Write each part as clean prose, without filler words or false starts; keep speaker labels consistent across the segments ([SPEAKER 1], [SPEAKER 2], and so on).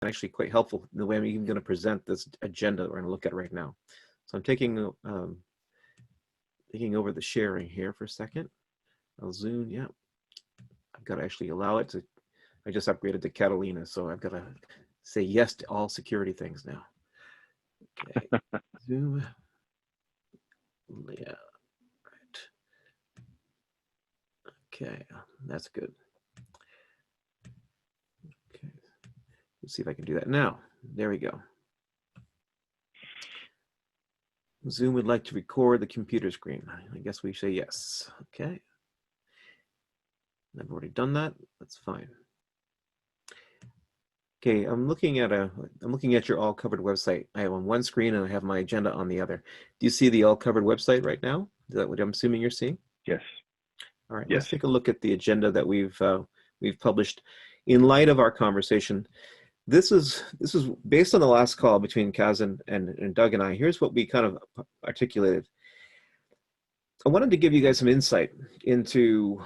[SPEAKER 1] actually quite helpful in the way I'm even going to present this agenda that we're going to look at right now. So I'm taking over the sharing here for a second. I'll zoom. Yeah, I've got to actually allow it to. I just upgraded to Catalina, so I've got to say yes to all security things now. Okay, zoom. Yeah, right. Okay, that's good. Okay, let's see if I can do that now. There we go. Zoom would like to record the computer screen. I guess we say yes. Okay. I've already done that. That's fine. Okay, I'm looking at your all covered website. I have on one screen and I have my agenda on the other. Do you see the all covered website right now? Is that what I'm assuming you're seeing?
[SPEAKER 2] Yes.
[SPEAKER 1] All right.
[SPEAKER 2] Yes.
[SPEAKER 1] Let's take a look at the agenda that we've published in light of our conversation. This is based on the last call between Kaz and Doug and I. Here's what we kind of articulated. I wanted to give you guys some insight into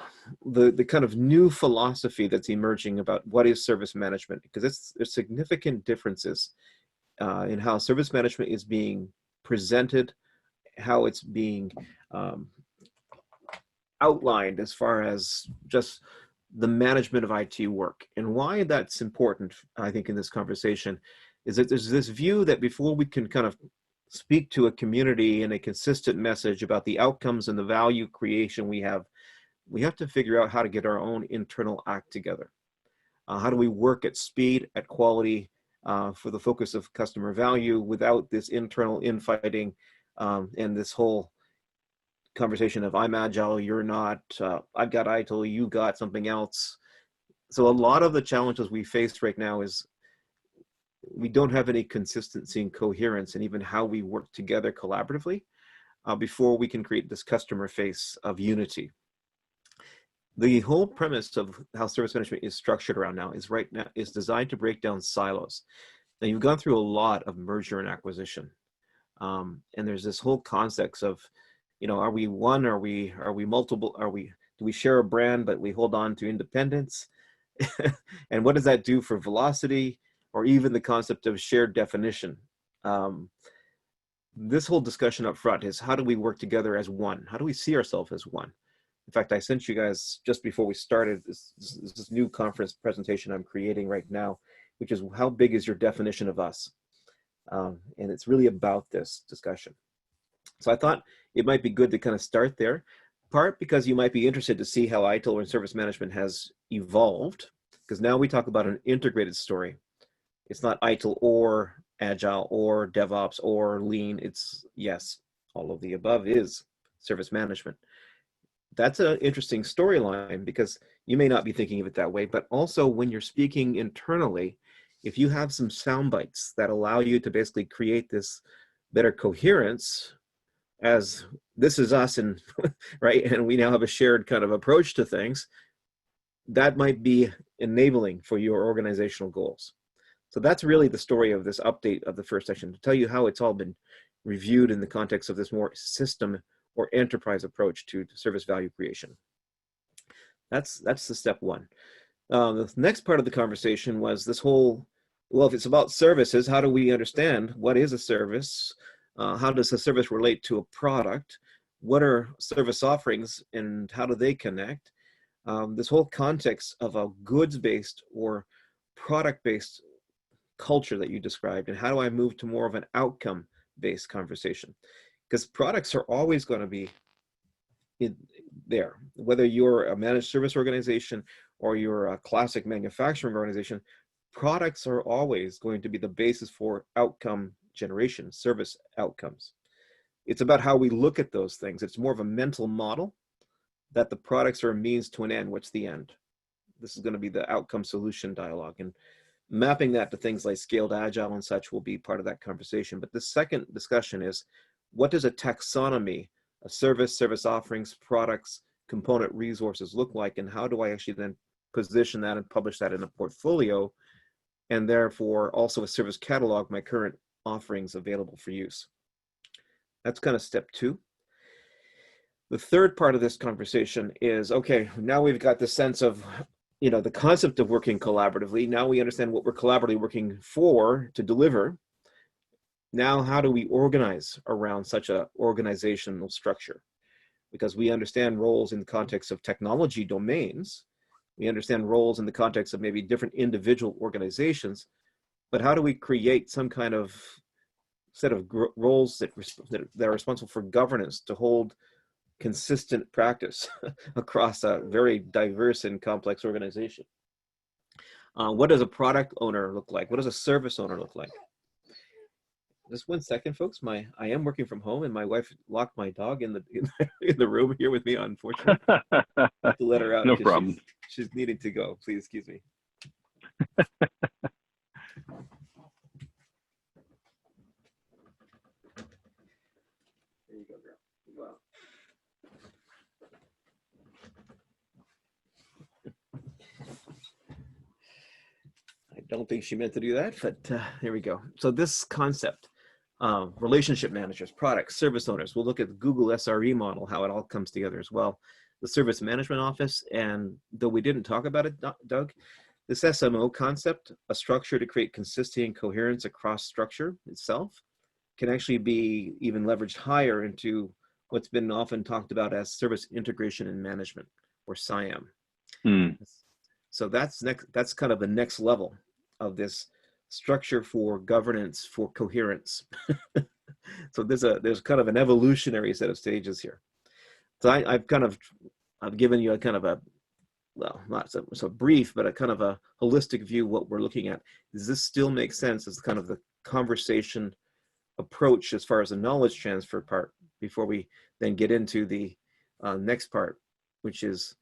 [SPEAKER 1] the kind of new philosophy that's emerging about what is service management, because there's significant differences in how service management is being presented, how it's being outlined as far as just the management of IT work. And why that's important, I think, in this conversation is that there's this view that before we can kind of speak to a community in a consistent message about the outcomes and the value creation we have to figure out how to get our own internal act together. How do we work at speed, at quality, for the focus of customer value without this internal infighting and this whole conversation of I'm agile, you're not, I've got ITIL, you got something else. So a lot of the challenges we face right now is we don't have any consistency and coherence in even how we work together collaboratively before we can create this customer face of unity. The whole premise of how service management is structured around now is designed to break down silos. Now you've gone through a lot of merger and acquisition, and there's this whole concept of, are we one? Are we multiple? Do we share a brand but we hold on to independence? And what does that do for velocity? Or even the concept of shared definition. This whole discussion up front is how do we work together as one? How do we see ourselves as one? In fact, I sent you guys just before we started this new conference presentation I'm creating right now, which is how big is your definition of us? And it's really about this discussion. So I thought it might be good to kind of start there, part because you might be interested to see how ITIL and service management has evolved, because now we talk about an integrated story. It's not ITIL or Agile or DevOps or Lean. It's, yes, all of the above is service management. That's an interesting storyline because you may not be thinking of it that way, but also when you're speaking internally, if you have some sound bites that allow you to basically create this better coherence as this is us and right, and we now have a shared kind of approach to things, that might be enabling for your organizational goals. So that's really the story of this update of the first section, to tell you how it's all been reviewed in the context of this more system or enterprise approach to service value creation. That's the step one. The next part of the conversation was this whole, well, if it's about services, how do we understand what is a service? How does a service relate to a product? What are service offerings and how do they connect? This whole context of a goods-based or product-based culture that you described, and how do I move to more of an outcome-based conversation? Because products are always going to be there, whether you're a managed service organization or you're a classic manufacturing organization. Products are always going to be the basis for outcome generation, service outcomes. It's about how we look at those things. It's more of a mental model that the products are a means to an end. What's the end? This is going to be the outcome solution dialogue, and mapping that to things like scaled agile and such will be part of that conversation. But the second discussion is, what does a taxonomy of service offerings, products, component resources look like, and how do I actually then position that and publish that in a portfolio, and therefore also a service catalog, my current offerings available for use? That's kind of step two. The third part of this conversation is, okay, now we've got the sense of, the concept of working collaboratively. Now we understand what we're collaboratively working for to deliver. Now, how do we organize around such a organizational structure? Because we understand roles in the context of technology domains. We understand roles in the context of maybe different individual organizations, but how do we create some kind of set of roles that are responsible for governance to hold consistent practice across a very diverse and complex organization? What does a product owner look like? What does a service owner look like? Just 1 second, folks. I am working from home, and my wife locked my dog in the room here with me. Unfortunately, I have to let her out.
[SPEAKER 2] No problem.
[SPEAKER 1] She's needing to go. Please excuse me. There you go, girl. Wow. I don't think she meant to do that, but here we go. So this concept, relationship managers, products, service owners, we'll look at the Google SRE model, how it all comes together as well. The service management office, and though we didn't talk about it, Doug, this SMO concept, a structure to create consistency and coherence across structure itself, can actually be even leveraged higher into what's been often talked about as service integration and management, or SIAM. So that's kind of the next level of this structure for governance, for coherence. So there's kind of an evolutionary set of stages here. So I've given you a kind of a, well, not so brief, but a kind of a holistic view of what we're looking at. Does this still make sense as kind of the conversation approach as far as the knowledge transfer part, before we then get into the next part, which is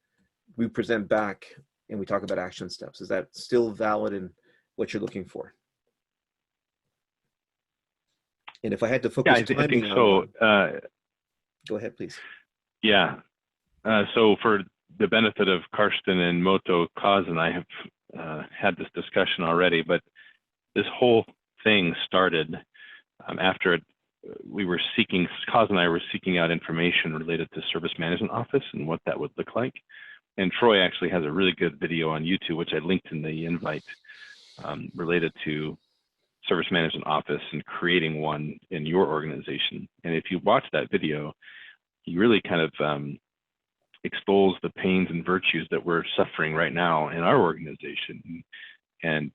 [SPEAKER 1] we present back and we talk about action steps? Is that still valid in what you're looking for? And if I had to focus
[SPEAKER 2] I think so.
[SPEAKER 1] Go ahead, please.
[SPEAKER 2] Yeah. So for the benefit of Karsten and Moto, Kaz and I have had this discussion already, but this whole thing started after Kaz and I were seeking out information related to Service Management Office and what that would look like. And Troy actually has a really good video on YouTube, which I linked in the invite, related to Service Management Office and creating one in your organization. And if you watch that video, he really kind of expose the pains and virtues that we're suffering right now in our organization. And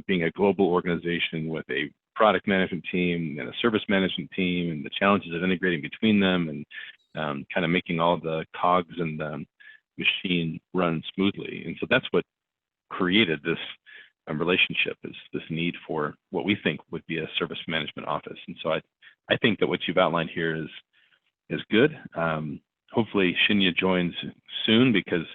[SPEAKER 2] being a global organization with a product management team and a service management team, and the challenges of integrating between them, and kind of making all the cogs and the machine run smoothly. And so that's what created this relationship, is this need for what we think would be a service management office. And so I think that what you've outlined here is good. Hopefully Shinya joins soon, because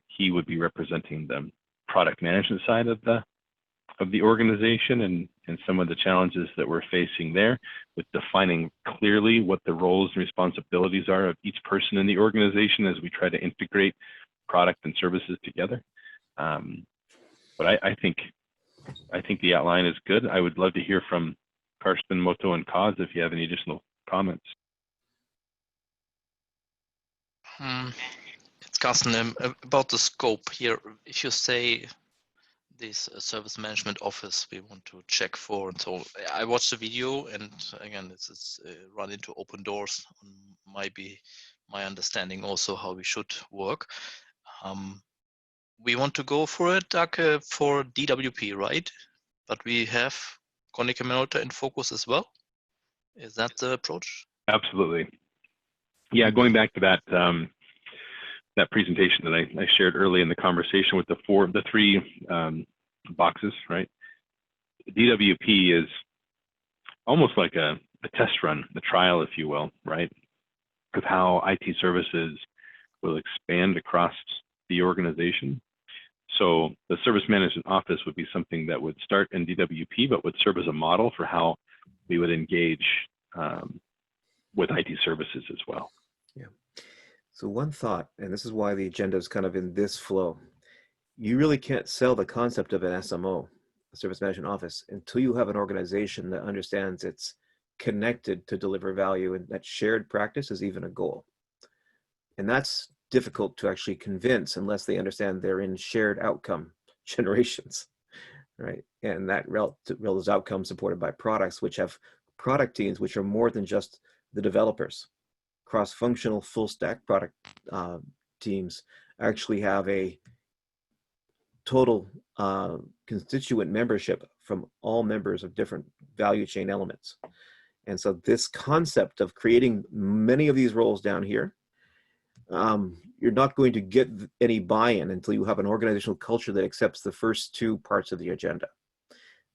[SPEAKER 2] he would be representing the product management side of the organization, and some of the challenges that we're facing there with defining clearly what the roles and responsibilities are of each person in the organization as we try to integrate product and services together. But I think the outline is good. I would love to hear from Karsten, Moto, and Kaz if you have any additional comments.
[SPEAKER 3] It's Carsten. About the scope here. If you say this service management office we want to check for, and so I watched the video, and again, it's run into open doors. Might be my understanding also how we should work. We want to go for it, Doug, for DWP, right? But we have Konica Minolta in focus as well. Is that the approach?
[SPEAKER 2] Absolutely. Yeah, going back to that that presentation that I shared early in the conversation with the three boxes, right? DWP is almost like a test run, the trial, if you will, right? Of how IT services will expand across the organization. So the service management office would be something that would start in DWP, but would serve as a model for how we would engage with IT services as well.
[SPEAKER 1] Yeah. So one thought, and this is why the agenda is kind of in this flow. You really can't sell the concept of an SMO, a service management office, until you have an organization that understands it's connected to deliver value, and that shared practice is even a goal. And that's difficult to actually convince unless they understand they're in shared outcome generations, right? And that those outcomes supported by products, which have product teams, which are more than just the developers. Cross-functional full stack product teams actually have a total constituent membership from all members of different value chain elements. And so this concept of creating many of these roles down here, you're not going to get any buy-in until you have an organizational culture that accepts the first two parts of the agenda.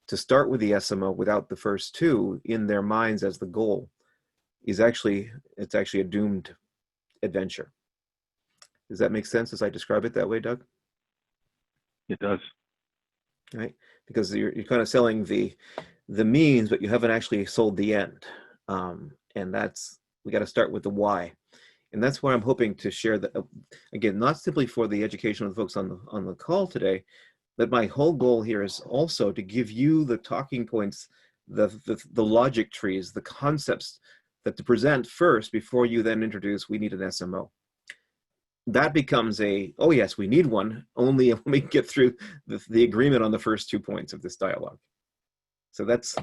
[SPEAKER 1] To start with the SMO without the first two in their minds as the goal is actually a doomed adventure. Does that make sense as I describe it that way, Doug?
[SPEAKER 2] It does.
[SPEAKER 1] Right, because you're kind of selling the means, but you haven't actually sold the end. And we got to start with the why. And that's why I'm hoping to share that, again, not simply for the education of the folks on the call today, but my whole goal here is also to give you the talking points, the logic trees, the concepts that to present first before you then introduce, we need an SMO. That becomes oh yes, we need one, only when we get through the agreement on the first 2 points of this dialogue. So that's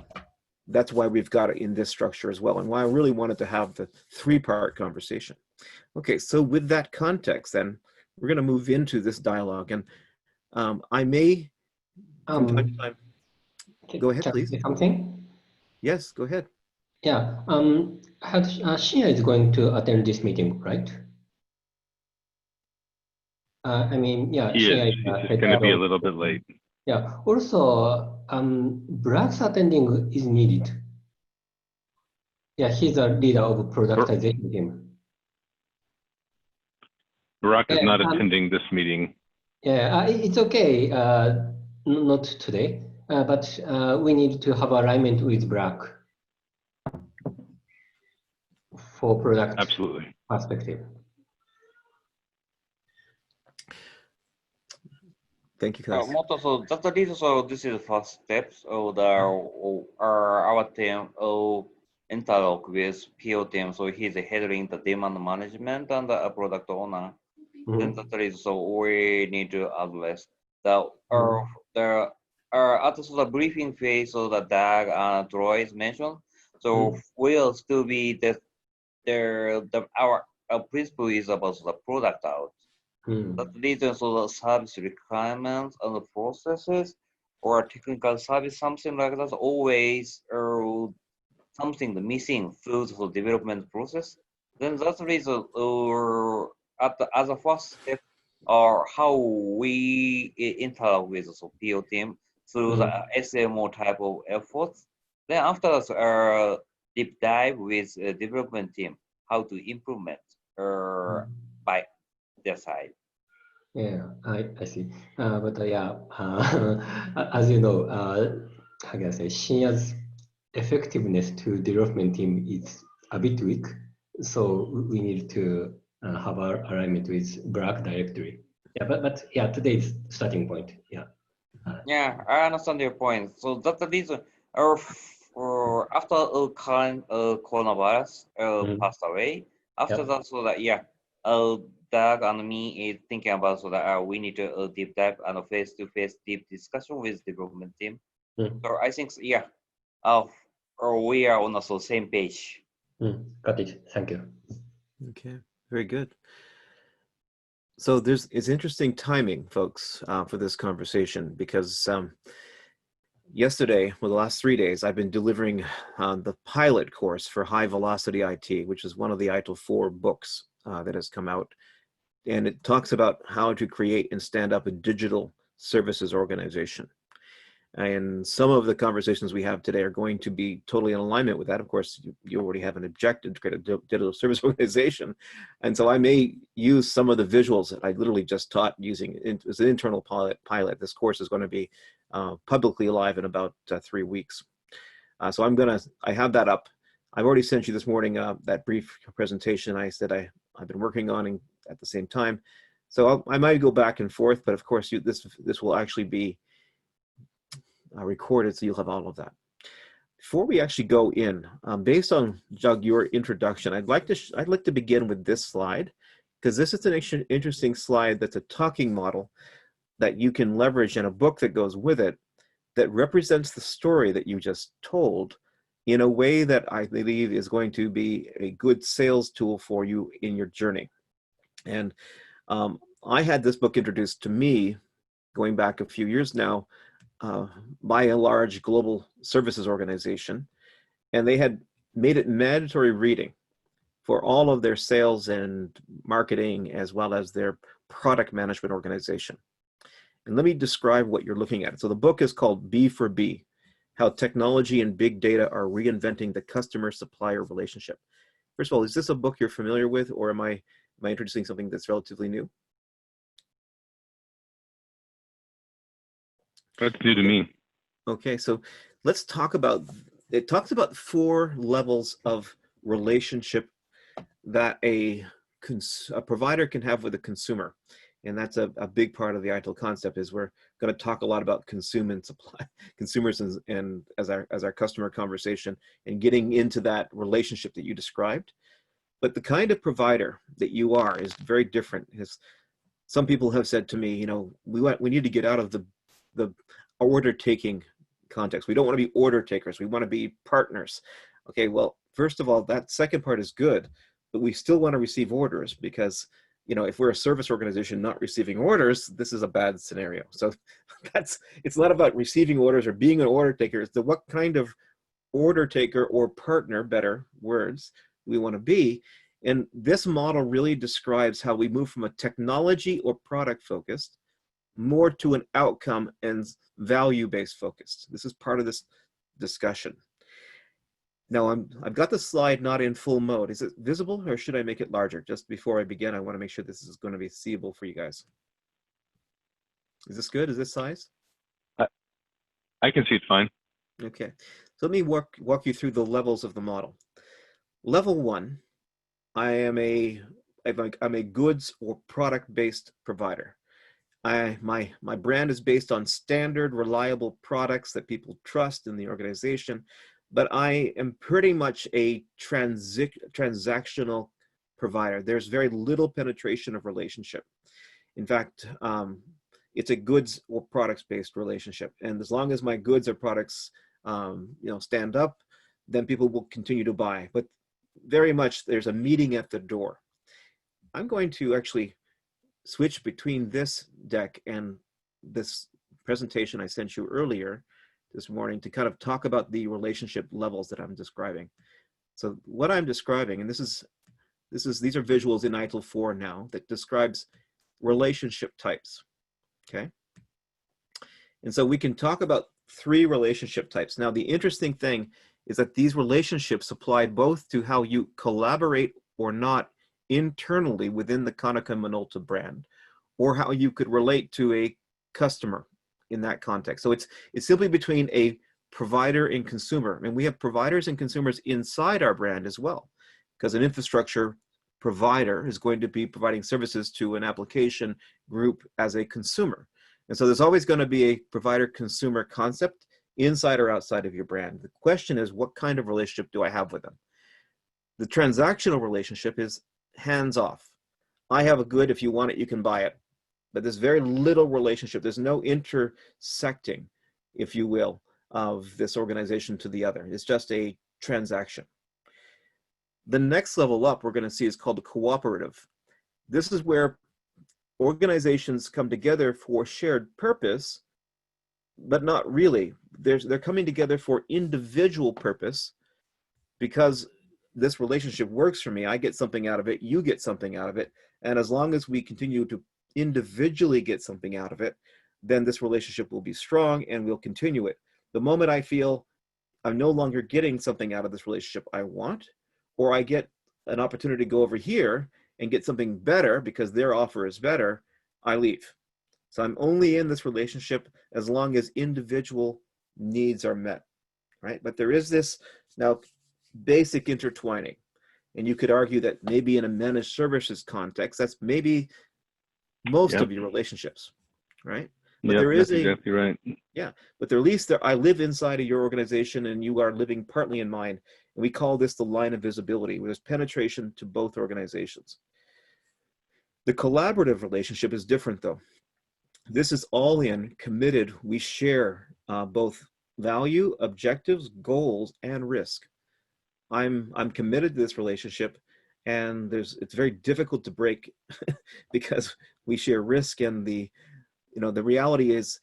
[SPEAKER 1] why we've got it in this structure as well, and why I really wanted to have the 3-part conversation. Okay, so with that context, then we're going to move into this dialogue, and I may, from time to time, go ahead, please.
[SPEAKER 4] Can I say something?
[SPEAKER 1] Yes, go ahead.
[SPEAKER 4] Yeah. Shinya is going to attend this meeting, right? I mean, yeah.
[SPEAKER 2] He is.
[SPEAKER 4] Shinya
[SPEAKER 2] He's just going to be a little bit late.
[SPEAKER 4] Yeah. Also, Brack's attending is needed. Yeah, he's a leader of productization team.
[SPEAKER 2] Barack is not attending this meeting.
[SPEAKER 4] Yeah, it's okay. Not today, but we need to have alignment with Brack for product
[SPEAKER 2] Absolutely.
[SPEAKER 4] perspective.
[SPEAKER 1] Thank you, Kaz.
[SPEAKER 5] So that's the reason. So this is the first steps of our team interlock with PO team. So he's handling the demand management and the product owner. Then that's the reason. So we need to address at the briefing phase. So the DAG and Troy is mentioned. So will still be our principle is about the product out. That reason, so the service requirements and the processes or technical service, something like that, always something missing through the development process. Then that's the reason, as a first step, or how we interact with the PO team through the SMO type of efforts. Then after that, deep dive with development team, how to implement by their side.
[SPEAKER 4] Yeah, I see. But yeah, as you know, how can I say, Shinya's effectiveness to development team is a bit weak. So we need to have our alignment with Brack directly. Yeah, but yeah, today's starting point. Yeah.
[SPEAKER 5] Yeah, I understand your point. So that's the reason. After current coronavirus passed away, after that, so that Doug and me is thinking about so that we need to deep dive and face-to-face deep discussion with development team. So I think we are on the same page.
[SPEAKER 4] Got it. Thank you.
[SPEAKER 1] Okay, very good. So it's interesting timing, folks, for this conversation, because yesterday, well, the last 3 days, I've been delivering the pilot course for High Velocity IT, which is one of the ITIL 4 books that has come out. And it talks about how to create and stand up a digital services organization. And some of the conversations we have today are going to be totally in alignment with that. Of course, you already have an objective to create a digital service organization. And so I may use some of the visuals that I literally just taught using as an internal pilot. This course is going to be publicly live in about 3 weeks. So I have that up. I've already sent you this morning that brief presentation I said I've been working on at the same time. So I might go back and forth, but of course this will actually be recorded, so you'll have all of that. Before we actually go in, based on Doug, your introduction, I'd like to begin with this slide, because this is an interesting slide that's a talking model that you can leverage in a book that goes with it that represents the story that you just told in a way that I believe is going to be a good sales tool for you in your journey. And I had this book introduced to me going back a few years now by a large global services organization, and they had made it mandatory reading for all of their sales and marketing as well as their product management organization. And let me describe what you're looking at. So the book is called B for B, How Technology and Big Data Are Reinventing the Customer-Supplier Relationship. First of all, is this a book you're familiar with, or am I introducing something that's relatively new?
[SPEAKER 2] That's new to me.
[SPEAKER 1] Okay, so let's talk about, it talks about 4 levels of relationship that a provider can have with a consumer. And that's a big part of the ITIL concept, is we're going to talk a lot about consumers and as our customer conversation and getting into that relationship that you described. But the kind of provider that you are is very different. Some people have said to me, you know, we need to get out of the order taking context. We don't want to be order takers. We want to be partners. Okay, well, first of all, that second part is good, but we still want to receive orders, because you know, if we're a service organization not receiving orders, this is a bad scenario. So it's not about receiving orders or being an order taker. It's what kind of order taker or partner, better words, we want to be. And this model really describes how we move from a technology or product focused more to an outcome and value-based focused. This is part of this discussion. Now I've got the slide not in full mode. Is it visible, or should I make it larger? Just before I begin, I want to make sure this is going to be seeable for you guys. Is this good? Is this size?
[SPEAKER 2] I can see it fine.
[SPEAKER 1] Okay, so let me walk you through the levels of the model. Level 1, I'm a goods or product-based provider. My brand is based on standard, reliable products that people trust in the organization, but I am pretty much a transactional provider. There's very little penetration of relationship. In fact, it's a goods or products-based relationship, and as long as my goods or products, stand up, then people will continue to buy. But very much, there's a meeting at the door. I'm going to actually switch between this deck and this presentation I sent you earlier this morning to kind of talk about the relationship levels that I'm describing. So what I'm describing, and these are visuals in ITIL 4 now that describes relationship types, okay? And so we can talk about 3 relationship types. Now the interesting thing is that these relationships apply both to how you collaborate or not internally within the Konica Minolta brand, or how you could relate to a customer in that context. So it's simply between a provider and consumer. And we have providers and consumers inside our brand as well, because an infrastructure provider is going to be providing services to an application group as a consumer. And so there's always going to be a provider-consumer concept inside or outside of your brand. The question is, what kind of relationship do I have with them? The transactional relationship is hands-off. I have a good, if you want it, you can buy it. But there's very little relationship. There's no intersecting, if you will, of this organization to the other. It's just a transaction. The next level up we're going to see is called a cooperative. This is where organizations come together for shared purpose, but not really. They're coming together for individual purpose, because this relationship works for me. I get something out of it, you get something out of it, and as long as we continue to individually get something out of it, then this relationship will be strong and we'll continue it. The moment I feel I'm no longer getting something out of this relationship I want, or I get an opportunity to go over here and get something better because their offer is better, I leave. So I'm only in this relationship as long as individual needs are met, right? But there is this now basic intertwining. And you could argue that maybe in a managed services context, that's maybe most of your relationships, right? But there is
[SPEAKER 2] exactly right.
[SPEAKER 1] Yeah, but at least I live inside of your organization and you are living partly in mine. And we call this the line of visibility, where there's penetration to both organizations. The collaborative relationship is different though. This is all in, committed. We share both value, objectives, goals, and risk. I'm committed to this relationship, and it's very difficult to break because we share risk, and the reality is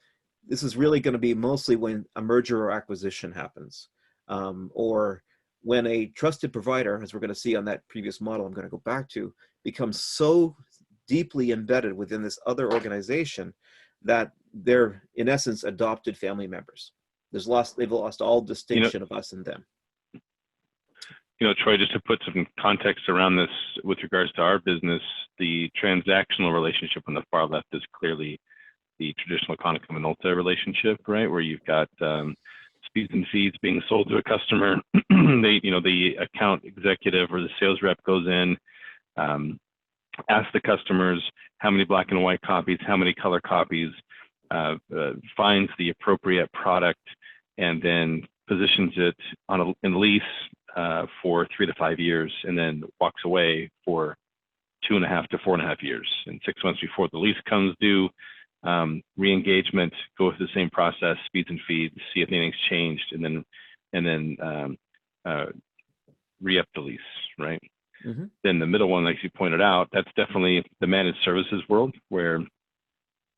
[SPEAKER 1] this is really going to be mostly when a merger or acquisition happens, or when a trusted provider, as we're going to see on that previous model I'm going to go back to, becomes so deeply embedded within this other organization that they're in essence adopted family members. They've lost all distinction of us and them.
[SPEAKER 2] Troy, just to put some context around this with regards to our business, the transactional relationship on the far left is clearly the traditional Konica Minolta relationship, right? Where you've got speeds and feeds being sold to a customer. The account executive or the sales rep goes in, asks the customers how many black and white copies, how many color copies, finds the appropriate product, and then positions it in lease for 3 to 5 years, and then walks away for 2.5 to 4.5 years. And 6 months before the lease comes due, re-engagement, go through the same process, speeds and feeds, see if anything's changed, and then re-up the lease, right? Mm-hmm. Then the middle one, like you pointed out, that's definitely the managed services world, where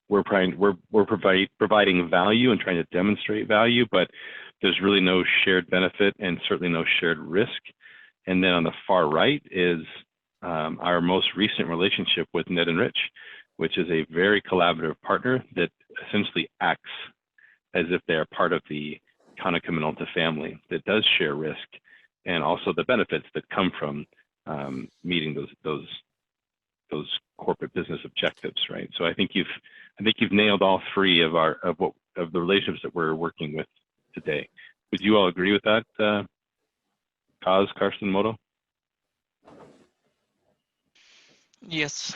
[SPEAKER 2] we're providing value and trying to demonstrate value, but there's really no shared benefit and certainly no shared risk. And then on the far right is our most recent relationship with Ned and Rich, which is a very collaborative partner that essentially acts as if they're part of the Konica Minolta family that does share risk and also the benefits that come from meeting those corporate business objectives, right? So I think you've nailed all three of the relationships that we're working with today. Would you all agree with that, Kaz, Karsten, Moto?
[SPEAKER 3] Yes.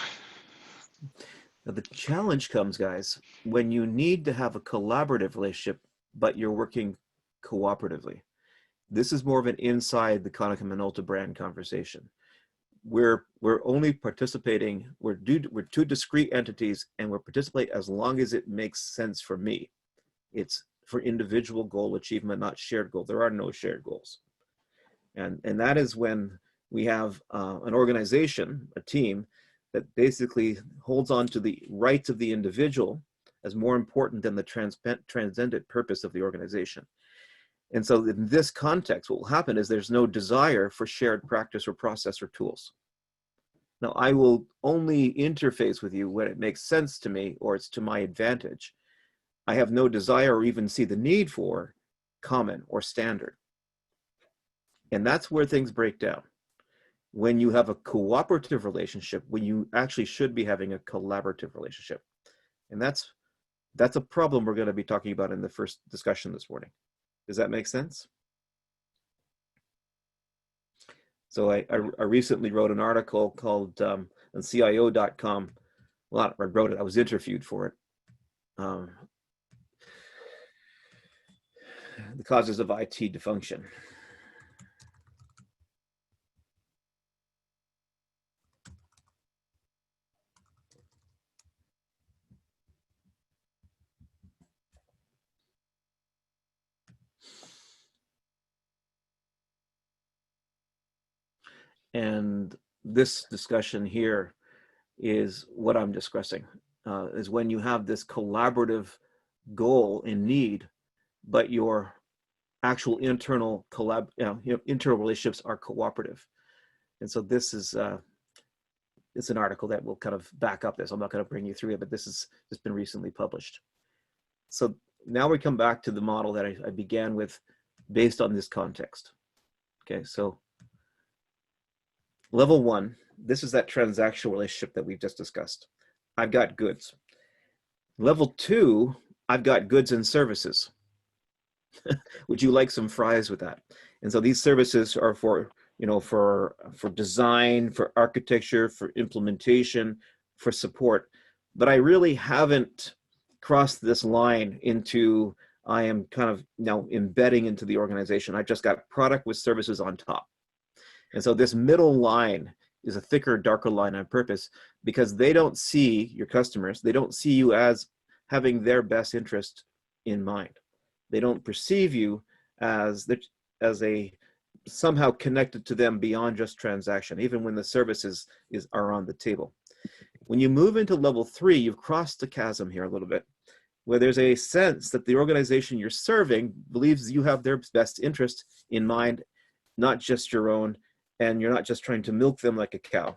[SPEAKER 1] Now the challenge comes, guys, when you need to have a collaborative relationship, but you're working cooperatively. This is more of an inside the Konica Minolta brand conversation. We're only participating, we're two discrete entities, and we're participate as long as it makes sense for me. It's for individual goal achievement, not shared goal. There are no shared goals. And that is when we have an organization, a team, that basically holds on to the rights of the individual as more important than the transcendent purpose of the organization. And so in this context, what will happen is there's no desire for shared practice or process or tools. Now, I will only interface with you when it makes sense to me or it's to my advantage. I have no desire or even see the need for common or standard. And that's where things break down. When you have a cooperative relationship, when you actually should be having a collaborative relationship. And that's a problem we're going to be talking about in the first discussion this morning. Does that make sense? So I recently wrote an article called on CIO.com. Well, I wrote it, I was interviewed for it. The causes of IT dysfunction. And this discussion here is what I'm discussing, is when you have this collaborative goal in need, but your actual internal internal relationships are cooperative. And so this is it's an article that will kind of back up this. I'm not going to bring you through it, but this has been recently published. So now we come back to the model that I began with based on this context. Okay, so level one, this is that transactional relationship that we've just discussed. I've got goods. Level two, I've got goods and services. Would you like some fries with that? And so these services are for design, for architecture, for implementation, for support. But I really haven't crossed this line into, I am kind of now embedding into the organization. I've just got product with services on top. And so this middle line is a thicker, darker line on purpose, because they don't see your customers. They don't see you as having their best interest in mind. They don't perceive you as a somehow connected to them beyond just transaction, even when the services are on the table. When you move into level 3, you've crossed the chasm here a little bit, where there's a sense that the organization you're serving believes you have their best interest in mind, not just your own, and you're not just trying to milk them like a cow,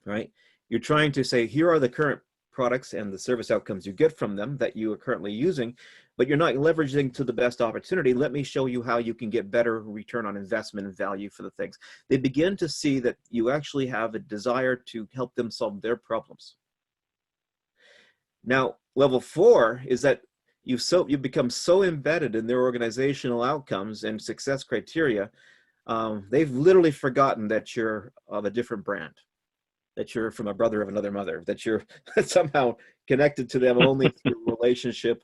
[SPEAKER 1] right? You're trying to say, here are the current products and the service outcomes you get from them that you are currently using, but you're not leveraging to the best opportunity. Let me show you how you can get better return on investment and value for the things. They begin to see that you actually have a desire to help them solve their problems. Now, level 4 is that you've become so embedded in their organizational outcomes and success criteria, they've literally forgotten that you're of a different brand, that you're from a brother of another mother, that you're somehow connected to them only through a relationship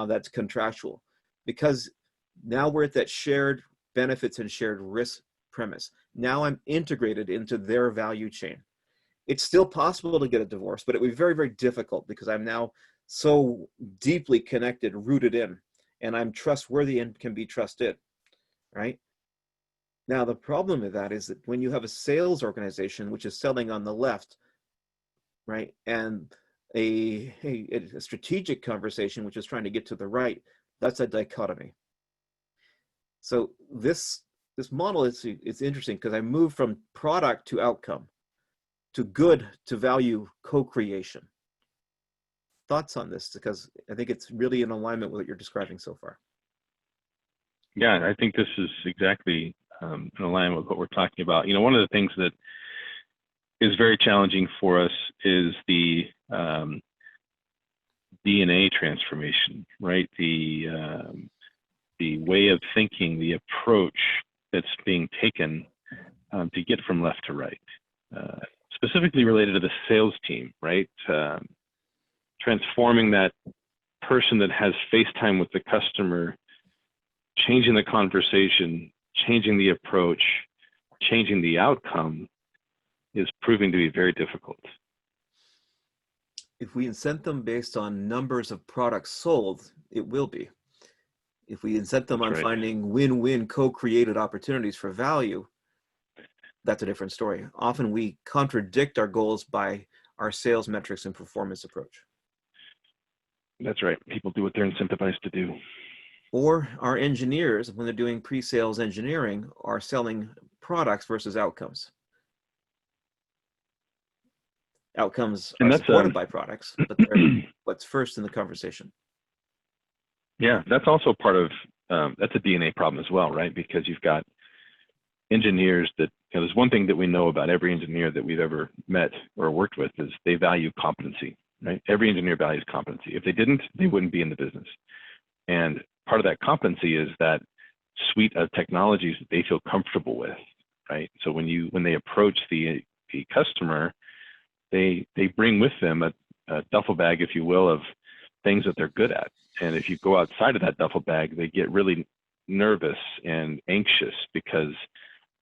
[SPEAKER 1] that's contractual. Because now we're at that shared benefits and shared risk premise. Now I'm integrated into their value chain. It's still possible to get a divorce, but it would be very, very difficult because I'm now so deeply connected, rooted in, and I'm trustworthy and can be trusted, right? Now, the problem with that is that when you have a sales organization, which is selling on the left, right, and a strategic conversation, which is trying to get to the right, that's a dichotomy. So this model is interesting because I moved from product to outcome, to good to value co-creation. Thoughts on this? Because I think it's really in alignment with what you're describing so far.
[SPEAKER 2] Yeah, I think this is exactly in alignment with what we're talking about. You know, one of the things that is very challenging for us is the DNA transformation, right? The way of thinking, the approach that's being taken to get from left to right, specifically related to the sales team, right? Transforming that person that has face time with the customer, changing the conversation, changing the approach, changing the outcome is proving to be very difficult.
[SPEAKER 1] If we incent them based on numbers of products sold, it will be. If we incent them on finding win-win co-created opportunities for value, that's a different story. Often we contradict our goals by our sales metrics and performance approach.
[SPEAKER 2] That's right. People do what they're incentivized to do.
[SPEAKER 1] Or our engineers, when they're doing pre-sales engineering, are selling products versus outcomes. Outcomes are supported by products, but they're what's first in the conversation.
[SPEAKER 2] Yeah, that's also part of, that's a DNA problem as well, right? Because you've got engineers that, you know, there's one thing that we know about every engineer that we've ever met or worked with is they value competency, right? Every engineer values competency. If they didn't, they wouldn't be in the business. And part of that competency is that suite of technologies that they feel comfortable with, right? So when they approach the customer, they bring with them a duffel bag, if you will, of things that they're good at. And if you go outside of that duffel bag, they get really nervous and anxious because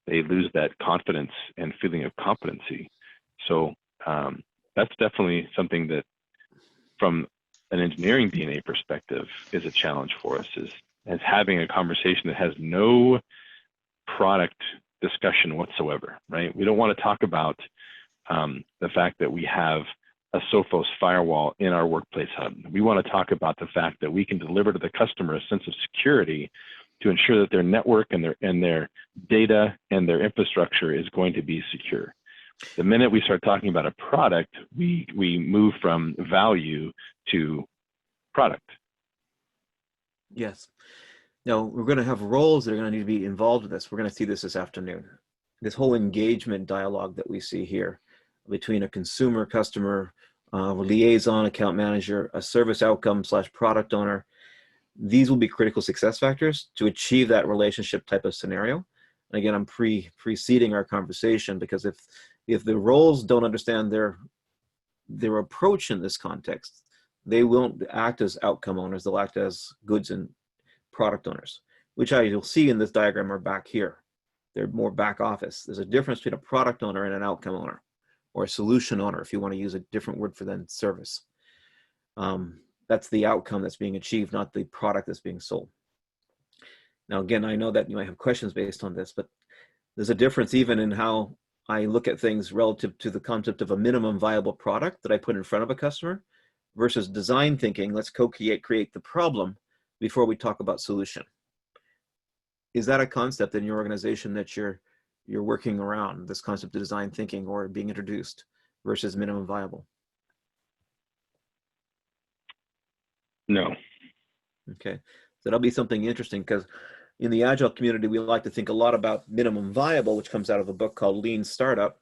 [SPEAKER 2] they lose that confidence and feeling of competency. So that's definitely something that from an engineering DNA perspective is a challenge for us, is having a conversation that has no product discussion whatsoever, right? We don't want to talk about the fact that we have a Sophos firewall in our workplace hub. We want to talk about the fact that we can deliver to the customer a sense of security to ensure that their network and their data and their infrastructure is going to be secure. The minute we start talking about a product, we move from value to product.
[SPEAKER 1] Yes. Now, we're going to have roles that are going to need to be involved in this. We're going to see this afternoon. This whole engagement dialogue that we see here between a consumer, customer, liaison, account manager, a service outcome / product owner, these will be critical success factors to achieve that relationship type of scenario. And again, I'm preceding our conversation because if the roles don't understand their approach in this context, they won't act as outcome owners, they'll act as goods and product owners, which you'll see in this diagram are back here. They're more back office. There's a difference between a product owner and an outcome owner, or a solution owner, if you want to use a different word for than service. That's the outcome that's being achieved, not the product that's being sold. Now, again, I know that you might have questions based on this, but there's a difference even in how I look at things relative to the concept of a minimum viable product that I put in front of a customer versus design thinking. Let's create the problem before we talk about solution. Is that a concept in your organization that you're working around, this concept of design thinking or being introduced versus minimum viable?
[SPEAKER 2] No.
[SPEAKER 1] Okay, so that'll be something interesting, because in the Agile community, we like to think a lot about minimum viable, which comes out of a book called Lean Startup,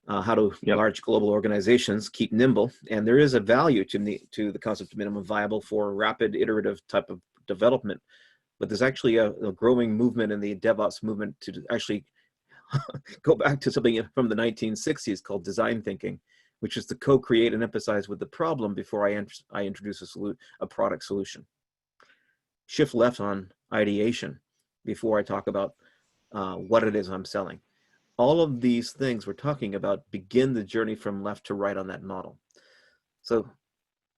[SPEAKER 1] how do large global organizations keep nimble. And there is a value to the concept of minimum viable for rapid iterative type of development. But there's actually a growing movement in the DevOps movement to actually go back to something from the 1960s called design thinking, which is to co-create and emphasize with the problem before I introduce a product solution. Shift left on ideation before I talk about what it is I'm selling. All of these things we're talking about begin the journey from left to right on that model. So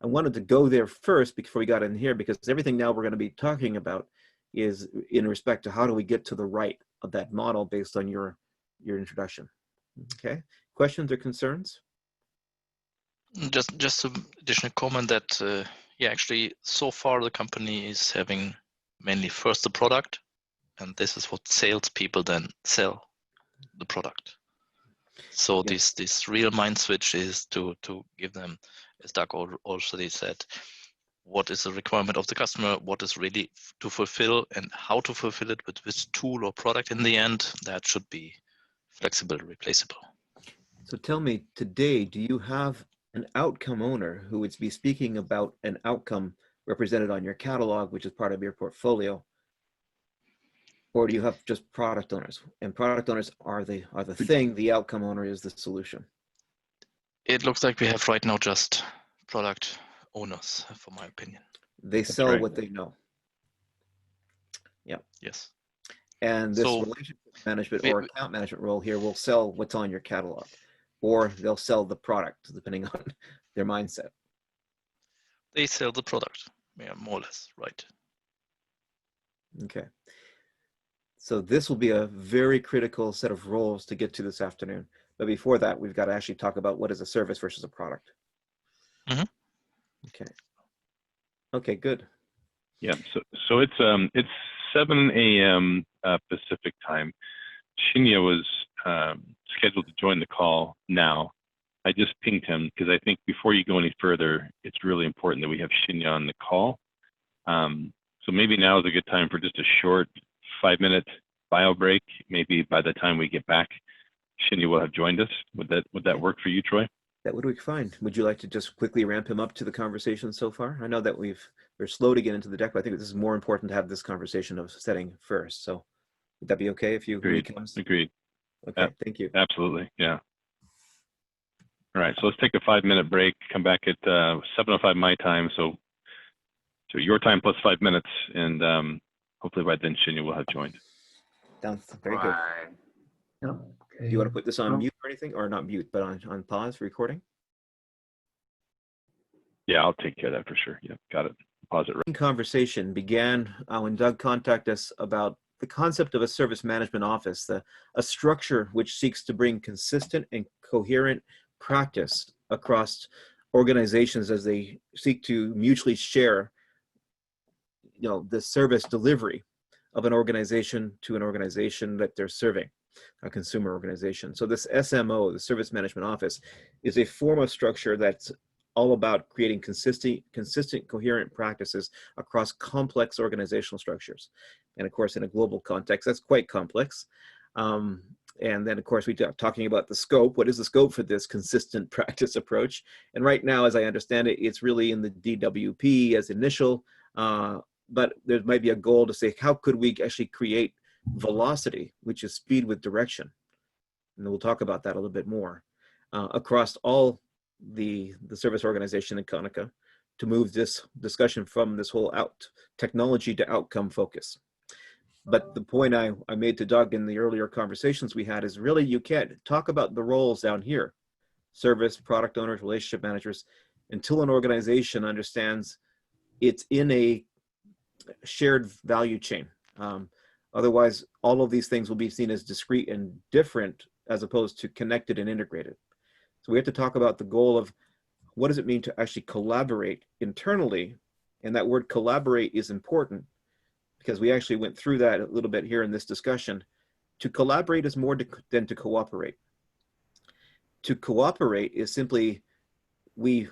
[SPEAKER 1] I wanted to go there first before we got in here, because everything now we're going to be talking about is in respect to how do we get to the right of that model based on your introduction. Okay, questions or concerns?
[SPEAKER 3] Just some additional comment that yeah, actually so far the company is having mainly first the product, and this is what salespeople then sell the product. So this real mind switch is to give them, as Doug already said, what is the requirement of the customer, what is really to fulfill, and how to fulfill it with which tool or product in the end. That should be flexible, replaceable.
[SPEAKER 1] So tell me, today, do you have an outcome owner who would be speaking about an outcome represented on your catalog, which is part of your portfolio? Or do you have just product owners? And product owners are the thing, the outcome owner is the solution.
[SPEAKER 3] It looks like we have right now just product owners, for my opinion.
[SPEAKER 1] They sell what they know. Yeah.
[SPEAKER 3] Yes.
[SPEAKER 1] And this relationship management or account management role here will sell what's on your catalog, or they'll sell the product depending on their mindset.
[SPEAKER 3] They sell the product, yeah, more or less, right?
[SPEAKER 1] Okay. So this will be a very critical set of roles to get to this afternoon. But before that, we've got to actually talk about what is a service versus a product.
[SPEAKER 3] Mm-hmm.
[SPEAKER 1] Okay. Okay, good.
[SPEAKER 2] Yeah, so it's 7 a.m. Pacific time. Shinya was scheduled to join the call now. I just pinged him because I think before you go any further, it's really important that we have Shinya on the call. So maybe now is a good time for just a short 5-minute bio break. Maybe by the time we get back, Shinya will have joined us. Would that work for you, Troy? That
[SPEAKER 1] would work fine. Would you like to just quickly ramp him up to the conversation so far? I know that we're slow to get into the deck, but I think this is more important to have this conversation of setting first. So would that be okay if you
[SPEAKER 2] Agreed. Agreed.
[SPEAKER 1] Okay, thank you.
[SPEAKER 2] Absolutely, yeah. All right, so let's take a 5-minute break, come back at 7:05 my time, so your time plus 5 minutes, and hopefully by then Shinya will have joined.
[SPEAKER 1] Sounds very good.
[SPEAKER 4] Yeah. Okay.
[SPEAKER 1] Do you want to put this on mute or anything? Or not mute, but on pause for recording?
[SPEAKER 2] Yeah, I'll take care of that for sure. Yeah, got it. Pause it.
[SPEAKER 1] Right. Conversation began when Doug contacted us about the concept of a service management office, a structure which seeks to bring consistent and coherent practice across organizations as they seek to mutually share, the service delivery of an organization to an organization that they're serving, a consumer organization. So this SMO, the Service Management Office, is a form of structure that's all about creating consistent, coherent practices across complex organizational structures. And of course, in a global context, that's quite complex. And then, of course, we talking about the scope. What is the scope for this consistent practice approach? And right now, as I understand it, it's really in the DWP as initial, but there might be a goal to say, how could we actually create velocity, which is speed with direction? And we'll talk about that a little bit more across all the service organization in Konica to move this discussion from this whole technology to outcome focus. But the point I made to Doug in the earlier conversations we had is really you can't talk about the roles down here, service, product owners, relationship managers, until an organization understands it's in a shared value chain. Otherwise, all of these things will be seen as discrete and different as opposed to connected and integrated. So we have to talk about the goal of what does it mean to actually collaborate internally? And that word collaborate is important because we actually went through that a little bit here in this discussion. To collaborate is more than to cooperate. To cooperate is simply we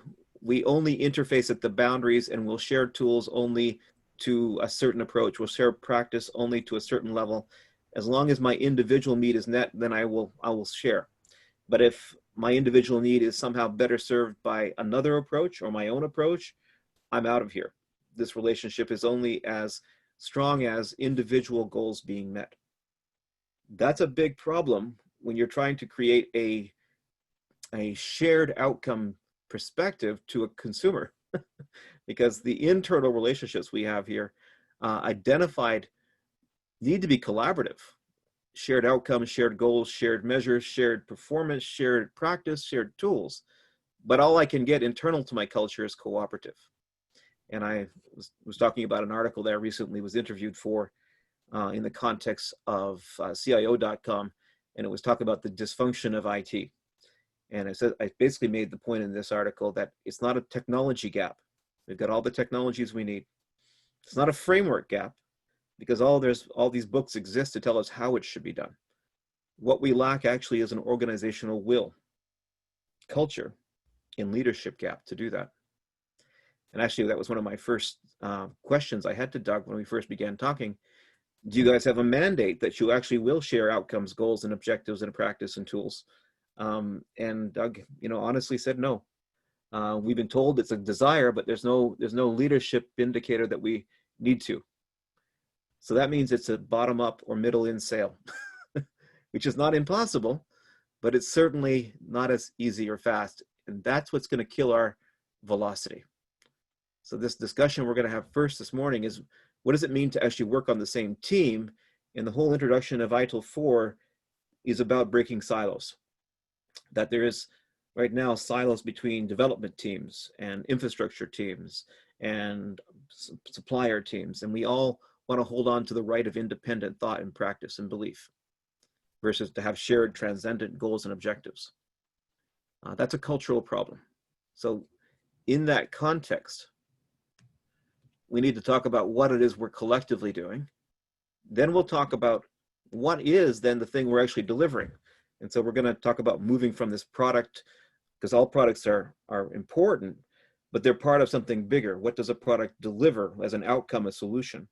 [SPEAKER 1] only interface at the boundaries and we'll share tools only to a certain approach. We'll share practice only to a certain level. As long as my individual need is met, then I will share. But if my individual need is somehow better served by another approach or my own approach, I'm out of here. This relationship is only as strong as individual goals being met. That's a big problem when you're trying to create a shared outcome perspective to a consumer. Because the internal relationships we have here identified need to be collaborative. Shared outcomes, shared goals, shared measures, shared performance, shared practice, shared tools. But all I can get internal to my culture is cooperative. And I was talking about an article that I recently was interviewed for in the context of CIO.com, and it was talking about the dysfunction of IT. And I basically made the point in this article that it's not a technology gap. We've got all the technologies we need. It's not a framework gap because all these books exist to tell us how it should be done. What we lack actually is an organizational will, culture, and leadership gap to do that. And actually, that was one of my first questions I had to Doug when we first began talking. Do you guys have a mandate that you actually will share outcomes, goals, and objectives, and practice and tools? And Doug, honestly said no. We've been told it's a desire, but there's no leadership indicator that we need to. So that means it's a bottom up or middle in sale, which is not impossible, but it's certainly not as easy or fast. And that's what's going to kill our velocity. So this discussion we're going to have first this morning is what does it mean to actually work on the same team? And the whole introduction of ITIL 4 is about breaking silos. That there is right now silos between development teams and infrastructure teams and supplier teams. And we all want to hold on to the right of independent thought and practice and belief versus to have shared transcendent goals and objectives. That's a cultural problem. So in that context, we need to talk about what it is we're collectively doing. Then we'll talk about what is then the thing we're actually delivering. And so we're going to talk about moving from this product, because all products are important, but they're part of something bigger. What does a product deliver as an outcome, a solution?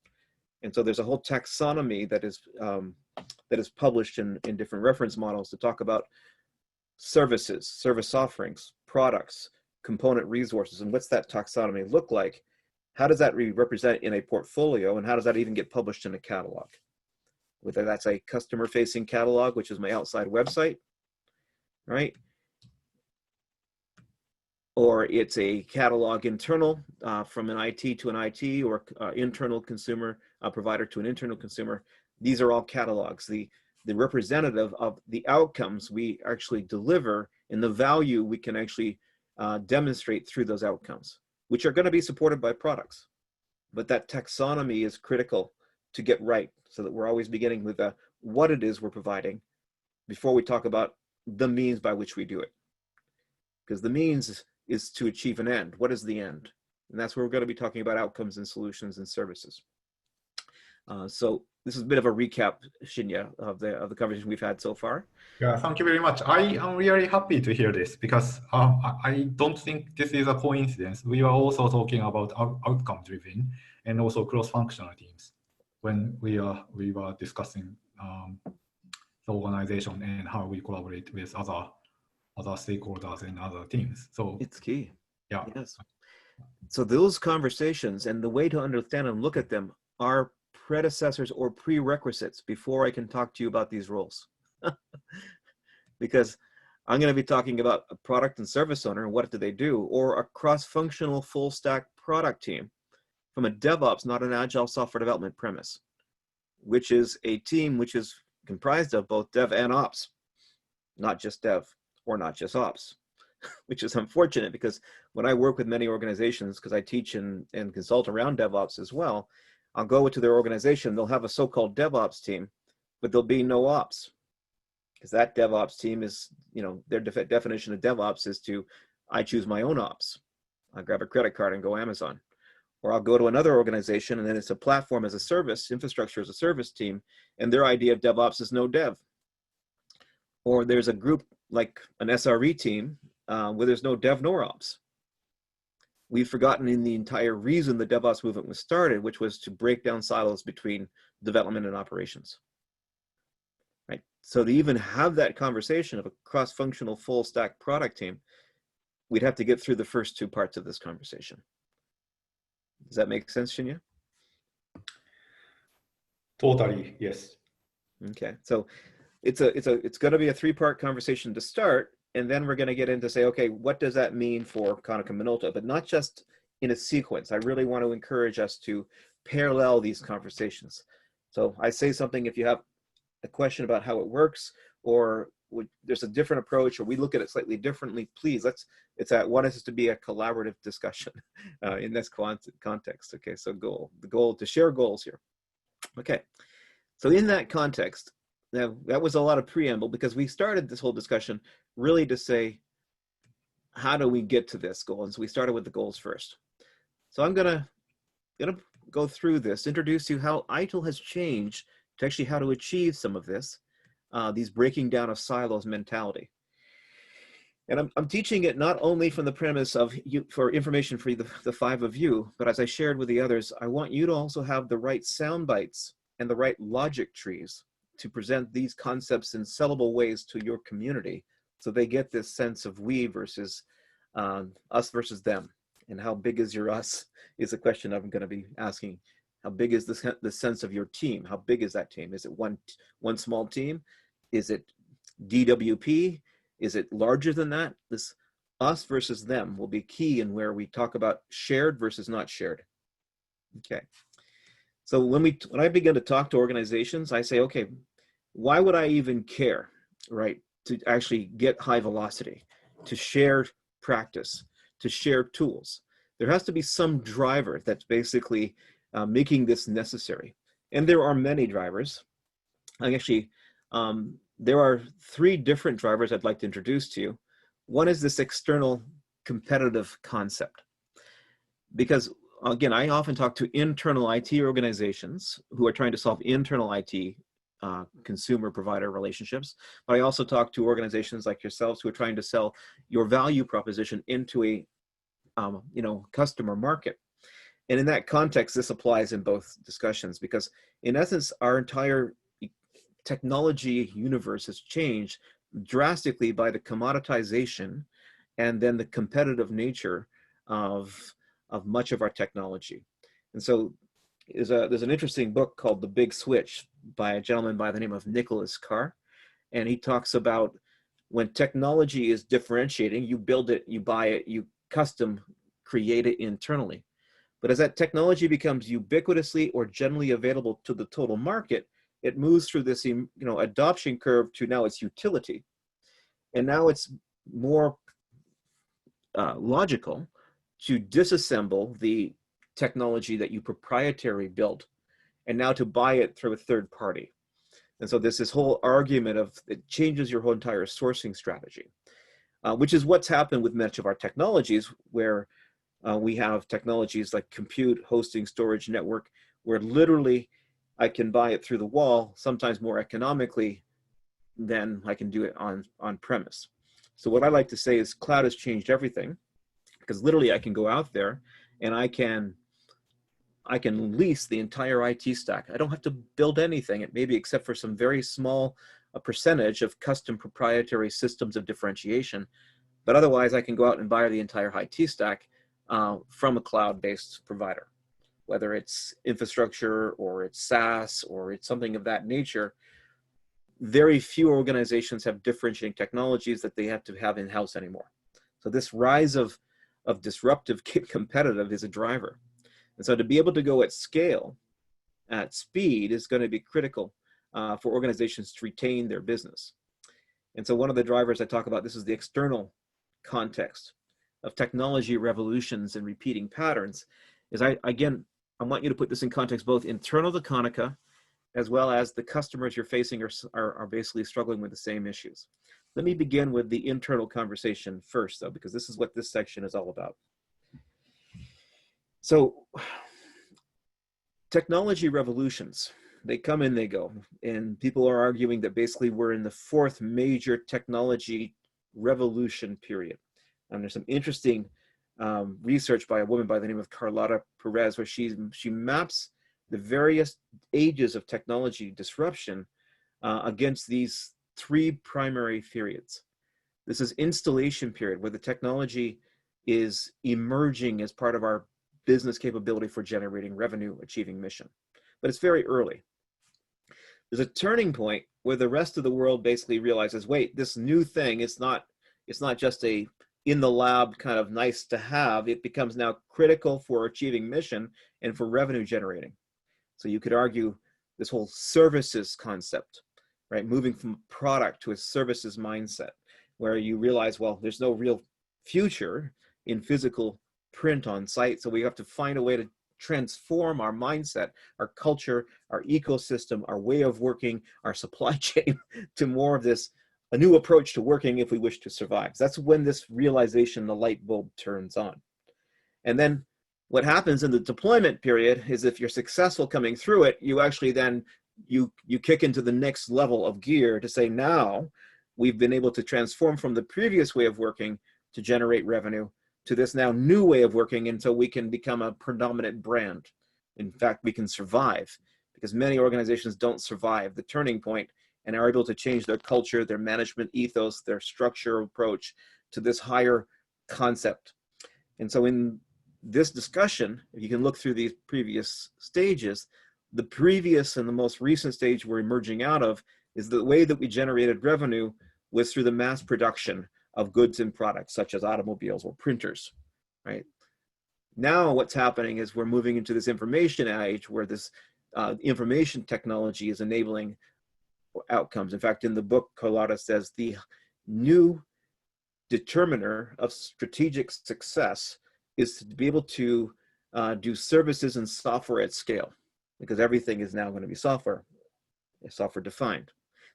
[SPEAKER 1] And so there's a whole taxonomy that is published in different reference models to talk about services, service offerings, products, component resources, and what's that taxonomy look like? How does that represent in a portfolio, and how does that even get published in a catalog? Whether that's a customer-facing catalog, which is my outside website, right? Or it's a catalog internal from an IT to an IT, or internal consumer provider to an internal consumer. These are all catalogs, the representative of the outcomes we actually deliver and the value we can actually demonstrate through those outcomes, which are going to be supported by products. But that taxonomy is critical to get right, so that we're always beginning with what it is we're providing before we talk about the means by which we do it. Because the means is to achieve an end. What is the end? And that's where we're going to be talking about outcomes and solutions and services. So this is a bit of a recap, Shinya, of the conversation we've had so far.
[SPEAKER 6] Yeah, thank you very much. I am really happy to hear this because I don't think this is a coincidence. We are also talking about outcome-driven and also cross-functional teams when we were discussing the organization and how we collaborate with other stakeholders and other teams. So
[SPEAKER 1] it's key.
[SPEAKER 6] Yeah.
[SPEAKER 1] Yes. So those conversations and the way to understand and look at them are predecessors or prerequisites before I can talk to you about these roles. Because I'm going to be talking about a product and service owner and what do they do, or a cross-functional full stack product team from a DevOps, not an agile software development premise. which is a team which is comprised of both dev and ops, not just dev or not just ops, which is unfortunate because when I work with many organizations, because I teach and consult around DevOps as well, I'll go to their organization, they'll have a so-called DevOps team, but there'll be no ops. Because that DevOps team is, their definition of DevOps is I choose my own ops. I grab a credit card and go Amazon. Or I'll go to another organization and then it's a platform as a service, infrastructure as a service team, and their idea of DevOps is no dev. Or there's a group like an SRE team where there's no dev nor ops. We've forgotten in the entire reason the DevOps movement was started, which was to break down silos between development and operations. Right. So to even have that conversation of a cross-functional full stack product team, we'd have to get through the first two parts of this conversation. Does that make sense, Shinya?
[SPEAKER 6] Totally, yes.
[SPEAKER 1] Okay, so it's going to be a three-part conversation to start, and then we're going to get into say, okay, what does that mean for Konica Minolta? But not just in a sequence. I really want to encourage us to parallel these conversations. So I say something if you have a question about how it works, or there's a different approach, or we look at it slightly differently, please, want us to be a collaborative discussion in this context. Okay, so the goal to share goals here. Okay, so in that context, now that was a lot of preamble because we started this whole discussion really to say, how do we get to this goal? And so we started with the goals first. So I'm gonna go through this, introduce you how ITIL has changed to actually how to achieve some of this, these breaking down of silos mentality. And I'm teaching it not only from the premise of for information for the five of you, but as I shared with the others, I want you to also have the right sound bites and the right logic trees to present these concepts in sellable ways to your community, so they get this sense of we versus us versus them. And how big is your us is a question I'm going to be asking. How big is the sense of your team? How big is that team? Is it one small team? Is it DWP? Is it larger than that? This us versus them will be key in where we talk about shared versus not shared. Okay. So when I begin to talk to organizations, I say, okay, why would I even care, right? To actually get high velocity, to share practice, to share tools. There has to be some driver that's basically making this necessary. And there are many drivers. There are three different drivers I'd like to introduce to you. One is this external competitive concept. Because again, I often talk to internal IT organizations who are trying to solve internal IT consumer provider relationships, but I also talk to organizations like yourselves who are trying to sell your value proposition into a customer market. And in that context, this applies in both discussions because in essence, our entire technology universe has changed drastically by the commoditization and then the competitive nature of much of our technology. And so there's an interesting book called The Big Switch by a gentleman by the name of Nicholas Carr. And he talks about when technology is differentiating, you build it, you buy it, you custom create it internally. But as that technology becomes ubiquitously or generally available to the total market, it moves through this adoption curve to now its utility. And now it's more logical to disassemble the technology that you proprietary built and now to buy it through a third party. And so there's this whole argument of it changes your whole entire sourcing strategy, which is what's happened with much of our technologies where we have technologies like compute, hosting, storage, network, where literally I can buy it through the wall, sometimes more economically than I can do it on premise. So what I like to say is cloud has changed everything because literally I can go out there and I can lease the entire IT stack. I don't have to build anything, it maybe except for some very small percentage of custom proprietary systems of differentiation. But otherwise I can go out and buy the entire IT stack from a cloud-based provider, whether it's infrastructure or it's SaaS or it's something of that nature. Very few organizations have differentiating technologies that they have to have in-house anymore. So this rise of disruptive competitive is a driver. And so to be able to go at scale at speed is going to be critical for organizations to retain their business. And so one of the drivers I talk about, this is the external context of technology revolutions and repeating patterns, is I want you to put this in context both internal to Konica as well as the customers you're facing are basically struggling with the same issues. Let me begin with the internal conversation first, though, because this is what this section is all about. So technology revolutions, they come and they go, and people are arguing that basically we're in the fourth major technology revolution period. And there's some interesting research by a woman by the name of Carlotta Perez, where she maps the various ages of technology disruption against these three primary periods. This is installation period, where the technology is emerging as part of our business capability for generating revenue, achieving mission. But it's very early. There's a turning point where the rest of the world basically realizes, wait, this new thing is not just a in the lab kind of nice to have. It becomes now critical for achieving mission and for revenue generating. So you could argue this whole services concept, right? Moving from a product to a services mindset, where you realize, well, there's no real future in physical print on site. So we have to find a way to transform our mindset, our culture, our ecosystem, our way of working, our supply chain to more of this, a new approach to working if we wish to survive. That's when this realization, the light bulb turns on. And then what happens in the deployment period is if you're successful coming through it, you actually then, you kick into the next level of gear to say, now we've been able to transform from the previous way of working to generate revenue to this now new way of working until we can become a predominant brand. In fact, we can survive, because many organizations don't survive the turning point and are able to change their culture, their management ethos, their structure approach to this higher concept. And so in this discussion, if you can look through these previous stages, the previous and the most recent stage we're emerging out of is the way that we generated revenue was through the mass production of goods and products, such as automobiles or printers, right? Now what's happening is we're moving into this information age where this information technology is enabling outcomes. In fact, in the book, Carlotta says the new determiner of strategic success is to be able to do services and software at scale, because everything is now going to be software defined.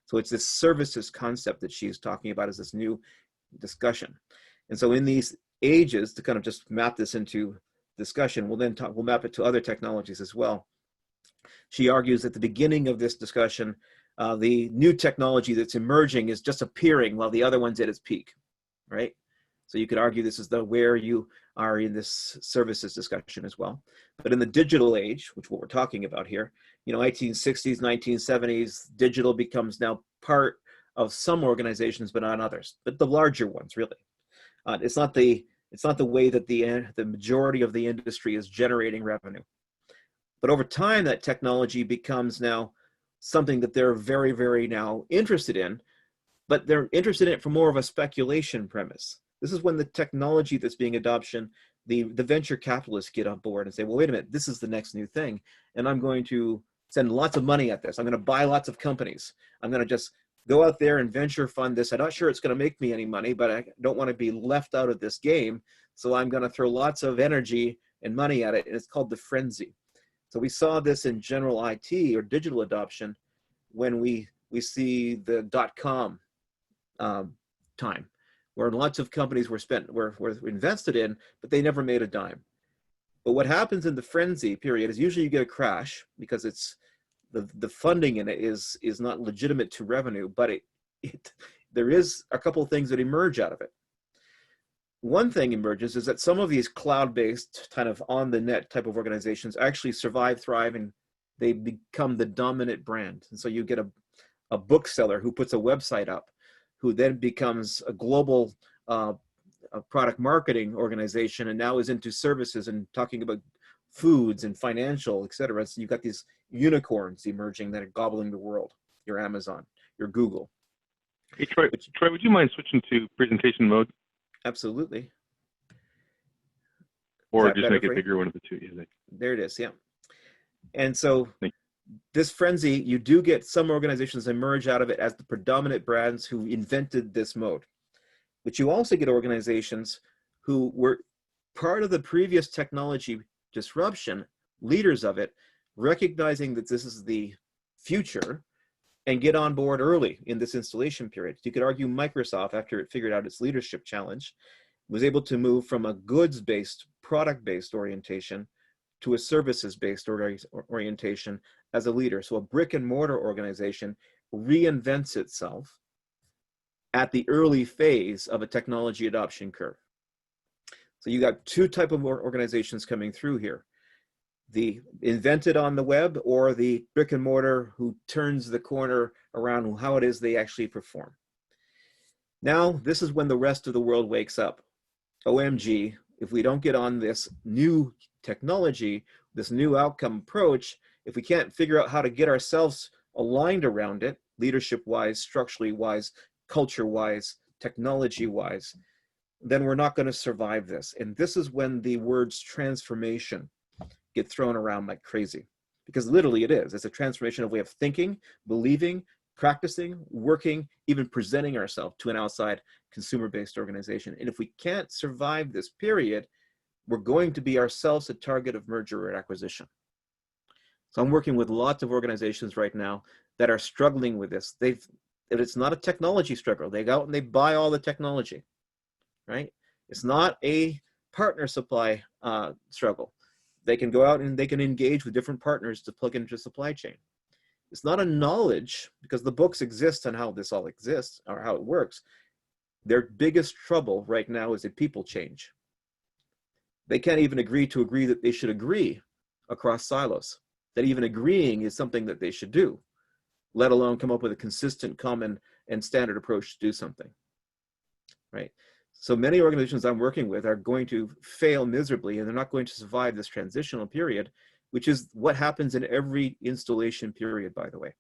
[SPEAKER 1] So it's this services concept that she's talking about as this new discussion. And so in these ages, to kind of just map this into discussion, we'll map it to other technologies as well. She argues at the beginning of this discussion, the new technology that's emerging is just appearing while the other one's at its peak, right? So you could argue this is where you are in this services discussion as well. But in the digital age, which is what we're talking about here, 1960s, 1970s, digital becomes now part of some organizations, but not others, but the larger ones, really. It's not the way that the majority of the industry is generating revenue. But over time, that technology becomes now something that they're very, very now interested in, but they're interested in it for more of a speculation premise. This is when the technology that's being adopted, the venture capitalists get on board and say, well, wait a minute, this is the next new thing, and I'm going to send lots of money at this. I'm going to buy lots of companies. I'm going to just go out there and venture fund this. I'm not sure it's going to make me any money, but I don't want to be left out of this game. So I'm going to throw lots of energy and money at it. And it's called the frenzy. So we saw this in general IT or digital adoption when we see the .com time, where lots of companies were invested in, but they never made a dime. But what happens in the frenzy period is usually you get a crash because it's the funding in it is not legitimate to revenue, but there is a couple of things that emerge out of it. One thing emerges is that some of these cloud-based kind of on the net type of organizations actually survive, thrive, and they become the dominant brand. And so you get a bookseller who puts a website up, who then becomes a global a product marketing organization and now is into services and talking about foods and financial, et cetera. So you've got these unicorns emerging that are gobbling the world, your Amazon, your Google.
[SPEAKER 2] Hey, Troy, would you mind switching to presentation mode?
[SPEAKER 1] Absolutely.
[SPEAKER 2] Or just make it bigger, one of the two.
[SPEAKER 1] There it is, yeah. And so this frenzy, you do get some organizations emerge out of it as the predominant brands who invented this mode. But you also get organizations who were part of the previous technology disruption, leaders of it, recognizing that this is the future and get on board early in this installation period. You could argue Microsoft, after it figured out its leadership challenge, was able to move from a goods-based, product-based orientation to a services-based orientation as a leader. So a brick and mortar organization reinvents itself at the early phase of a technology adoption curve. So you got two types of organizations coming through here. The invented on the web, or the brick and mortar who turns the corner around how it is they actually perform. Now, this is when the rest of the world wakes up. OMG, if we don't get on this new technology, this new outcome approach, if we can't figure out how to get ourselves aligned around it, leadership-wise, structurally-wise, culture-wise, technology-wise, then we're not going to survive this. And this is when the words transformation get thrown around like crazy, because literally it is. It's a transformation of way of thinking, believing, practicing, working, even presenting ourselves to an outside consumer-based organization. And if we can't survive this period, we're going to be ourselves a target of merger or acquisition. So I'm working with lots of organizations right now that are struggling with this. It's not a technology struggle. They go out and they buy all the technology, right? It's not a partner supply struggle. They can go out and they can engage with different partners to plug into supply chain. It's not a knowledge, because the books exist on how this all exists or how it works. Their biggest trouble right now is a people change. They can't even agree that they should agree across silos, that even agreeing is something that they should do, let alone come up with a consistent, common, and standard approach to do something, right? So many organizations I'm working with are going to fail miserably, and they're not going to survive this transitional period, which is what happens in every installation period, by the way.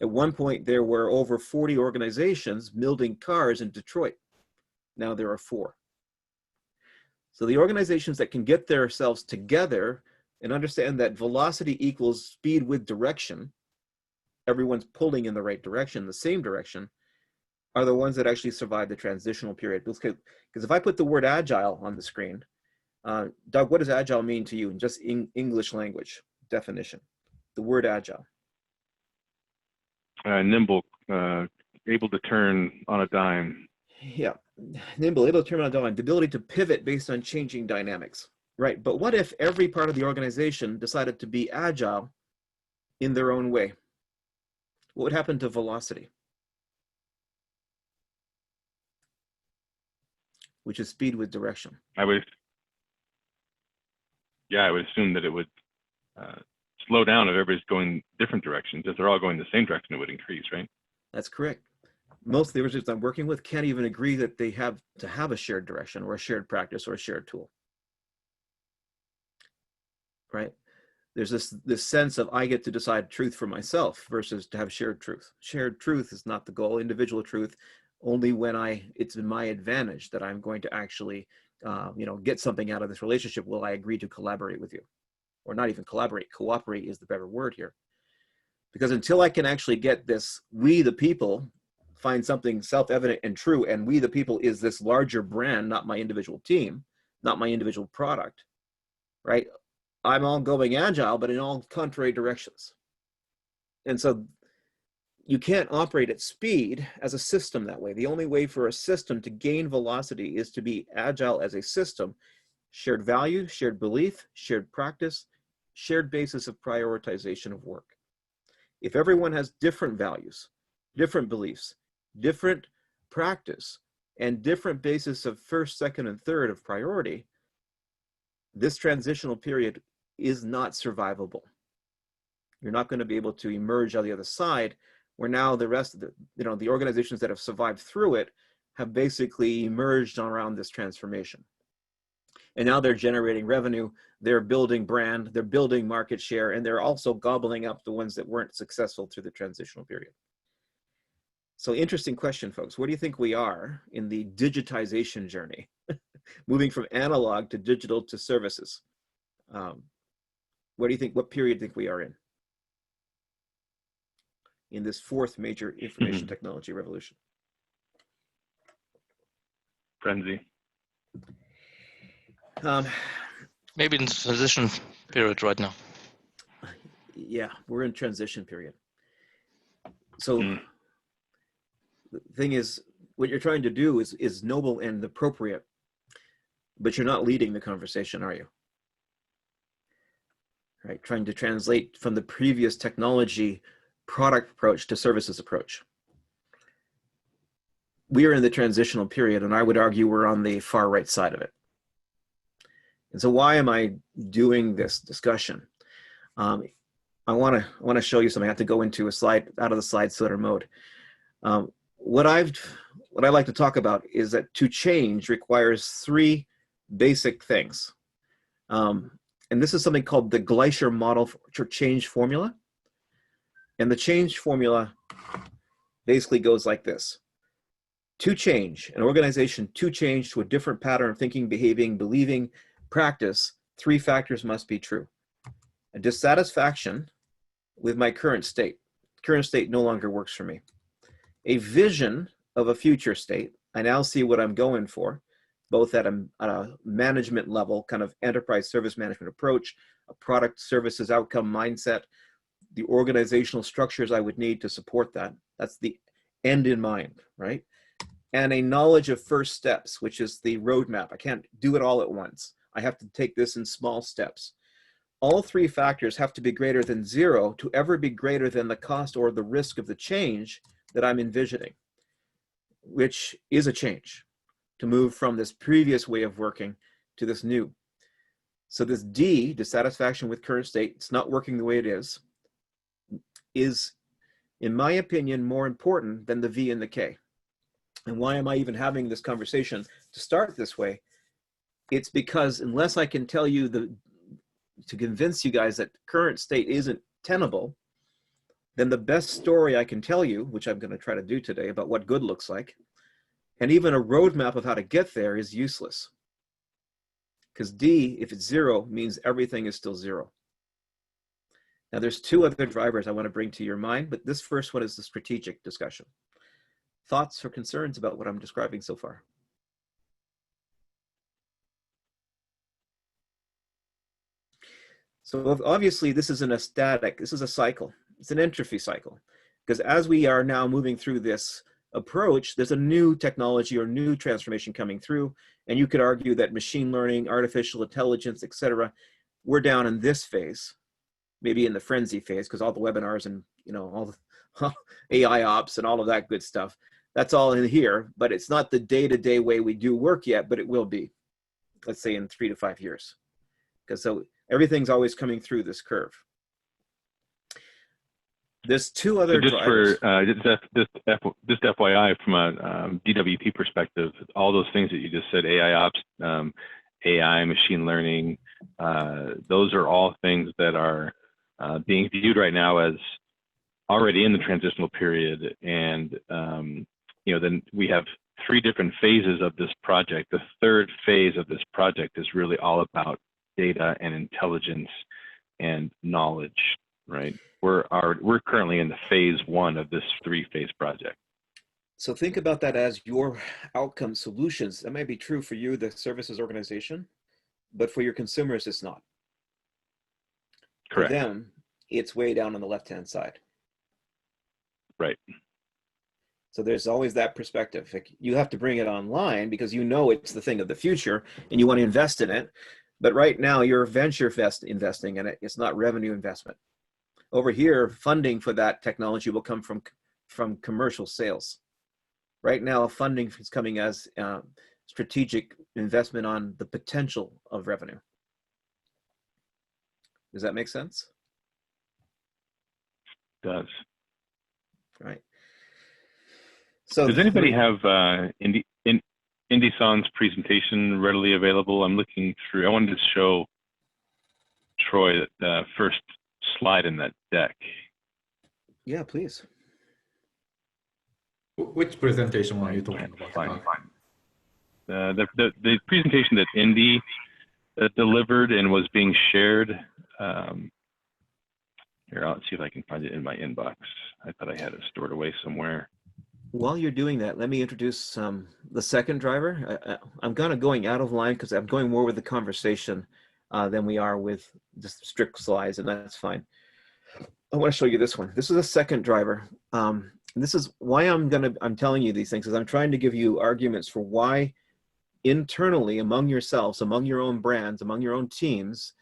[SPEAKER 1] At one point, there were over 40 organizations building cars in Detroit. Now there are 4. So the organizations that can get themselves together and understand that velocity equals speed with direction, everyone's pulling in the right direction, the same direction, are the ones that actually survive the transitional period. Because if I put the word agile on the screen, Doug, what does agile mean to you in just English language definition? The word agile.
[SPEAKER 2] Nimble, able to turn on a dime.
[SPEAKER 1] Yeah, nimble, able to turn on a dime, the ability to pivot based on changing dynamics, right? But what if every part of the organization decided to be agile in their own way? What would happen to velocity? Which is speed with direction.
[SPEAKER 2] I would assume that it would slow down if everybody's going different directions. If they're all going the same direction, it would increase, right?
[SPEAKER 1] That's correct. Most of the organizations I'm working with can't even agree that they have to have a shared direction or a shared practice or a shared tool, right? There's this sense of I get to decide truth for myself versus to have shared truth. Shared truth is not the goal. Individual truth, only when it's in my advantage that I'm going to actually get something out of this relationship will I agree to collaborate with you. Or not even collaborate, cooperate is the better word here. Because until I can actually get this, we the people find something self-evident and true, and we the people is this larger brand, not my individual team, not my individual product, right? I'm all going agile, but in all contrary directions. And so you can't operate at speed as a system that way. The only way for a system to gain velocity is to be agile as a system. Shared value, shared belief, shared practice, shared basis of prioritization of work. If everyone has different values, different beliefs, different practice, and different basis of first, second, and third of priority, this transitional period is not survivable. You're not going to be able to emerge on the other side, where now the rest of the organizations that have survived through it have basically emerged around this transformation. And now they're generating revenue, they're building brand, they're building market share, and they're also gobbling up the ones that weren't successful through the transitional period. So interesting question, folks. Where do you think we are in the digitization journey? Moving from analog to digital to services. What do you think? What period do you think we are in this fourth major information technology revolution?
[SPEAKER 2] Frenzy.
[SPEAKER 3] Maybe in transition period right now.
[SPEAKER 1] Yeah, we're in transition period. So the thing is, what you're trying to do is noble and appropriate, but you're not leading the conversation, are you? Right, trying to translate from the previous technology product approach to services approach. We are in the transitional period, and I would argue we're on the far right side of it. And so why am I doing this discussion? I want to show you something. I have to go into a slide, out of the slide sorter mode. What I like to talk about is that to change requires three basic things. And this is something called the Gleicher model for change formula. And the change formula basically goes like this. To change, an organization to change to a different pattern of thinking, behaving, believing, practice, three factors must be true. A dissatisfaction with my current state. Current state no longer works for me. A vision of a future state. I now see what I'm going for, both at a management level, kind of enterprise service management approach, a product services outcome mindset, the organizational structures I would need to support that. That's the end in mind, right? And a knowledge of first steps, which is the roadmap. I can't do it all at once. I have to take this in small steps. All three factors have to be greater than zero to ever be greater than the cost or the risk of the change that I'm envisioning, which is a change to move from this previous way of working to this new. So this D, dissatisfaction with current state, it's not working the way it is, in my opinion, more important than the V and the K. And why am I even having this conversation to start this way? It's because unless I can tell you to convince you guys that current state isn't tenable, then the best story I can tell you, which I'm going to try to do today about what good looks like, and even a roadmap of how to get there is useless. Because D, if it's zero, means everything is still zero. Now there's two other drivers I want to bring to your mind, but this first one is the strategic discussion. Thoughts or concerns about what I'm describing so far? So obviously this isn't a static, this is a cycle. It's an entropy cycle. Because as we are now moving through this approach, there's a new technology or new transformation coming through. And you could argue that machine learning, artificial intelligence, et cetera, we're down in this phase, maybe in the frenzy phase, because all the webinars and all the AI ops and all of that good stuff, that's all in here, but it's not the day-to-day way we do work yet, but it will be, let's say in 3 to 5 years. Because so everything's always coming through this curve. There's two other drivers.
[SPEAKER 2] Just FYI, from a DWP perspective, all those things that you just said, AI ops, AI, machine learning, those are all things that are being viewed right now as already in the transitional period. And then we have 3 different phases of this project. The third phase of this project is really all about data and intelligence and knowledge, right? We're currently in the phase 1 of this 3-phase project.
[SPEAKER 1] So think about that as your outcome solutions. That might be true for you, the services organization, but for your consumers, it's not.
[SPEAKER 2] Correct.
[SPEAKER 1] For them, it's way down on the left-hand side.
[SPEAKER 2] Right.
[SPEAKER 1] So there's always that perspective. Like, you have to bring it online because it's the thing of the future and you want to invest in it. But right now you're venture investing in it. It's not revenue investment. Over here, funding for that technology will come from commercial sales. Right now, funding is coming as strategic investment on the potential of revenue. Does that make sense?
[SPEAKER 2] It does.
[SPEAKER 1] Right. So
[SPEAKER 2] does anybody have Indy-san's presentation readily available? I'm looking through. I wanted to show Troy the first slide in that deck.
[SPEAKER 1] Yeah, please.
[SPEAKER 6] Which presentation are you talking about?
[SPEAKER 2] The presentation that Indy delivered and was being shared Here, let's see if I can find it in my inbox. I thought I had it stored away somewhere.
[SPEAKER 1] While you're doing that, let me introduce the second driver. I'm kind of going out of line because I'm going more with the conversation than we are with just strict slides, and that's fine. I want to show you this one. This is a second driver. This is why I'm telling you these things, is I'm trying to give you arguments for why internally among yourselves, among your own brands, among your own teams,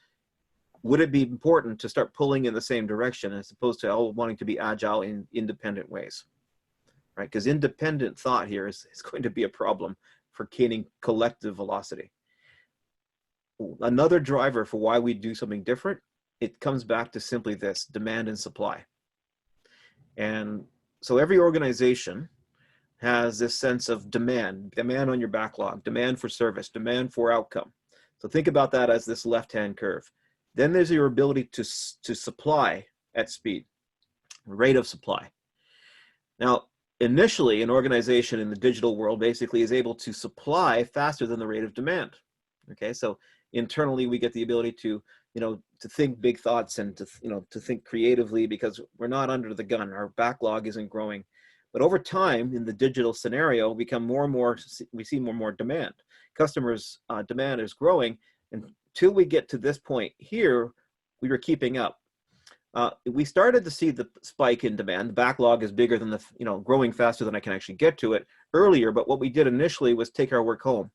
[SPEAKER 1] would it be important to start pulling in the same direction as opposed to all wanting to be agile in independent ways, right? Because independent thought here is going to be a problem for gaining collective velocity. Another driver for why we do something different, it comes back to simply this: demand and supply. And so every organization has this sense of demand on your backlog, demand for service, demand for outcome. So think about that as this left-hand curve. Then there's your ability to supply at speed, rate of supply. Now, initially, an organization in the digital world basically is able to supply faster than the rate of demand. Okay, so internally we get the ability to, to think big thoughts and to think creatively because we're not under the gun. Our backlog isn't growing. But over time, in the digital scenario, we see more and more demand. Customers' demand is growing, and until we get to this point here, we were keeping up. We started to see the spike in demand. The backlog is bigger than growing faster than I can actually get to it earlier. But what we did initially was take our work home.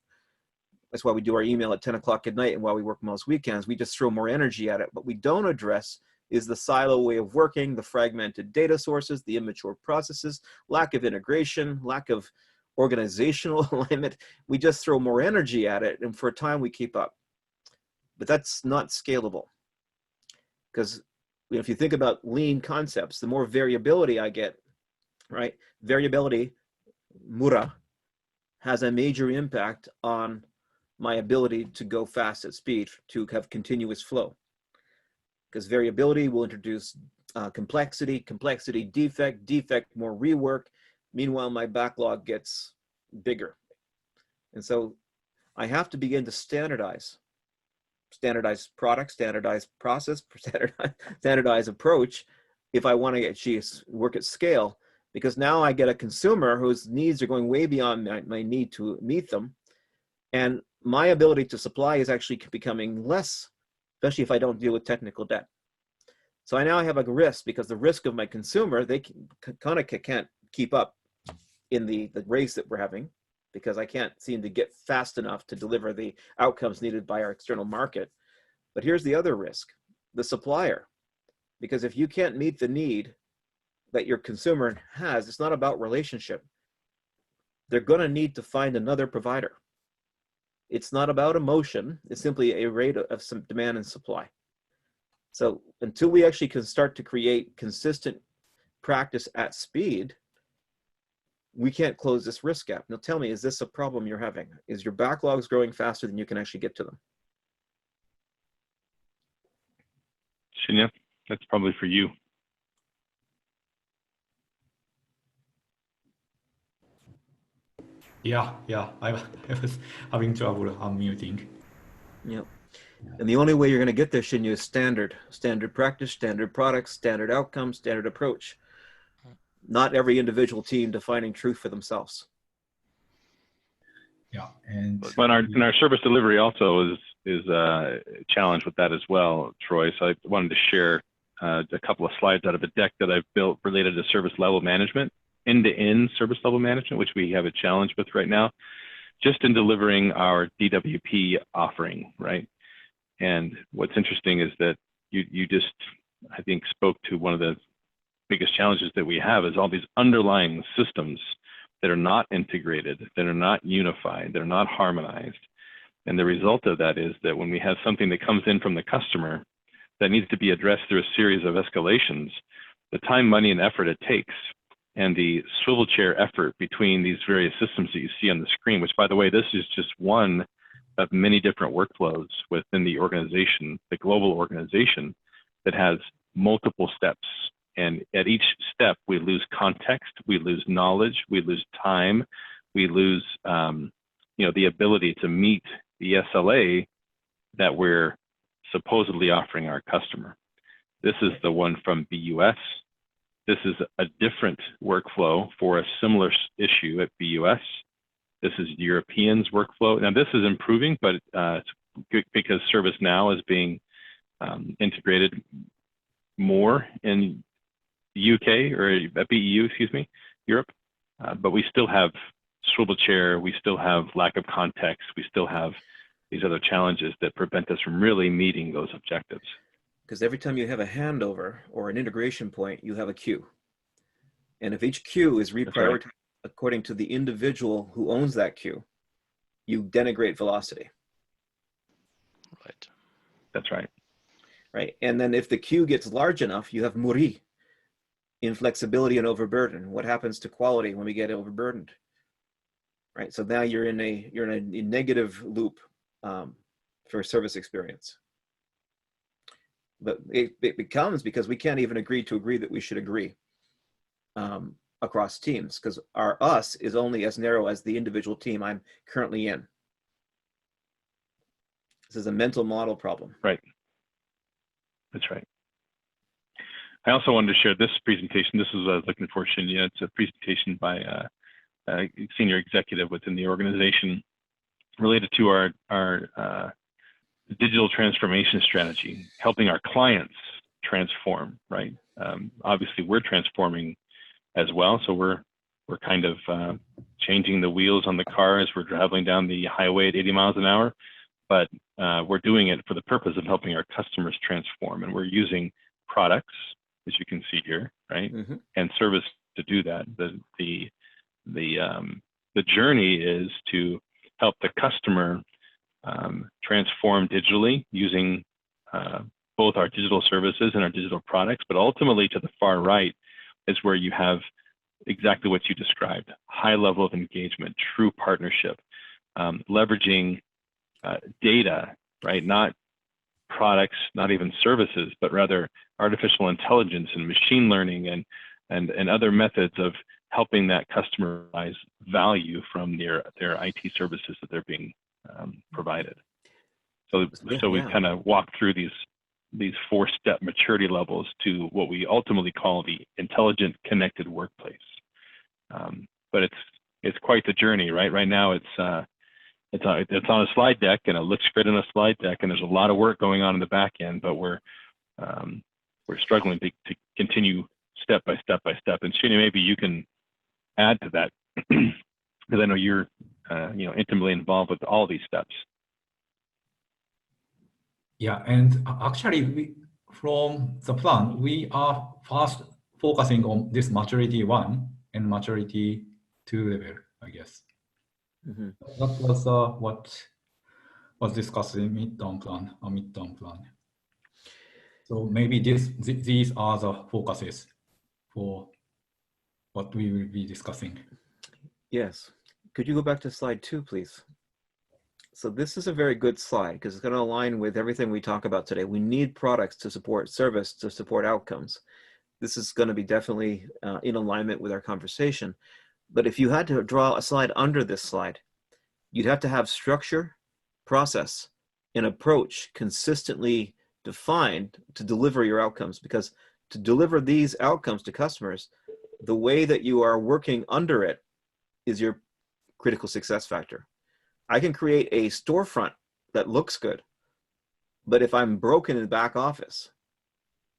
[SPEAKER 1] That's why we do our email at 10 o'clock at night, and while we work most weekends, we just throw more energy at it. What we don't address is the silo way of working, the fragmented data sources, the immature processes, lack of integration, lack of organizational alignment. We just throw more energy at it, and for a time we keep up. But that's not scalable, because if you think about lean concepts, the more variability I get, right? Variability, mura, has a major impact on my ability to go fast at speed, to have continuous flow. Because variability will introduce complexity, defect, more rework. Meanwhile, my backlog gets bigger. And so I have to begin to standardize product, standardized process, standardized approach if I want to work at scale, because now I get a consumer whose needs are going way beyond my need to meet them. And my ability to supply is actually becoming less, especially if I don't deal with technical debt. So I now have a risk, because the risk of my consumer, they kind of can't keep up in the race that we're having, because I can't seem to get fast enough to deliver the outcomes needed by our external market. But here's the other risk, the supplier. Because if you can't meet the need that your consumer has, it's not about relationship. They're going to need to find another provider. It's not about emotion. It's simply a rate of some demand and supply. So until we actually can start to create consistent practice at speed, we can't close this risk gap. Now tell me, is this a problem you're having? Is your backlogs growing faster than you can actually get to them?
[SPEAKER 2] Shinya, that's probably for you.
[SPEAKER 6] Yeah, I was having trouble unmuting.
[SPEAKER 1] Yep. And the only way you're going to get there, Shinya, is standard practice, standard products, standard outcomes, standard approach. Not every individual team defining truth for themselves.
[SPEAKER 6] Yeah, and
[SPEAKER 2] but our service delivery also is a challenge with that as well, Troy. So I wanted to share a couple of slides out of a deck that I've built related to service level management, end-to-end service level management, which we have a challenge with right now, just in delivering our DWP offering, right? And what's interesting is that you just, I think, spoke to one of the biggest challenges that we have, is all these underlying systems that are not integrated, that are not unified, that are not harmonized. And the result of that is that when we have something that comes in from the customer that needs to be addressed through a series of escalations, the time, money, and effort it takes, and the swivel chair effort between these various systems that you see on the screen, which, by the way, this is just one of many different workflows within the organization, the global organization, that has multiple steps. And at each step, we lose context, we lose knowledge, we lose time, we lose the ability to meet the SLA that we're supposedly offering our customer. This is the one from BUS. This is a different workflow for a similar issue at BUS. This is Europeans workflow. Now this is improving, but it's good because ServiceNow is being integrated more in the UK or BEU, excuse me, Europe. But we still have swivel chair, we still have lack of context, we still have these other challenges that prevent us from really meeting those objectives.
[SPEAKER 1] Because every time you have a handover or an integration point, you have a queue. And if each queue is reprioritized according to the individual who owns that queue, you denigrate velocity.
[SPEAKER 3] Right.
[SPEAKER 2] That's right.
[SPEAKER 1] Right. And then if the queue gets large enough, you have muri, inflexibility and overburden. What happens to quality when we get overburdened? Right. So now you're in a negative loop for service experience. But it becomes because we can't even agree that we should agree across teams, because our us is only as narrow as the individual team I'm currently in. This is a mental model problem.
[SPEAKER 2] Right. That's right. I also wanted to share this presentation. This is what I was looking for, Shinya. It's a presentation by a senior executive within the organization related to our digital transformation strategy, helping our clients transform, right? Obviously, we're transforming as well. So we're kind of changing the wheels on the car as we're traveling down the highway at 80 miles an hour. But we're doing it for the purpose of helping our customers transform. And we're using products, as you can see here, right? Mm-hmm. And service to do that. The journey is to help the customer transform digitally using both our digital services and our digital products, but ultimately to the far right is where you have exactly what you described: high level of engagement, true partnership, leveraging data, right? Not products, not even services, but rather artificial intelligence and machine learning and other methods of helping that customer realize value from their IT services that they're being provided. So we kind of walk through these 4-step maturity levels to what we ultimately call the intelligent connected workplace. But it's quite the journey, right? Right now it's on a slide deck, and it looks great on a slide deck, and there's a lot of work going on in the back end, but we're struggling to continue step by step by step. And Shinya, maybe you can add to that, because I know you're intimately involved with all these steps.
[SPEAKER 6] Yeah, and actually, from the plan, we are first focusing on this maturity 1 and maturity 2 level, I guess. Mm-hmm. That was what was discussed in midterm plan. So maybe these are the focuses for what we will be discussing.
[SPEAKER 1] Yes. Could you go back to slide 2, please? So this is a very good slide because it's going to align with everything we talk about today. We need products to support service, to support outcomes. This is going to be definitely in alignment with our conversation. But if you had to draw a slide under this slide, you'd have to have structure, process, and approach consistently defined to deliver your outcomes. Because to deliver these outcomes to customers, the way that you are working under it is your critical success factor. I can create a storefront that looks good, but if I'm broken in the back office,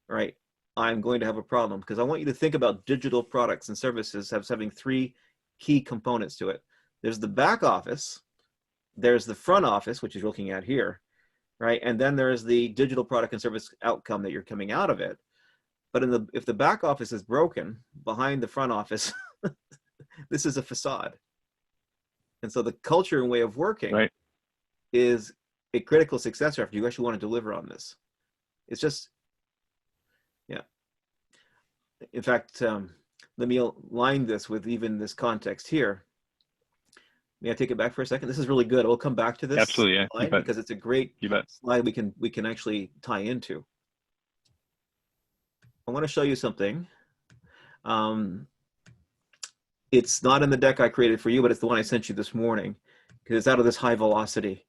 [SPEAKER 1] right, I'm going to have a problem, because I want you to think about digital products and services as having 3 key components to it. There's the back office, there's the front office, which you're looking at here, right? And then there's the digital product and service outcome that you're coming out of it. But if the back office is broken behind the front office, this is a facade. And so the culture and way of working is a critical success factor. You actually want to deliver on this. It's just, yeah. In fact, let me align this with even this context here. May I take it back for a second? This is really good. We'll come back to this.
[SPEAKER 2] Absolutely, yeah.
[SPEAKER 1] Slide because it's a great slide we can actually tie into. I want to show you something. It's not in the deck I created for you, but it's the one I sent you this morning, because it's out of this high velocity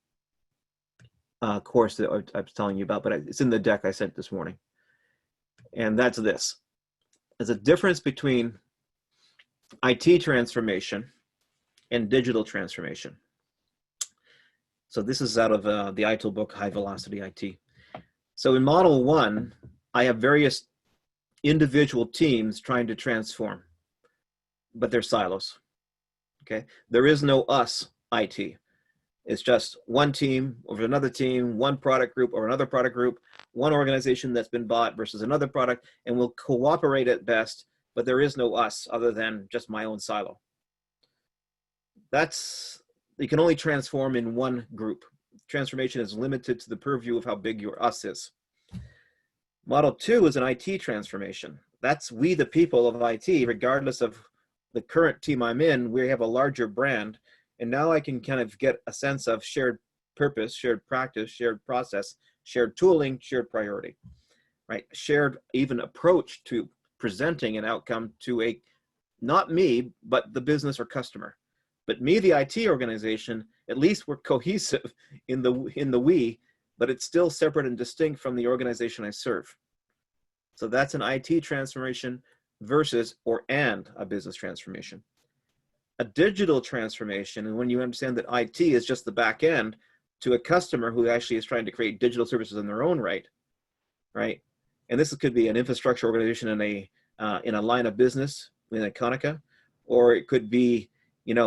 [SPEAKER 1] course that I was telling you about, but it's in the deck I sent this morning. And that's this. There's a difference between IT transformation and digital transformation. So this is out of the ITIL book, High Velocity IT. So in model 1, I have various individual teams trying to transform, but they're silos. Okay, there is no us IT. It's just one team over another team, one product group or another product group, one organization that's been bought versus another product, and we'll cooperate at best, but there is no us other than just my own silo. You can only transform in one group. Transformation is limited to the purview of how big your us is. Model 2 is an IT transformation. That's we, the people of IT, regardless of the current team I'm in, we have a larger brand. And now I can kind of get a sense of shared purpose, shared practice, shared process, shared tooling, shared priority, right? Shared even approach to presenting an outcome to not me, but the business or customer. But me, the IT organization, at least we're cohesive in the we, but it's still separate and distinct from the organization I serve. So that's an IT transformation versus and a business transformation. A digital transformation, and when you understand that IT is just the back end to a customer who actually is trying to create digital services in their own right? And this could be an infrastructure organization in a line of business in a Konica, or it could be,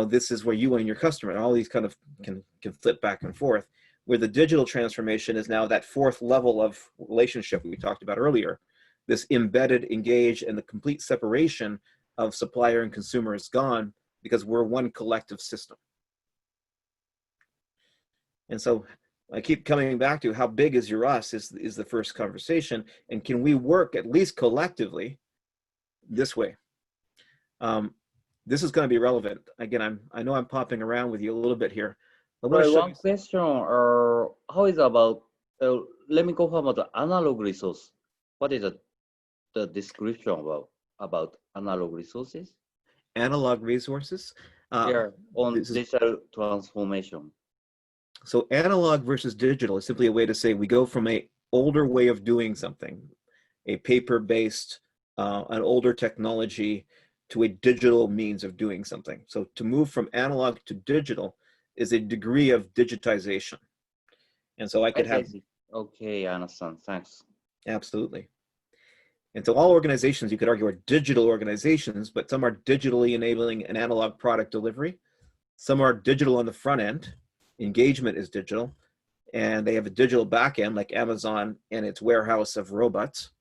[SPEAKER 1] this is where you and your customer, and all these kind of can flip back and forth, where the digital transformation is now that fourth level of relationship we talked about earlier. This embedded, engaged, and the complete separation of supplier and consumer is gone because we're one collective system. And so I keep coming back to how big is your us is the first conversation, and can we work at least collectively this way? This is going to be relevant. Again, I know I'm popping around with you a little bit here.
[SPEAKER 5] One question, how is about, let me confirm about the analog resource. What is the description about analog resources?
[SPEAKER 1] Analog resources?
[SPEAKER 5] On digital transformation.
[SPEAKER 1] So analog versus digital is simply a way to say we go from an older way of doing something, a paper-based, an older technology, to a digital means of doing something. So to move from analog to digital is a degree of digitization. And so I could have...
[SPEAKER 5] Okay, I understand, thanks.
[SPEAKER 1] Absolutely. And so all organizations, you could argue, are digital organizations, but some are digitally enabling an analog product delivery. Some are digital on the front end. Engagement is digital. And they have a digital back end like Amazon and its warehouse of robots.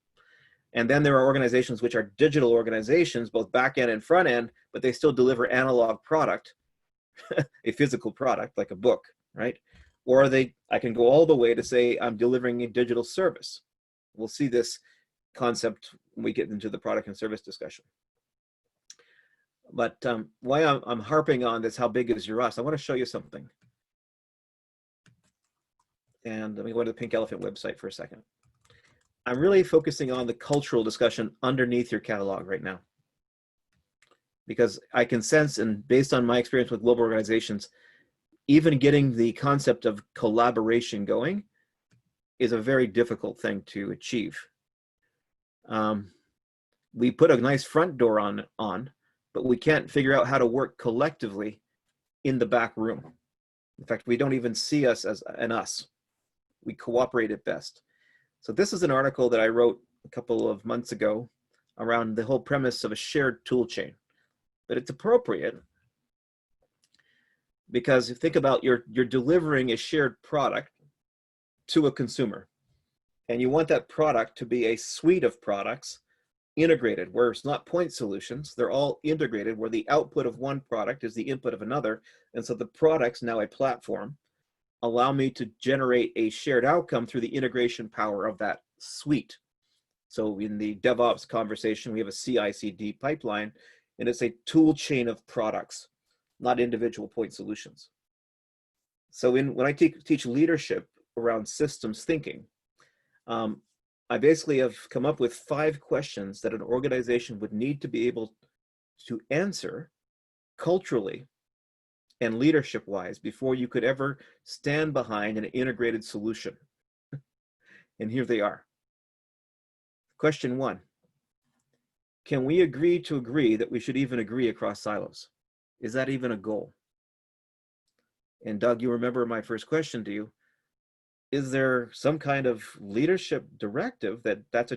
[SPEAKER 1] And then there are organizations which are digital organizations, both back end and front end, but they still deliver analog product, a physical product like a book, right? Or I can go all the way to say I'm delivering a digital service. We'll see this concept when we get into the product and service discussion. But why I'm harping on this, how big is your us? I want to show you something. And let me go to the Pink Elephant website for a second. I'm really focusing on the cultural discussion underneath your catalog right now, because I can sense, and based on my experience with global organizations, even getting the concept of collaboration going is a very difficult thing to achieve. We put a nice front door on, but we can't figure out how to work collectively in the back room. In fact, we don't even see us as an us. We cooperate at best. So this is an article that I wrote a couple of months ago around the whole premise of a shared tool chain. But it's appropriate because you think about you're delivering a shared product to a consumer, and you want that product to be a suite of products integrated, where it's not point solutions, they're all integrated, where the output of one product is the input of another. And so the product's now a platform, allow me to generate a shared outcome through the integration power of that suite. So in the DevOps conversation, we have a CI/CD pipeline, and it's a tool chain of products, not individual point solutions. So when I teach leadership around systems thinking, I basically have come up with 5 questions that an organization would need to be able to answer culturally and leadership-wise before you could ever stand behind an integrated solution. And here they are. Question 1. Can we agree to agree that we should even agree across silos? Is that even a goal? And Doug, you remember my first question to you. Is there some kind of leadership directive that's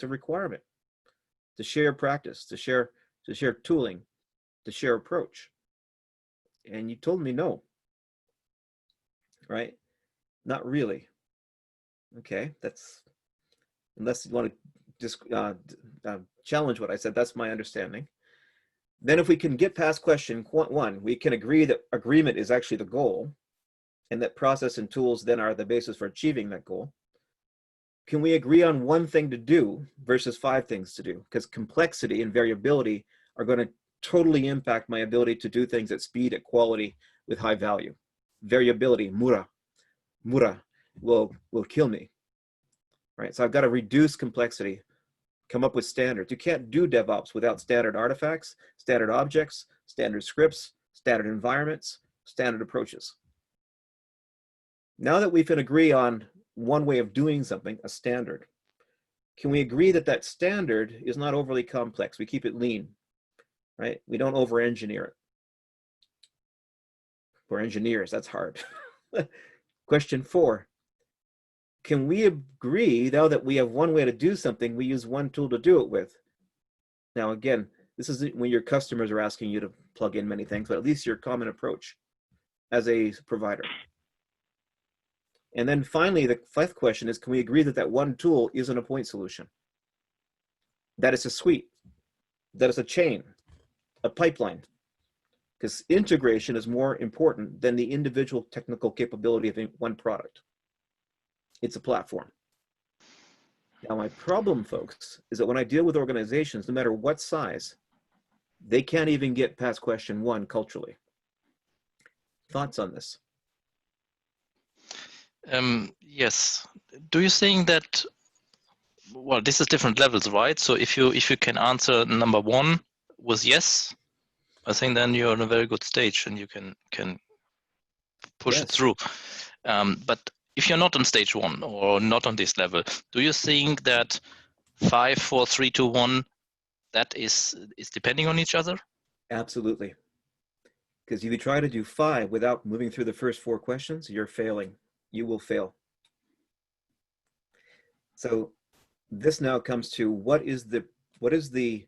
[SPEAKER 1] a requirement to share practice, to share tooling, to share approach? And you told me no, right? Not really. Okay, that's, unless you want to just challenge what I said, that's my understanding. Then if we can get past question 1, we can agree that agreement is actually the goal, and that process and tools then are the basis for achieving that goal. Can we agree on one thing to do versus 5 things to do? Because complexity and variability are going to totally impact my ability to do things at speed, at quality, with high value. Variability, mura will kill me, right? So I've got to reduce complexity, come up with standards. You can't do DevOps without standard artifacts, standard objects, standard scripts, standard environments, standard approaches. Now that we can agree on one way of doing something, a standard, can we agree that that standard is not overly complex? We keep it lean, right? We don't over-engineer it. We're engineers, that's hard. Question 4, can we agree now that we have one way to do something, we use one tool to do it with? Now again, this is when your customers are asking you to plug in many things, but at least your common approach as a provider. And then finally, the 5th question is, can we agree that that one tool isn't a point solution? That it's a suite, that it's a chain, a pipeline, because integration is more important than the individual technical capability of one product. It's a platform. Now, my problem, folks, is that when I deal with organizations, no matter what size, they can't even get past question 1 culturally. Thoughts on this?
[SPEAKER 3] Yes. Do you think that, well, this is different levels, right? So if you can answer number 1 with yes, I think then you're on a very good stage and you can push it through. But if you're not on stage 1 or not on this level, do you think that 5, 4, 3, 2, 1, that is depending on each other?
[SPEAKER 1] Absolutely. Because if you try to do 5 without moving through the first 4 questions, you're failing. You will fail. So this now comes to what is the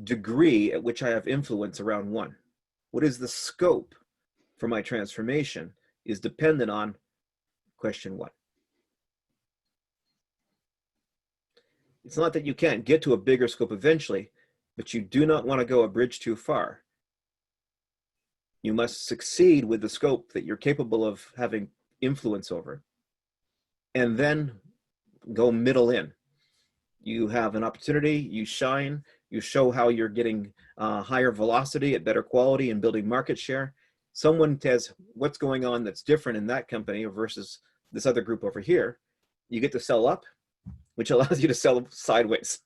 [SPEAKER 1] degree at which I have influence around 1? What is the scope for my transformation is dependent on question 1. It's not that you can't get to a bigger scope eventually, but you do not want to go a bridge too far. You must succeed with the scope that you're capable of having influence over, and then go middle in. You have an opportunity, you shine, you show how you're getting higher velocity at better quality and building market share. Someone says what's going on that's different in that company versus this other group over here. You get to sell up, which allows you to sell sideways.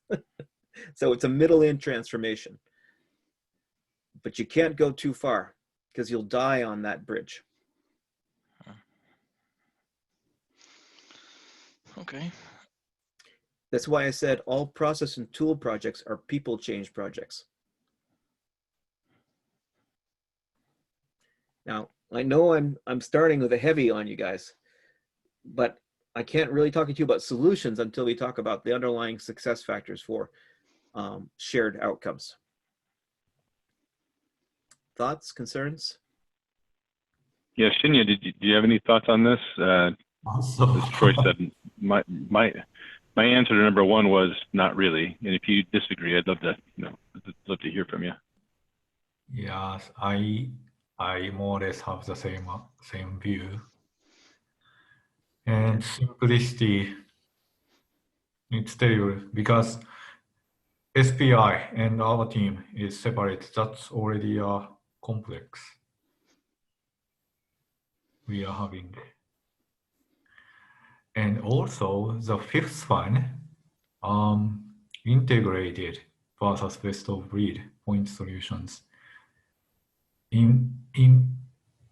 [SPEAKER 1] So it's a middle in transformation. But you can't go too far because you'll die on that bridge.
[SPEAKER 3] Okay.
[SPEAKER 1] That's why I said all process and tool projects are people change projects. Now, I know I'm starting with a heavy on you guys, but I can't really talk to you about solutions until we talk about the underlying success factors for shared outcomes. Thoughts, concerns?
[SPEAKER 2] Yeah, Shinya, do you have any thoughts on this? As Troy said, my answer to number 1 was not really. And if you disagree, I'd love to hear from you.
[SPEAKER 6] Yes, I more or less have the same view. And simplicity, it's terrible because SPI and our team is separate. That's already a complex we are having. And also the 5th one, integrated versus best of breed point solutions. In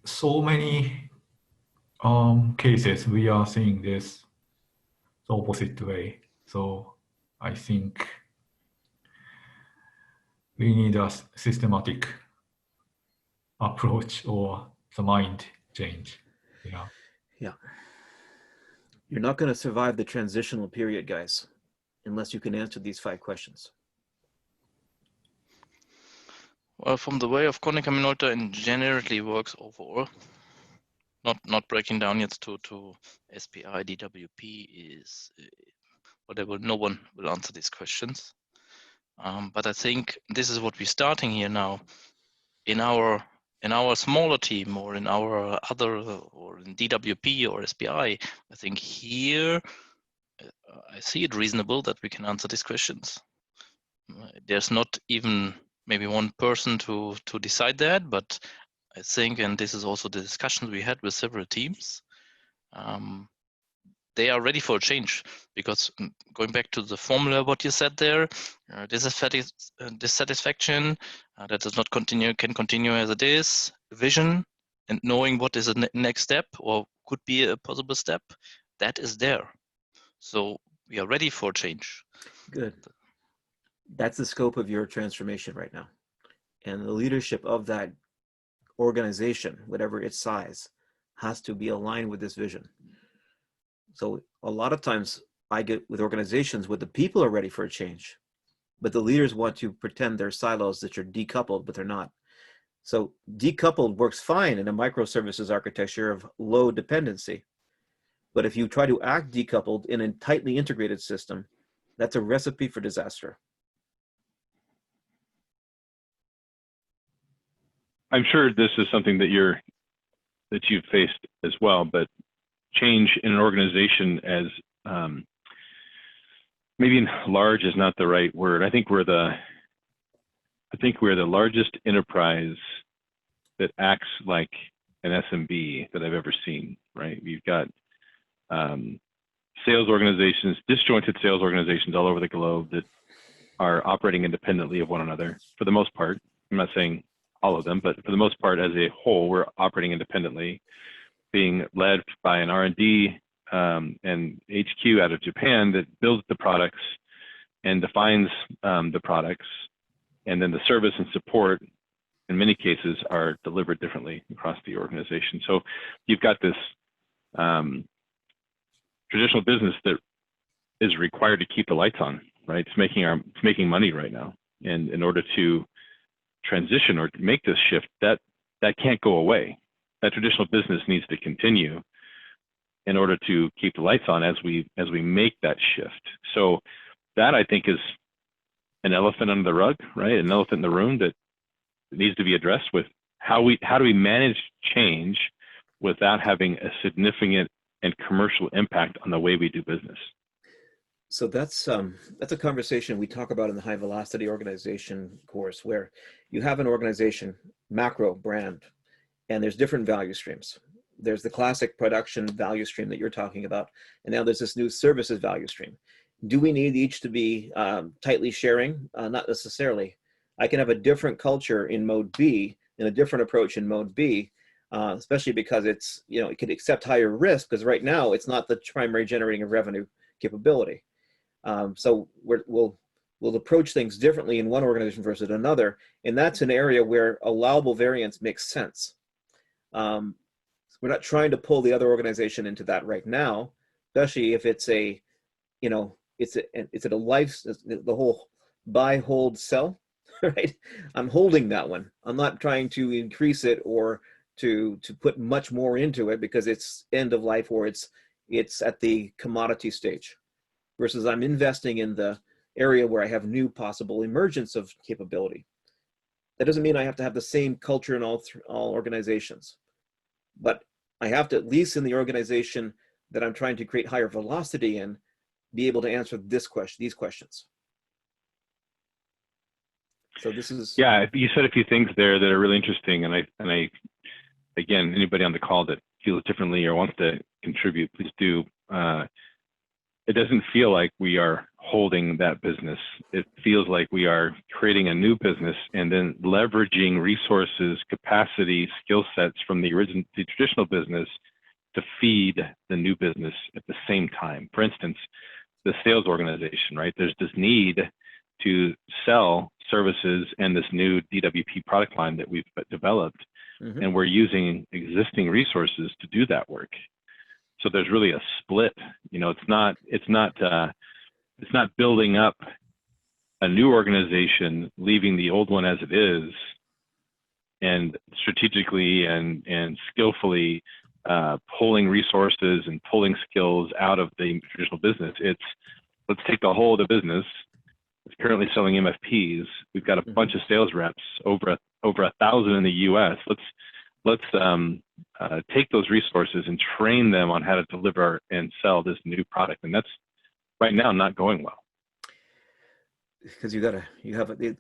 [SPEAKER 6] so many cases we are seeing this the opposite way. So I think we need a systematic approach or the mind change. Yeah.
[SPEAKER 1] Yeah. You're not going to survive the transitional period, guys, unless you can answer these 5 questions.
[SPEAKER 3] Well, from the way of Konica Minolta and generally works overall, not breaking down yet to SPI, DWP is whatever. No one will answer these questions. But I think this is what we're starting here now in our smaller team or in our other or in DWP or SPI. I think here I see it reasonable that we can answer these questions. There's not even maybe one person to decide that, but I think, and this is also the discussions we had with several teams, they are ready for a change, because going back to the formula, what you said there, dissatisfaction that does not continue, can continue as it is, vision, and knowing what is the next step or could be a possible step, that is there. So we are ready for change.
[SPEAKER 1] Good. That's the scope of your transformation right now. And the leadership of that organization, whatever its size, has to be aligned with this vision. So a lot of times I get with organizations where the people are ready for a change, but the leaders want to pretend they're silos that you're decoupled, but they're not. So decoupled works fine in a microservices architecture of low dependency. But if you try to act decoupled in a tightly integrated system, that's a recipe for disaster.
[SPEAKER 2] I'm sure this is something that you've faced as well, but change in an organization as maybe large is not the right word. I think we're the largest enterprise that acts like an SMB that I've ever seen, right? We've got sales organizations, disjointed sales organizations all over the globe that are operating independently of one another for the most part. I'm not saying all of them, but for the most part, as a whole, we're operating independently, being led by an R&D and HQ out of Japan that builds the products and defines the products, and then the service and support in many cases are delivered differently across the organization. So you've got this traditional business that is required to keep the lights on, right? It's making money right now, and in order to transition or make this shift, that can't go away. That traditional business needs to continue in order to keep the lights on as we make that shift. So that, I think, is an elephant under the rug, right? An elephant in the room that needs to be addressed with how do we manage change without having a significant and commercial impact on the way we do business.
[SPEAKER 1] So that's a conversation we talk about in the high velocity organization course, where you have an organization, macro brand, and there's different value streams. There's the classic production value stream that you're talking about, and now there's this new services value stream. Do we need each to be tightly sharing? Not necessarily. I can have a different culture in mode B and a different approach in mode B, especially because it's, it could accept higher risk, because right now it's not the primary generating of revenue capability. So we'll approach things differently in one organization versus another, and that's an area where allowable variance makes sense. We're not trying to pull the other organization into that right now, especially if it's a, it's at a life, the whole buy, hold, sell, right? I'm holding that one. I'm not trying to increase it or to put much more into it because it's end of life or it's at the commodity stage, versus I'm investing in the area where I have new possible emergence of capability. That doesn't mean I have to have the same culture in all organizations, but I have to, at least in the organization that I'm trying to create higher velocity in, be able to answer these questions. So this is...
[SPEAKER 2] Yeah, you said a few things there that are really interesting, and I again, anybody on the call that feels differently or wants to contribute, please do. it doesn't feel like we are holding that business. It feels like we are creating a new business and then leveraging resources, capacity, skill sets from the traditional business to feed the new business at the same time. For instance, the sales organization, right? There's this need to sell services and this new DWP product line that we've developed, and we're using existing resources to do that work. So there's really a split. You know, it's not building up a new organization, leaving the old one as it is, and strategically and skillfully pulling resources and pulling skills out of the traditional business. It's, let's take the whole of the business. It's currently selling MFPs. We've got a bunch of sales reps, over 1,000 in the U.S. Let's take those resources and train them on how to deliver and sell this new product. And that's right now not going well.
[SPEAKER 1] Because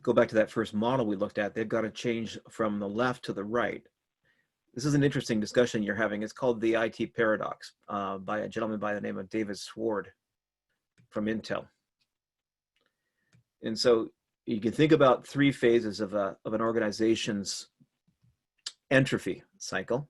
[SPEAKER 1] go back to that first model we looked at. They've got to change from the left to the right. This is an interesting discussion you're having. It's called the IT paradox by a gentleman by the name of David Sword from Intel. And so you can think about three phases of an organization's entropy cycle.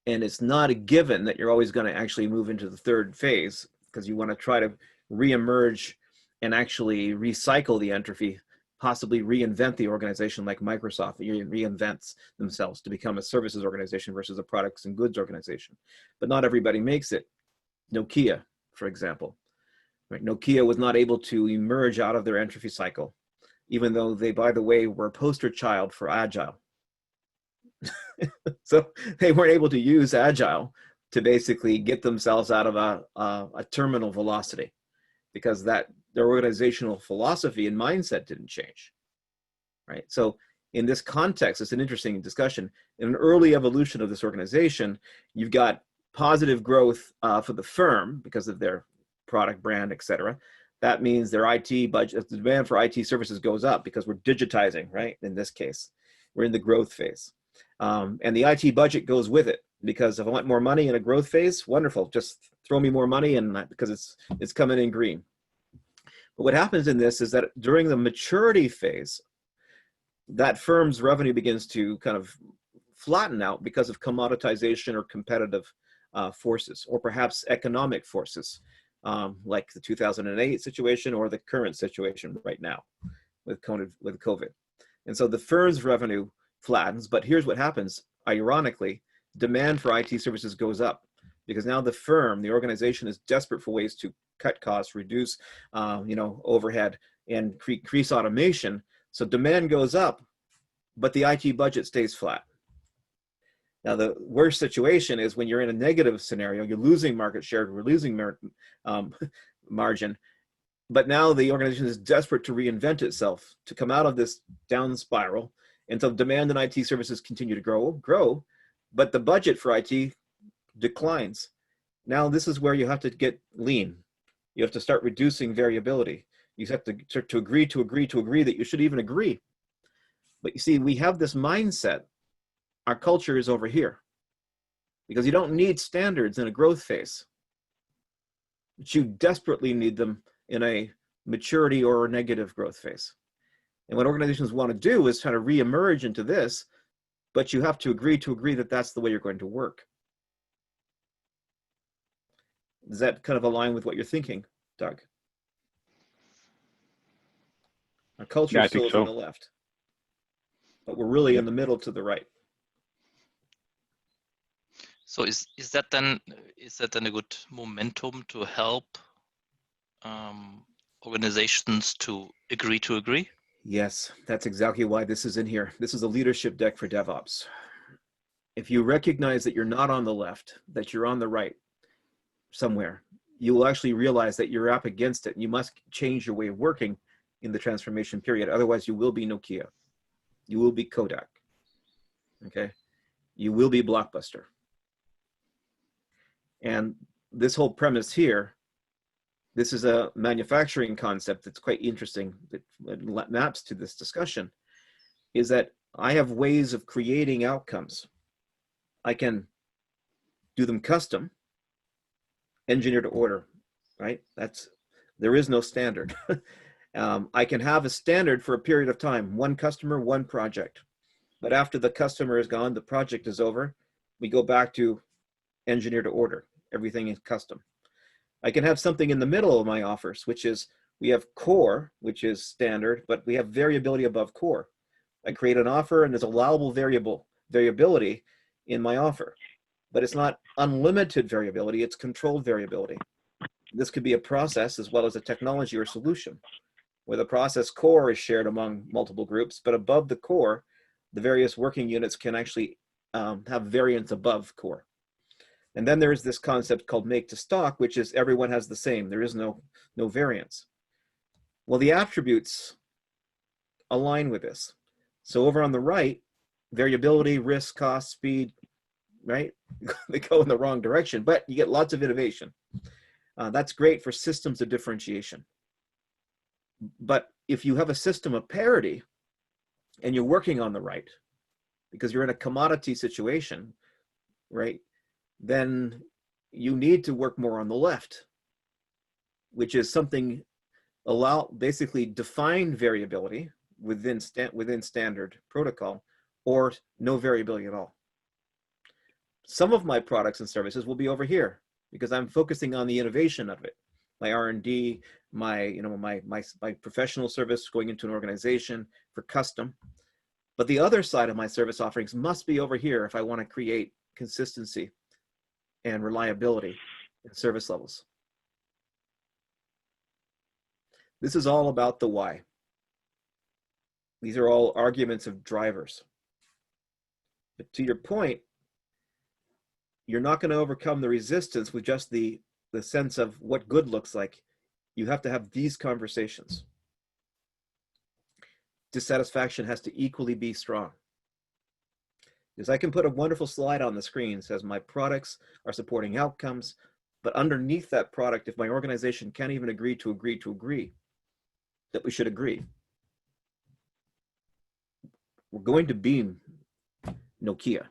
[SPEAKER 1] And it's not a given that you're always going to actually move into the third phase, because you want to try to reemerge and actually recycle the entropy, possibly reinvent the organization like Microsoft reinvents themselves to become a services organization versus a products and goods organization. But not everybody makes it. Nokia, for example. Right? Nokia was not able to emerge out of their entropy cycle, even though they, by the way, were a poster child for Agile. So they weren't able to use Agile to basically get themselves out of a terminal velocity, because their organizational philosophy and mindset didn't change, right? So in this context, it's an interesting discussion. In an early evolution of this organization, you've got positive growth for the firm because of their product brand, et cetera. That means their IT budget, the demand for IT services goes up because we're digitizing, right? In this case, we're in the growth phase. And the IT budget goes with it, because if I want more money in a growth phase, wonderful, just throw me more money, and because it's coming in green. But what happens in this is that during the maturity phase, that firm's revenue begins to kind of flatten out because of commoditization or competitive forces, or perhaps economic forces, like the 2008 situation or the current situation right now with COVID. And so the firm's revenue flattens, but here's what happens. Ironically, demand for IT services goes up, because now the organization is desperate for ways to cut costs, reduce overhead, and increase automation. So demand goes up, but the IT budget stays flat. Now, the worst situation is when you're in a negative scenario, you're losing market share, we're losing margin, but now the organization is desperate to reinvent itself, to come out of this down spiral. And so demand in IT services continue to grow, but the budget for IT declines. Now this is where you have to get lean. You have to start reducing variability. You have to agree that you should even agree. But you see, we have this mindset. Our culture is over here, because you don't need standards in a growth phase, but you desperately need them in a maturity or a negative growth phase. And what organizations want to do is try to reemerge into this, but you have to agree that that's the way you're going to work. Does that kind of align with what you're thinking, Doug? Our culture still is on the left, but we're really in the middle to the right.
[SPEAKER 3] So is that then a good momentum to help organizations to agree?
[SPEAKER 1] Yes, that's exactly why this is in here. This is a leadership deck for DevOps. If you recognize that you're not on the left, that you're on the right somewhere, you will actually realize that you're up against it, and you must change your way of working in the transformation period. Otherwise, you will be Nokia. You will be Kodak. Okay? You will be Blockbuster. And this whole premise here, this is a manufacturing concept that's quite interesting, that maps to this discussion, is that I have ways of creating outcomes. I can do them custom, engineer to order, right? There is no standard. I can have a standard for a period of time, one customer, one project. But after the customer is gone, the project is over, we go back to engineer to order. Everything is custom. I can have something in the middle of my offers, which is we have core, which is standard, but we have variability above core. I create an offer and there's allowable variability in my offer, but it's not unlimited variability, it's controlled variability. This could be a process as well as a technology or solution, where the process core is shared among multiple groups, but above the core, the various working units can actually have variance above core. And then there's this concept called make to stock, which is everyone has the same. There is no variance. Well, the attributes align with this. So over on the right, variability, risk, cost, speed, right? They go in the wrong direction, but you get lots of innovation. That's great for systems of differentiation. But if you have a system of parity and you're working on the right, because you're in a commodity situation, right? Then you need to work more on the left, which is something basically define variability within standard protocol, or no variability at all. Some of my products and services will be over here because I'm focusing on the innovation of it. My R&D, my professional service going into an organization for custom. But the other side of my service offerings must be over here if I want to create consistency and reliability in service levels. This is all about the why. These are all arguments of drivers. But to your point, you're not going to overcome the resistance with just the sense of what good looks like. You have to have these conversations. Dissatisfaction has to equally be strong. Because I can put a wonderful slide on the screen that says my products are supporting outcomes, but underneath that product, if my organization can't even agree that we should agree, we're going to beam Nokia.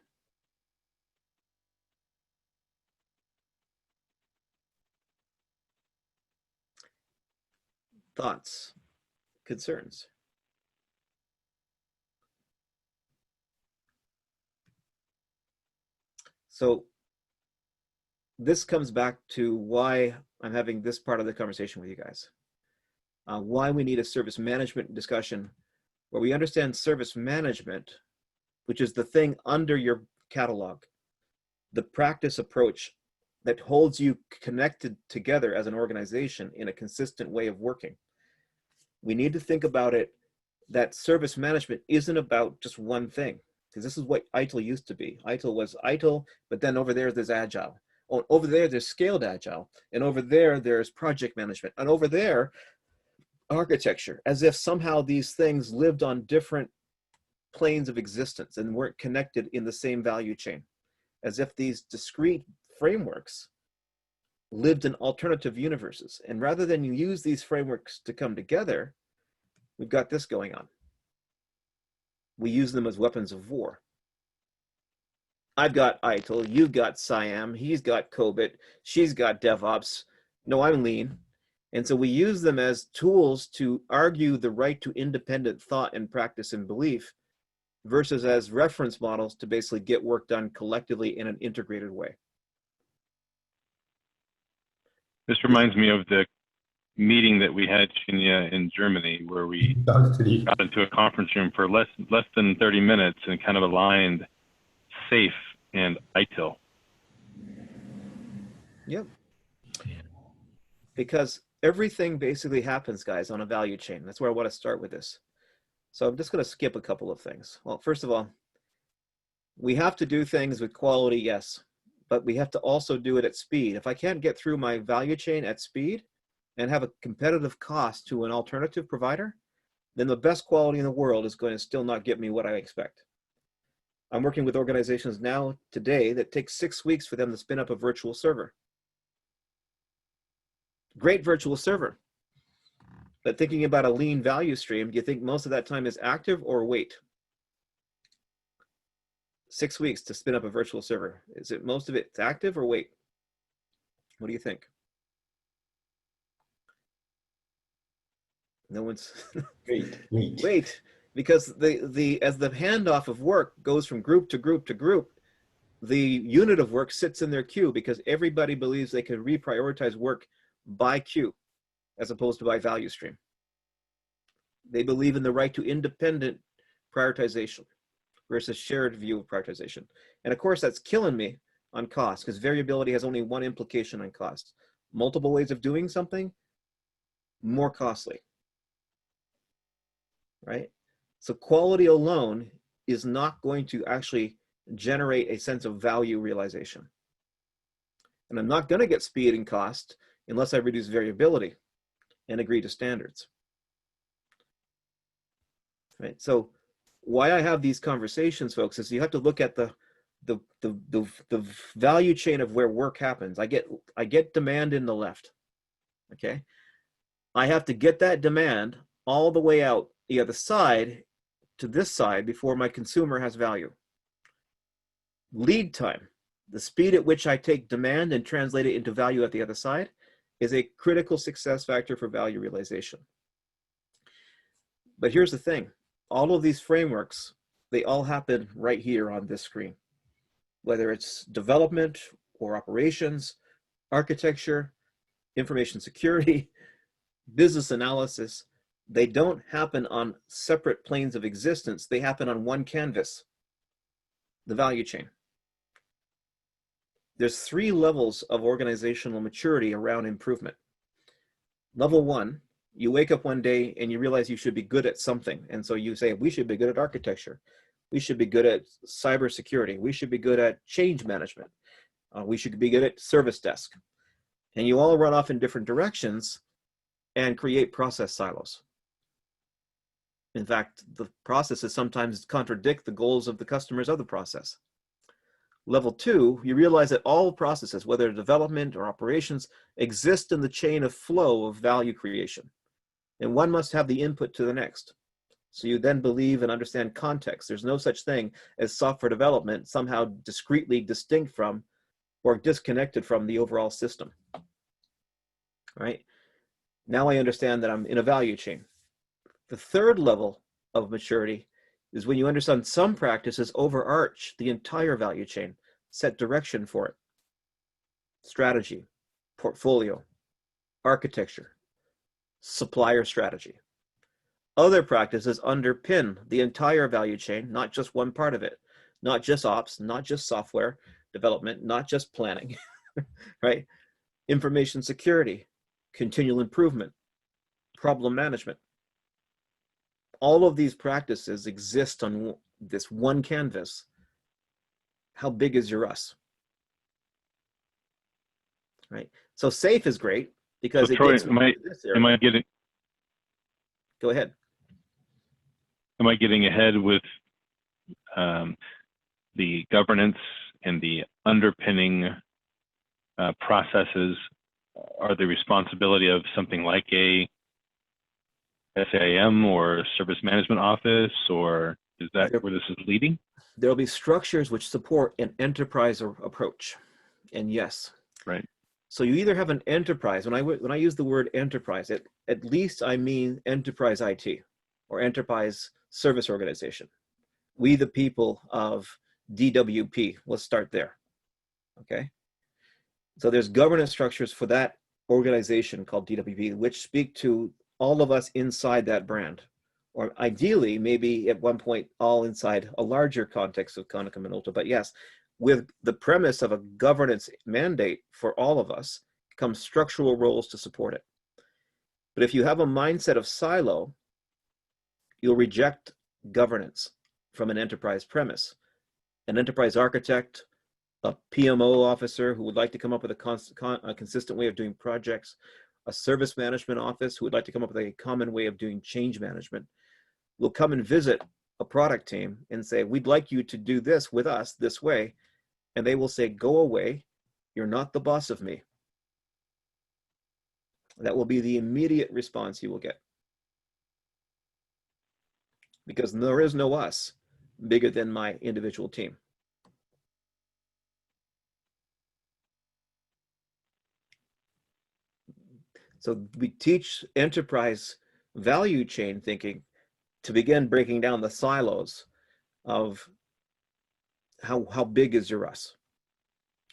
[SPEAKER 1] Thoughts, concerns? So this comes back to why I'm having this part of the conversation with you guys. Why we need a service management discussion where we understand service management, which is the thing under your catalog, the practice approach that holds you connected together as an organization in a consistent way of working. We need to think about it that service management isn't about just one thing, because this is what ITIL used to be. ITIL was ITIL, but then over there's Agile. Over there's scaled Agile, and over there's project management, and over there, architecture, as if somehow these things lived on different planes of existence and weren't connected in the same value chain, as if these discrete frameworks lived in alternative universes. And rather than you use these frameworks to come together, we've got this going on. We use them as weapons of war. I've got ITIL, you've got SIAM, he's got COBIT, she's got DevOps, no, I'm lean. And so we use them as tools to argue the right to independent thought and practice and belief versus as reference models to basically get work done collectively in an integrated way.
[SPEAKER 2] This reminds me of the meeting that we had, Shinya, in Germany, where we got into a conference room for less than 30 minutes and kind of aligned SAFE and ITIL.
[SPEAKER 1] Yep. Because everything basically happens, guys, on a value chain. That's where I want to start with this. So I'm just going to skip a couple of things. Well, first of all, we have to do things with quality, yes, but we have to also do it at speed. If I can't get through my value chain at speed and have a competitive cost to an alternative provider, then the best quality in the world is going to still not get me what I expect. I'm working with organizations now today that takes 6 weeks for them to spin up a virtual server. Great virtual server. But thinking about a lean value stream, do you think most of that time is active or wait? 6 weeks to spin up a virtual server. Is it most of it active or wait? What do you think? No one's
[SPEAKER 4] Wait.
[SPEAKER 1] wait, because as the handoff of work goes from group to group to group, the unit of work sits in their queue because everybody believes they can reprioritize work by queue as opposed to by value stream. They believe in the right to independent prioritization versus shared view of prioritization. And of course, that's killing me on cost because variability has only one implication on cost. Multiple ways of doing something, more costly, right? So quality alone is not going to actually generate a sense of value realization. And I'm not going to get speed and cost unless I reduce variability and agree to standards. Right? So why I have these conversations, folks, is you have to look at the value chain of where work happens. I get demand in the left. Okay. I have to get that demand all the way out the other side to this side before my consumer has value. Lead time, the speed at which I take demand and translate it into value at the other side, is a critical success factor for value realization. But here's the thing. All of these frameworks, they all happen right here on this screen. Whether it's development or operations, architecture, information security, business analysis, they don't happen on separate planes of existence. They happen on one canvas, the value chain. There's 3 levels of organizational maturity around improvement. Level 1, you wake up one day and you realize you should be good at something. And so you say, we should be good at architecture. We should be good at cybersecurity. We should be good at change management. We should be good at service desk. And you all run off in different directions and create process silos. In fact, the processes sometimes contradict the goals of the customers of the process. Level 2, you realize that all processes, whether development or operations, exist in the chain of flow of value creation. And one must have the input to the next. So you then believe and understand context. There's no such thing as software development somehow discretely distinct from or disconnected from the overall system. Right? Now I understand that I'm in a value chain. The 3rd level of maturity is when you understand some practices overarch the entire value chain, set direction for it. Strategy, portfolio, architecture, supplier strategy. Other practices underpin the entire value chain, not just one part of it, not just ops, not just software development, not just planning, right? Information security, continual improvement, problem management. All of these practices exist on this one canvas. How big is your us? Right? So safe is great because it
[SPEAKER 2] Troy,
[SPEAKER 1] gets me to this area.
[SPEAKER 2] am I getting?
[SPEAKER 1] Go ahead.
[SPEAKER 2] Am I getting ahead with the governance and the underpinning processes are the responsibility of something like a SAM or service management office, or is that where this is leading?
[SPEAKER 1] There'll be structures which support an enterprise approach, and yes.
[SPEAKER 2] Right.
[SPEAKER 1] So you either have an enterprise. When I use the word enterprise, at least I mean enterprise IT or enterprise service organization. We the people of DWP. Let's start there. Okay. So there's governance structures for that organization called DWP, which speak to all of us inside that brand, or ideally, maybe at one point, all inside a larger context of Konica Minolta. But yes, with the premise of a governance mandate for all of us comes structural roles to support it. But if you have a mindset of silo, you'll reject governance from an enterprise premise. An enterprise architect, a PMO officer who would like to come up with a consistent way of doing projects, a service management office who would like to come up with a common way of doing change management, will come and visit a product team and say, we'd like you to do this with us this way. And they will say, go away. You're not the boss of me. That will be the immediate response you will get. Because there is no us bigger than my individual team. So we teach enterprise value chain thinking to begin breaking down the silos of how big is your us.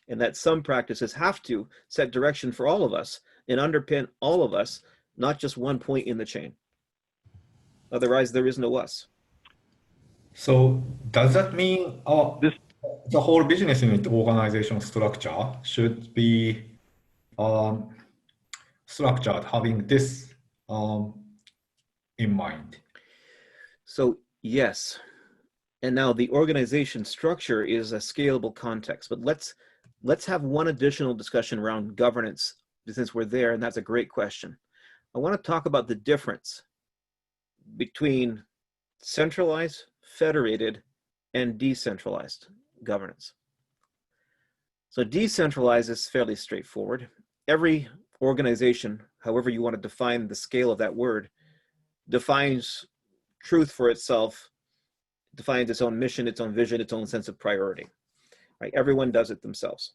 [SPEAKER 1] And that some practices have to set direction for all of us and underpin all of us, not just one point in the chain. Otherwise, there is no us.
[SPEAKER 6] So does that mean the whole business unit organization structure should be structured having this in mind?
[SPEAKER 1] So yes. And now the organization structure is a scalable context, but let's have one additional discussion around governance since we're there, and that's a great question. I want to talk about the difference between centralized, federated, and decentralized governance. So decentralized is fairly straightforward. Every organization, however you want to define the scale of that word, defines truth for itself, defines its own mission, its own vision, its own sense of priority. Right? Everyone does it themselves.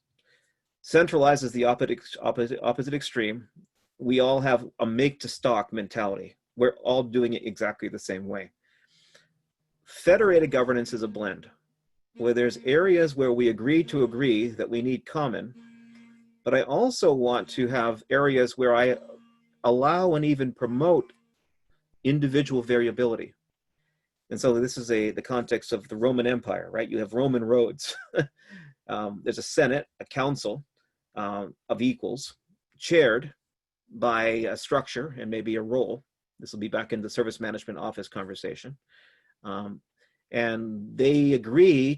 [SPEAKER 1] Centralized is the opposite extreme. We all have a make to stock mentality. We're all doing it exactly the same way. Federated governance is a blend, where there's areas where we agree to agree that we need common, but I also want to have areas where I allow and even promote individual variability. And so this is the context of the Roman Empire, right? You have Roman roads. There's a Senate, a council of equals, chaired by a structure and maybe a role. This will be back in the service management office conversation. And they agree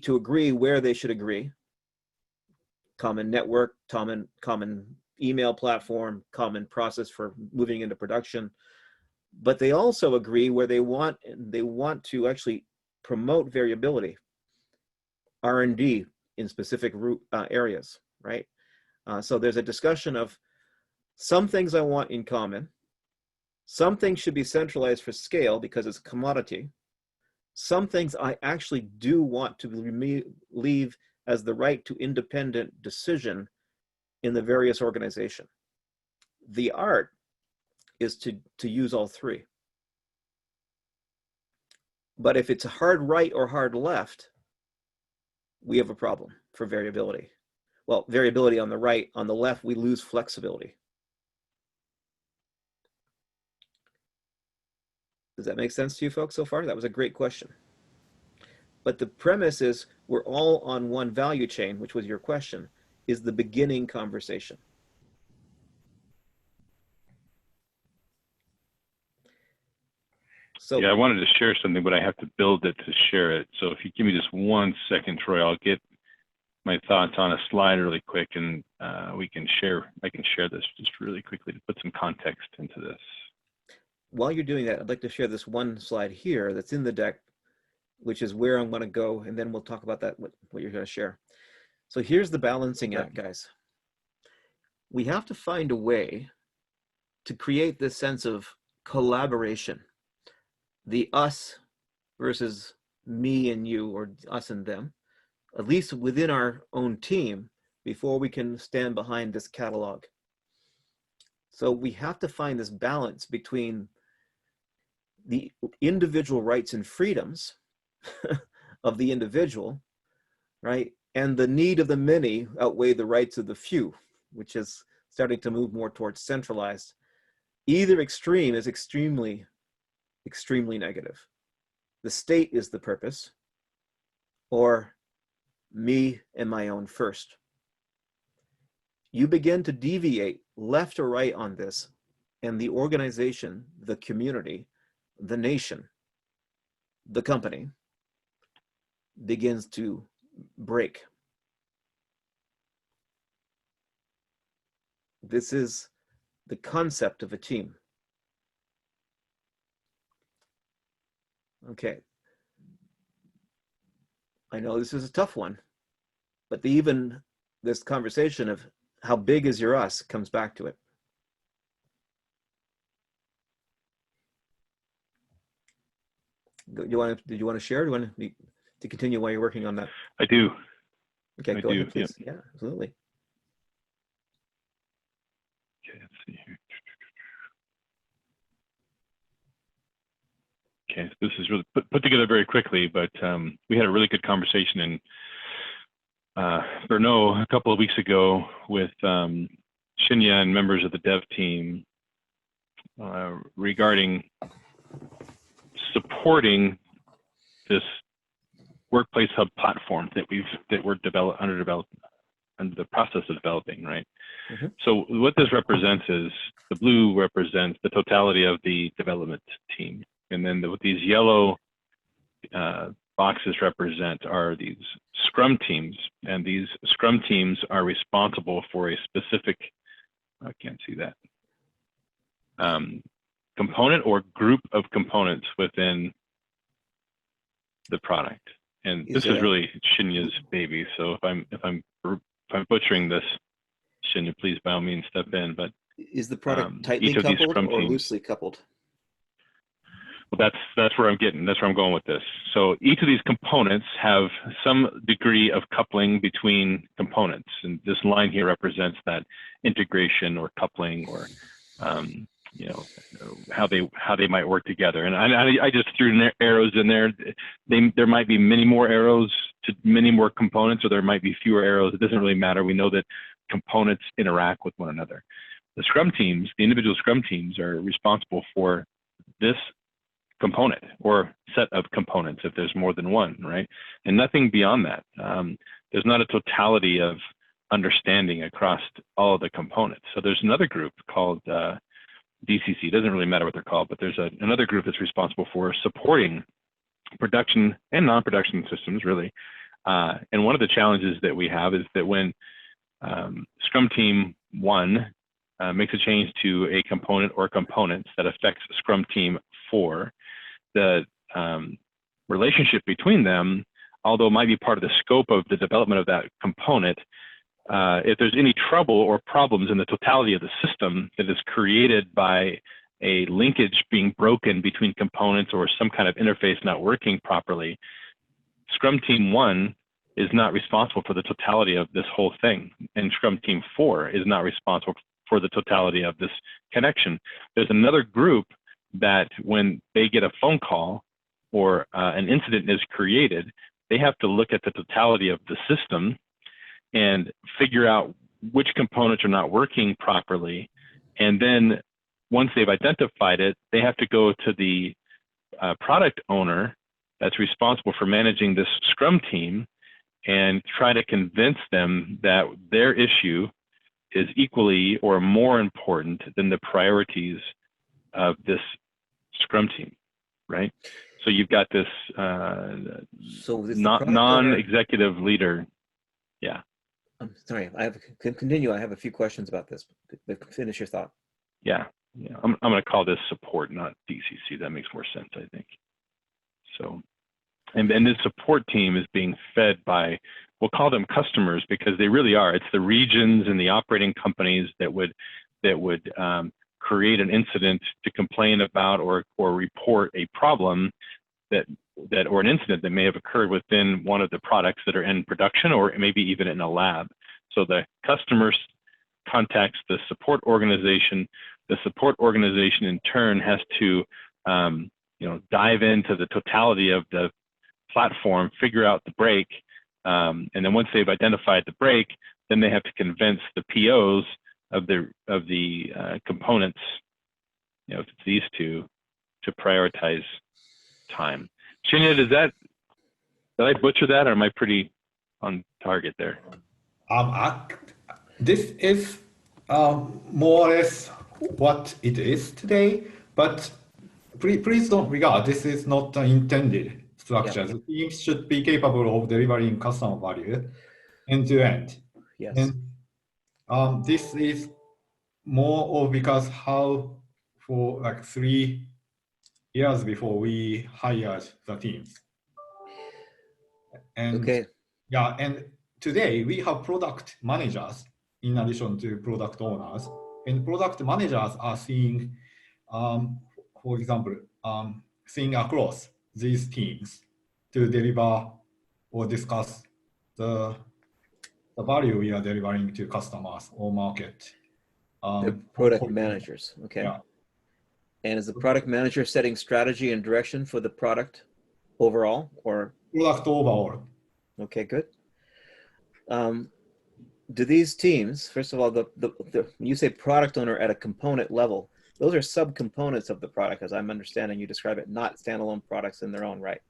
[SPEAKER 1] where they should agree. Common network, common email platform, common process for moving into production. But they also agree where they want to actually promote variability, R&D in specific areas, right? So there's a discussion of some things I want in common, some things should be centralized for scale because it's a commodity, some things I actually do want to leave as the right to independent decision in the various organization. The art is to use all three. But if it's hard right or hard left, we have a problem for variability. Well, variability on the right, on the left, we lose flexibility. Does that make sense to you folks so far? That was a great question. But the premise is we're all on one value chain, which was your question, is the beginning conversation. So,
[SPEAKER 2] yeah, I wanted to share something, but I have to build it to share it. So if you give me just 1 second, Troy, I'll get my thoughts on a slide really quick, and I can share this just really quickly to put some context into this.
[SPEAKER 1] While you're doing that, I'd like to share this one slide here that's in the deck, which is where I'm going to go, and then we'll talk about that, what you're going to share. So here's the balancing act, guys. We have to find a way to create this sense of collaboration, the us versus me and you, or us and them, at least within our own team, before we can stand behind this catalog. So we have to find this balance between the individual rights and freedoms of the individual, right? And the need of the many outweigh the rights of the few, which is starting to move more towards centralized. Either extreme is extremely, extremely negative. The state is the purpose, or me and my own first. You begin to deviate left or right on this, and the organization, the community, the nation, the company begins to break. This is the concept of a team. Okay. I know this is a tough one, but even this conversation of how big is your us comes back to it. Did you want to share? Do you want to continue while you're working on that?
[SPEAKER 2] I do.
[SPEAKER 1] Okay, go ahead, please. Yeah, absolutely.
[SPEAKER 2] Okay, let's see here. Okay, this is really put together very quickly, but we had a really good conversation in Brno a couple of weeks ago with Shinya and members of the dev team regarding supporting this workplace hub platform that we're under the process of developing, right?
[SPEAKER 1] Mm-hmm.
[SPEAKER 2] So what this represents is the blue represents the totality of the development team, and then what these yellow boxes represent are these Scrum teams, and these Scrum teams are responsible for a specific, I can't see that, component or group of components within the product. And this is really Shinya's baby. So if I'm butchering this, Shinya, please by all means step in. But
[SPEAKER 1] is the product tightly coupled or loosely coupled?
[SPEAKER 2] Well, that's where I'm getting. That's where I'm going with this. So each of these components have some degree of coupling between components, and this line here represents that integration or coupling, or you know, how they might work together. And I just threw arrows in there. There might be many more arrows to many more components, or there might be fewer arrows. It doesn't really matter. We know that components interact with one another. The Scrum teams, the individual Scrum teams, are responsible for this component or set of components if there's more than one, right? And nothing beyond that. There's not a totality of understanding across all of the components. So there's another group called DCC. It doesn't really matter what they're called, but there's another group that's responsible for supporting production and non-production systems, really. And one of the challenges that we have is that when Scrum Team 1 makes a change to a component or components that affects Scrum Team 4, the relationship between them, although it might be part of the scope of the development of that component, if there's any trouble or problems in the totality of the system that is created by a linkage being broken between components or some kind of interface not working properly, Scrum Team 1 is not responsible for the totality of this whole thing, and Scrum Team 4 is not responsible for the totality of this connection. There's another group that when they get a phone call or an incident is created, they have to look at the totality of the system and figure out which components are not working properly. And then once they've identified it, they have to go to the product owner that's responsible for managing this Scrum team and try to convince them that their issue is equally or more important than the priorities of this Scrum team, right? So you've got this non-executive leader. Yeah.
[SPEAKER 1] I'm sorry, continue. I have a few questions about this. Finish your thought.
[SPEAKER 2] Yeah. I'm going to call this support, not DCC. That makes more sense, I think. So, and this support team is being fed by, we'll call them customers because they really are. It's the regions and the operating companies that would create an incident to complain about or report a problem that or an incident that may have occurred within one of the products that are in production or maybe even in a lab. So the customer contacts the support organization. The support organization in turn has to dive into the totality of the platform, figure out the break, and then once they've identified the break, then they have to convince the POs of the components, if it's these two, to prioritize time. Shinya, did I butcher that, or am I pretty on target there?
[SPEAKER 6] This is more or less what it is today, but please don't regard this is not the intended structure. The teams should be capable of delivering customer value end to end.
[SPEAKER 1] Yes.
[SPEAKER 6] And this is more of because how for like 3 years before we hired the teams. And
[SPEAKER 1] okay.
[SPEAKER 6] Yeah, and today we have product managers in addition to product owners, and product managers are seeing, for example, seeing across these teams to deliver or discuss the value we are delivering to customers or market.
[SPEAKER 1] The product managers, okay.
[SPEAKER 6] Yeah.
[SPEAKER 1] And is the product manager setting strategy and direction for the product overall, or?
[SPEAKER 6] Product overall.
[SPEAKER 1] Okay, good. Do these teams, first of all, when you say product owner at a component level, those are subcomponents of the product, as I'm understanding you describe it, not standalone products in their own right.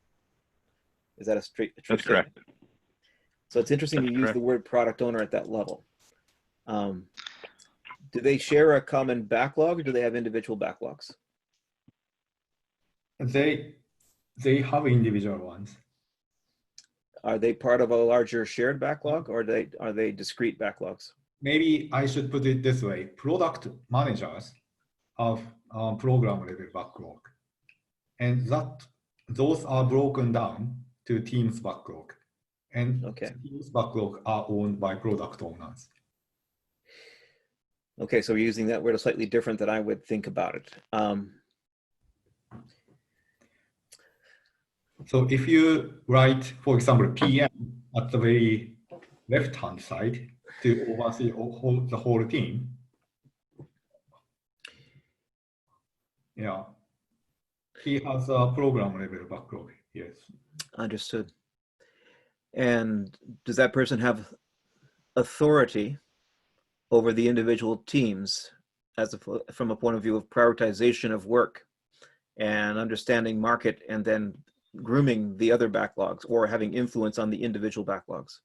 [SPEAKER 1] Is that a true
[SPEAKER 2] That's
[SPEAKER 1] statement?
[SPEAKER 2] correct.
[SPEAKER 1] So it's interesting
[SPEAKER 2] That's
[SPEAKER 1] you use
[SPEAKER 2] correct.
[SPEAKER 1] the word product owner at that level. Do they share a common backlog, or do they have individual backlogs?
[SPEAKER 6] They have individual ones.
[SPEAKER 1] Are they part of a larger shared backlog, or are they discrete backlogs?
[SPEAKER 6] Maybe I should put it this way. Product managers have program level backlog, and those are broken down to teams backlog, and
[SPEAKER 1] Okay.
[SPEAKER 6] teams backlog are owned by product owners.
[SPEAKER 1] Okay, so we're using that word slightly different than I would think about it.
[SPEAKER 6] So if you write, for example, PM at the very left-hand side to oversee the whole team, yeah, he has a program level backlog, yes.
[SPEAKER 1] Understood. And does that person have authority over the individual teams from a point of view of prioritization of work and understanding market and then grooming the other backlogs, or having influence on the individual backlogs?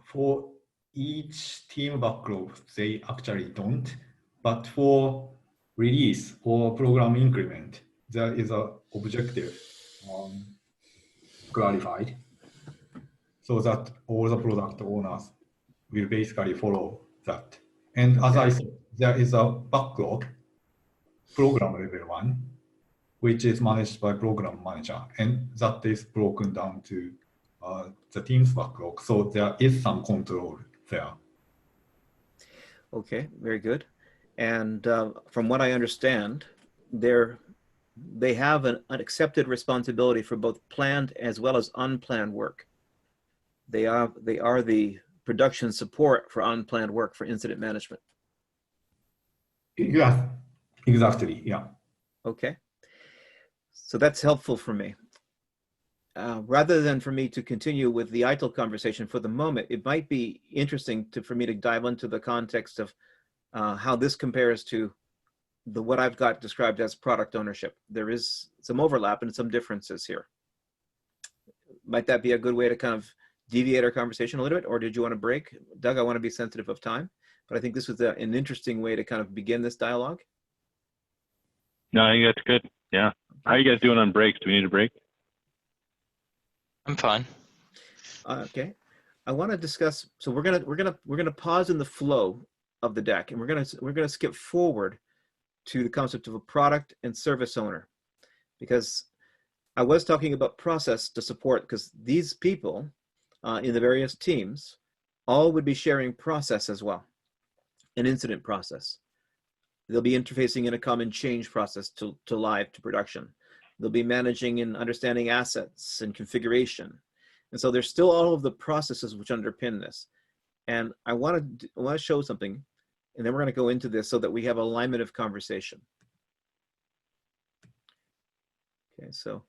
[SPEAKER 6] For each team backlog, they actually don't, but for release or program increment, there is an objective clarified so that all the product owners will basically follow that. And as I said, there is a backlog, program level one, which is managed by program manager, and that is broken down to the team's backlog. So there is some control there.
[SPEAKER 1] Okay, very good. And from what I understand, they have an accepted responsibility for both planned as well as unplanned work. They are the production support for unplanned work for incident management.
[SPEAKER 6] Yeah, exactly. Yeah.
[SPEAKER 1] Okay. So that's helpful for me. Rather than for me to continue with the ITIL conversation for the moment, it might be interesting for me to dive into the context of how this compares to what I've got described as product ownership. There is some overlap and some differences here. Might that be a good way to kind of deviate our conversation a little bit, or did you want to break? Doug, I want to be sensitive of time, but I think this was an interesting way to kind of begin this dialogue.
[SPEAKER 2] No, I think that's good. Yeah. How are you guys doing on breaks? Do we need a break?
[SPEAKER 3] I'm fine.
[SPEAKER 1] Okay. I want to discuss. So we're gonna pause in the flow of the deck, and we're gonna skip forward to the concept of a product and service owner, because I was talking about process to support, because these people in the various teams all would be sharing process as well, an incident process. They'll be interfacing in a common change process to live, to production. They'll be managing and understanding assets and configuration. And so there's still all of the processes which underpin this. And I want to show something, and then we're going to go into this so that we have alignment of conversation. Okay, so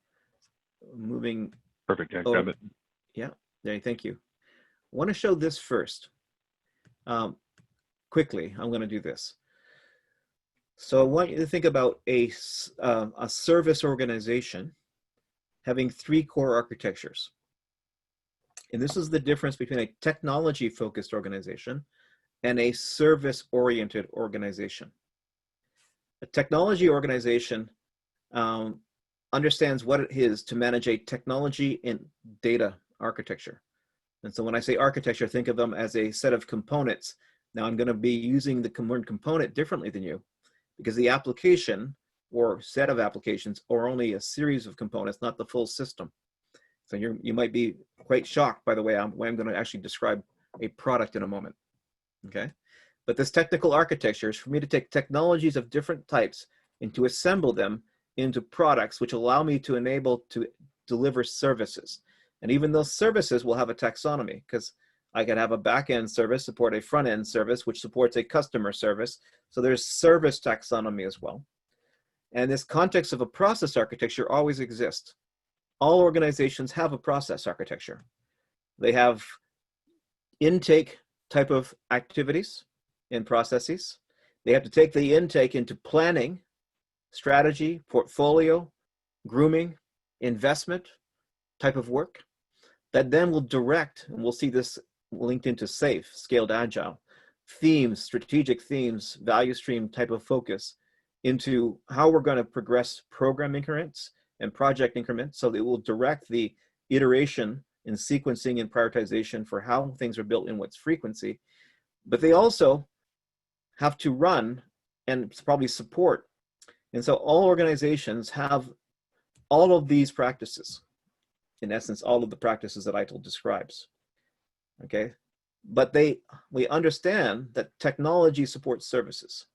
[SPEAKER 1] moving.
[SPEAKER 2] Perfect. Yeah, grab it.
[SPEAKER 1] Yeah, there, thank you. I want to show this first. Quickly, I'm going to do this. So I want you to think about a service organization having three core architectures. And this is the difference between a technology-focused organization and a service-oriented organization. A technology organization understands what it is to manage a technology and data architecture. And so when I say architecture, think of them as a set of components. Now I'm going to be using the word component differently than you, because the application or set of applications are only a series of components, not the full system. So you might be quite shocked by the way I'm going to actually describe a product in a moment, okay? But this technical architecture is for me to take technologies of different types and to assemble them into products which allow me to enable to deliver services. And even those services will have a taxonomy, because I can have a back-end service support a front-end service, which supports a customer service. So there's service taxonomy as well. And this context of a process architecture always exists. All organizations have a process architecture. They have intake type of activities and processes. They have to take the intake into planning, strategy, portfolio, grooming, investment type of work that then will direct, and we'll see this linked into SAFe, scaled agile, themes, strategic themes, value stream type of focus into how we're going to progress program increments and project increments, so that it will direct the iteration in sequencing and prioritization for how things are built in what's frequency. But they also have to run and probably support. And so all organizations have all of these practices, in essence, all of the practices that ITIL describes, okay? But we understand that technology supports services.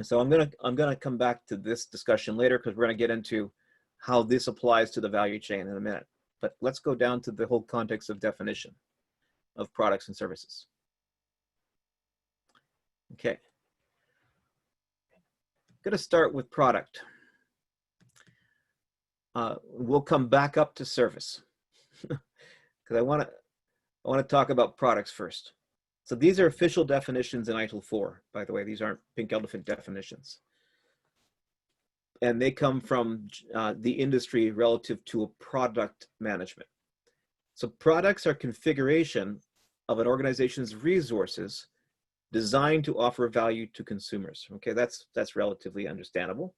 [SPEAKER 1] So I'm gonna come back to this discussion later, because we're gonna get into how this applies to the value chain in a minute. But let's go down to the whole context of definition of products and services. Okay. I'm gonna start with product. We'll come back up to service because I want to talk about products first. So these are official definitions in ITIL 4, by the way. These aren't pink elephant definitions. And they come from the industry relative to a product management. So products are configuration of an organization's resources designed to offer value to consumers. Okay, that's relatively understandable.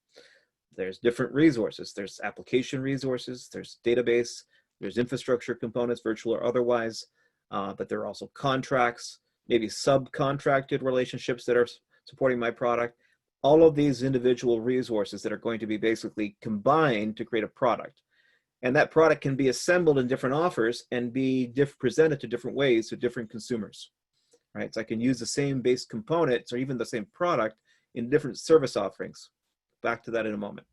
[SPEAKER 1] There's different resources. There's application resources, there's database, there's infrastructure components, virtual or otherwise, but there are also contracts, maybe subcontracted relationships that are supporting my product. All of these individual resources that are going to be basically combined to create a product. And that product can be assembled in different offers and be presented to different ways to different consumers, right? So I can use the same base components or even the same product in different service offerings. Back to that in a moment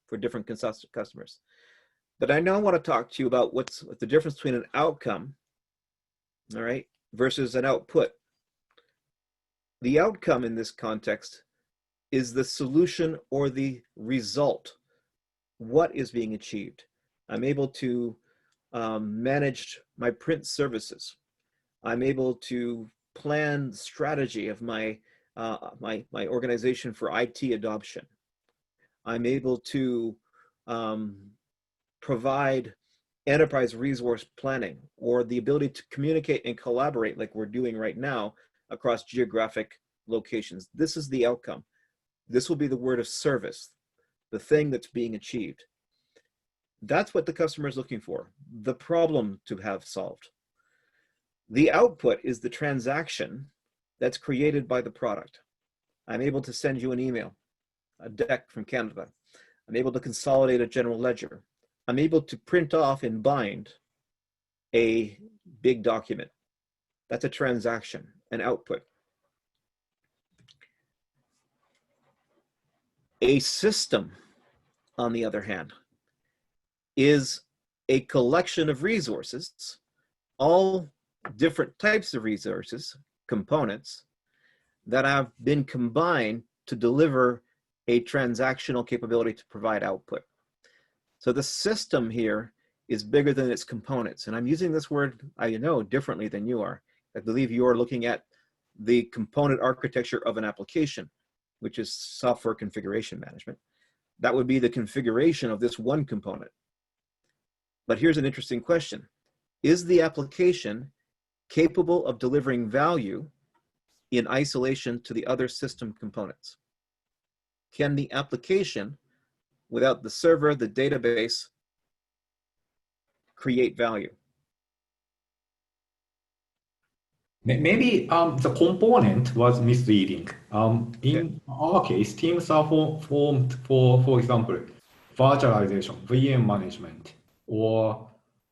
[SPEAKER 1] for different customers. But I now want to talk to you about what's the difference between an outcome, all right, versus an output. The outcome in this context is the solution or the result. What is being achieved? I'm able to manage my print services. I'm able to plan strategy of my my organization for IT adoption. I'm able to provide enterprise resource planning or the ability to communicate and collaborate like we're doing right now across geographic locations. This is the outcome. This will be the word of service, the thing that's being achieved. That's what the customer is looking for, the problem to have solved. The output is the transaction that's created by the product. I'm able to send you an email, a deck from Canada. I'm able to consolidate a general ledger. I'm able to print off and bind a big document. That's a transaction, an output. A system, on the other hand, is a collection of resources, all different types of resources, components, that have been combined to deliver a transactional capability to provide output. So the system here is bigger than its components. And I'm using this word, I know, differently than you are. I believe you are looking at the component architecture of an application, which is software configuration management. That would be the configuration of this one component. But here's an interesting question. Is the application capable of delivering value in isolation to the other system components? Can the application, without the server, the database, create value?
[SPEAKER 6] Maybe the component was misleading. In our case, teams are formed for example, virtualization, VM management, or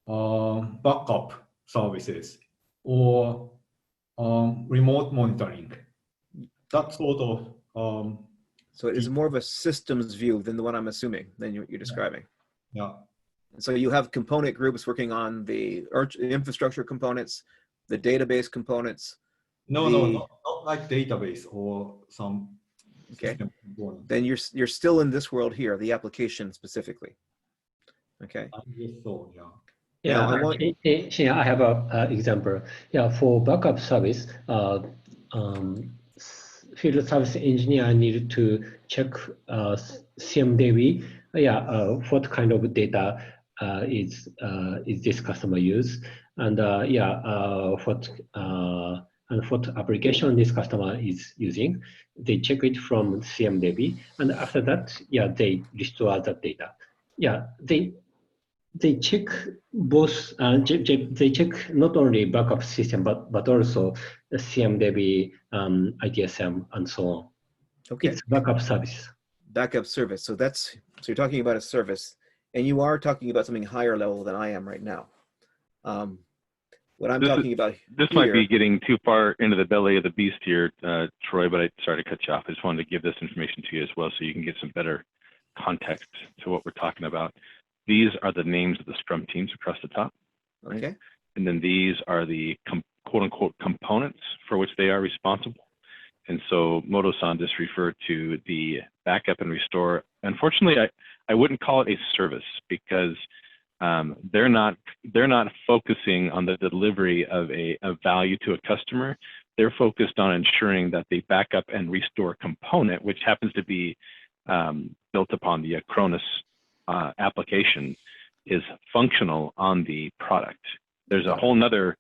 [SPEAKER 6] backup services, or remote monitoring. That sort of.
[SPEAKER 1] So it is more of a systems view than the one I'm assuming, than you're describing.
[SPEAKER 6] Yeah.
[SPEAKER 1] So you have component groups working on the infrastructure components, the database components.
[SPEAKER 6] No, not like database or some system component.
[SPEAKER 1] Then you're still in this world here, the application specifically. Okay.
[SPEAKER 6] I guess so, yeah.
[SPEAKER 4] Yeah,
[SPEAKER 1] now,
[SPEAKER 4] here I have a example. Yeah, for backup service, field service engineer need to check CMDB. Yeah, what kind of data is this customer use, and what application this customer is using. They check it from CMDB, and after that, yeah, they restore that data. Yeah, they check both. They check not only backup system but also the CMDB, ITSM, and so on.
[SPEAKER 1] okay.
[SPEAKER 4] It's backup service.
[SPEAKER 1] Backup service. So you're talking about a service, and you are talking about something higher level than I am right now. What I'm talking about
[SPEAKER 2] this might be getting too far into the belly of the beast here, Troy, but sorry to cut you off. I just wanted to give this information to you as well so you can get some better context to what we're talking about. These are the names of the Scrum teams across the top. Right?
[SPEAKER 1] Okay.
[SPEAKER 2] And then these are the quote unquote components for which they are responsible. And so Moto-san just referred to the backup and restore. Unfortunately, I wouldn't call it a service because they're not focusing on the delivery of a value to a customer. They're focused on ensuring that the backup and restore component, which happens to be built upon the Acronis application, is functional on the product. There's a whole nother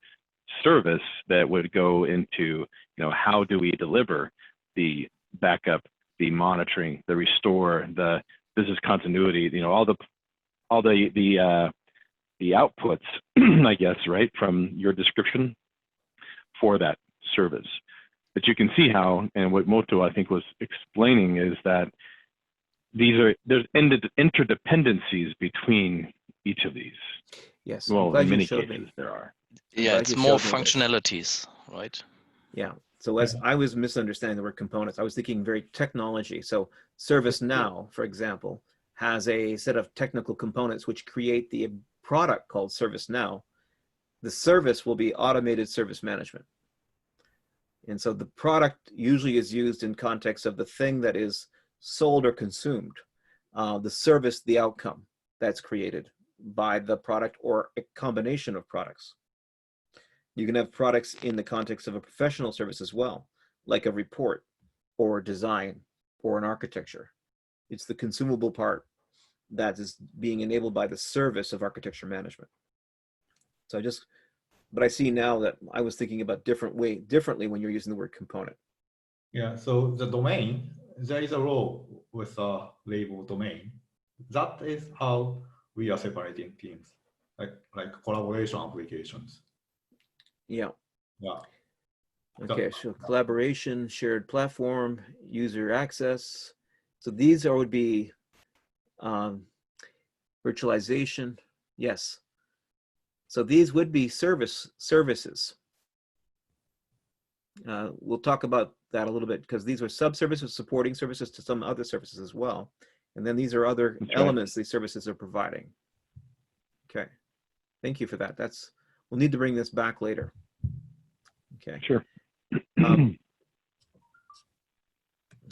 [SPEAKER 2] service that would go into, how do we deliver the backup, the monitoring, the restore, the business continuity, all the outputs, I guess, right, from your description for that service. But you can see how, and what Moto I think was explaining is that there's interdependencies between each of these.
[SPEAKER 1] Yes.
[SPEAKER 2] Well, in many cases there are.
[SPEAKER 3] Yeah, it's more functionalities, right?
[SPEAKER 1] Yeah. So as I was misunderstanding the word components, I was thinking very technology. So ServiceNow, for example, has a set of technical components which create the product called ServiceNow. The service will be automated service management. And so the product usually is used in context of the thing that is sold or consumed. The service, the outcome that's created by the product or a combination of products. You can have products in the context of a professional service as well, like a report or design or an architecture. It's the consumable part that is being enabled by the service of architecture management. So but I see now that I was thinking about differently when you're using the word component.
[SPEAKER 6] Yeah, so the domain, there is a role with a label domain. That is how we are separating teams, like collaboration applications.
[SPEAKER 1] Yeah.
[SPEAKER 6] Yeah.
[SPEAKER 1] Okay, so collaboration, shared platform, user access. So these would be virtualization. Yes. So these would be services. We'll talk about that a little bit because these are sub-services supporting services to some other services as well. And then these are other elements these services are providing. Okay. Thank you for that. We'll need to bring this back later. Okay.
[SPEAKER 2] Sure.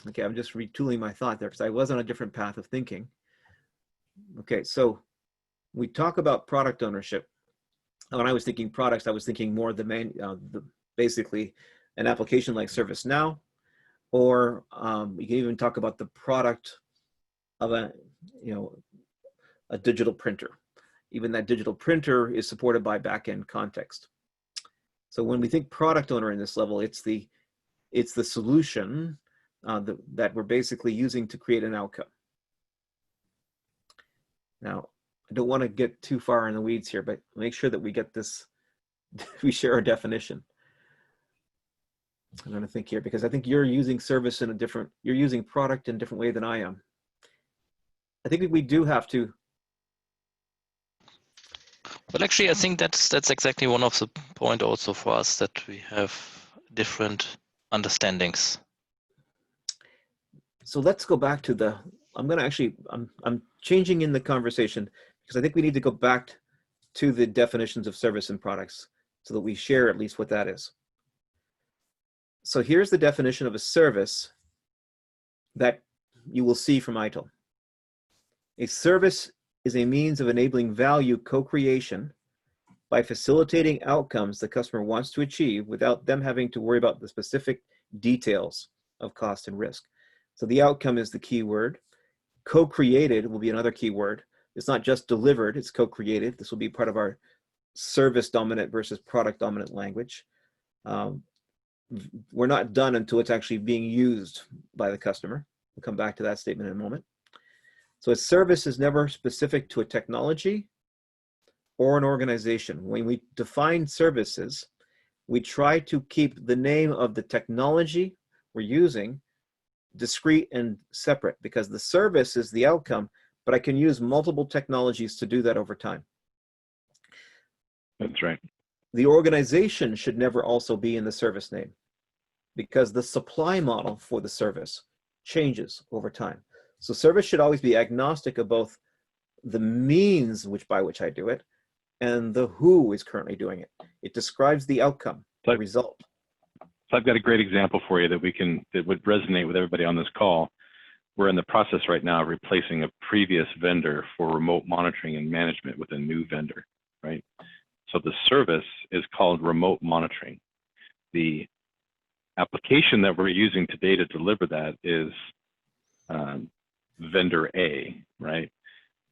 [SPEAKER 1] Okay, I'm just retooling my thought there because I was on a different path of thinking. Okay, so we talk about product ownership. When I was thinking products, I was thinking more basically an application like ServiceNow, or you can even talk about the product of a digital printer. Even that digital printer is supported by backend context. So when we think product owner in this level, it's the solution that we're basically using to create an outcome. Now, I don't want to get too far in the weeds here, but make sure that we get this, we share our definition. I'm going to think here because I think you're using service in you're using product in a different way than I am. I think we do have to.
[SPEAKER 3] Well, actually, I think that's exactly one of the point also for us, that we have different understandings.
[SPEAKER 1] So let's go back to I'm changing in the conversation because I think we need to go back to the definitions of service and products so that we share at least what that is. So here's the definition of a service that you will see from ITIL. A service is a means of enabling value co-creation by facilitating outcomes the customer wants to achieve without them having to worry about the specific details of cost and risk. So the outcome is the key word. Co-created will be another key word. It's not just delivered, it's co-created. This will be part of our service dominant versus product dominant language. We're not done until it's actually being used by the customer. We'll come back to that statement in a moment. So a service is never specific to a technology or an organization. When we define services, we try to keep the name of the technology we're using discrete and separate, because the service is the outcome, but I can use multiple technologies to do that over time.
[SPEAKER 2] That's right.
[SPEAKER 1] The organization should never also be in the service name, because the supply model for the service changes over time. So service should always be agnostic of both the means by which I do it and the who is currently doing it. It describes the outcome, the result.
[SPEAKER 2] So I've got a great example for you that would resonate with everybody on this call. We're in the process right now of replacing a previous vendor for remote monitoring and management with a new vendor, right? So the service is called remote monitoring. The application that we're using today to deliver that is vendor A, right?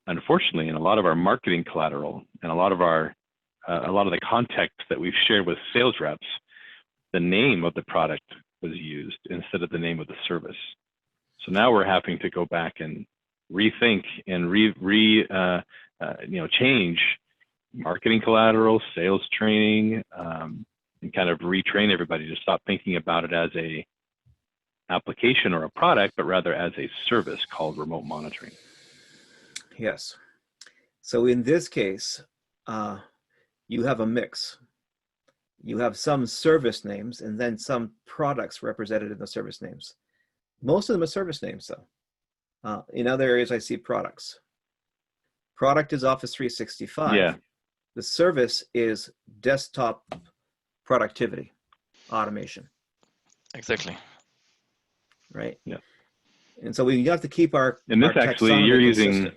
[SPEAKER 2] Unfortunately, in a lot of our marketing collateral and a lot of the context that we've shared with sales reps, the name of the product was used instead of the name of the service. So now we're having to go back and rethink and change marketing collateral, sales training, and kind of retrain everybody to stop thinking about it as a application or a product, but rather as a service called remote monitoring.
[SPEAKER 1] Yes. So in this case, you have a mix. You have some service names and then some products represented in the service names. Most of them are service names, though. In other areas, I see products. Product is Office 365.
[SPEAKER 2] Yeah.
[SPEAKER 1] The service is desktop productivity, automation.
[SPEAKER 3] Exactly.
[SPEAKER 1] Right?
[SPEAKER 2] Yeah.
[SPEAKER 1] And so we have to keep our
[SPEAKER 2] And this
[SPEAKER 1] our
[SPEAKER 2] actually, you're using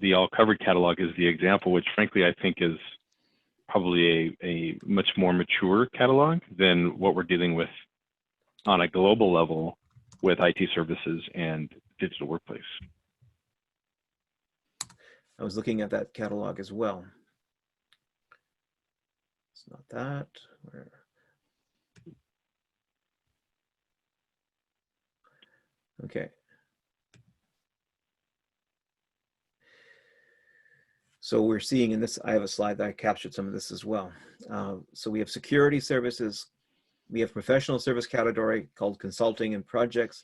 [SPEAKER 2] the all covered catalog as the example, which frankly I think is probably a much more mature catalog than what we're dealing with on a global level with IT services and digital workplace.
[SPEAKER 1] I was looking at that catalog as well. It's not that. Where? Okay. So we're seeing in this, I have a slide that I captured some of this as well. So we have security services. We have professional service category called consulting and projects.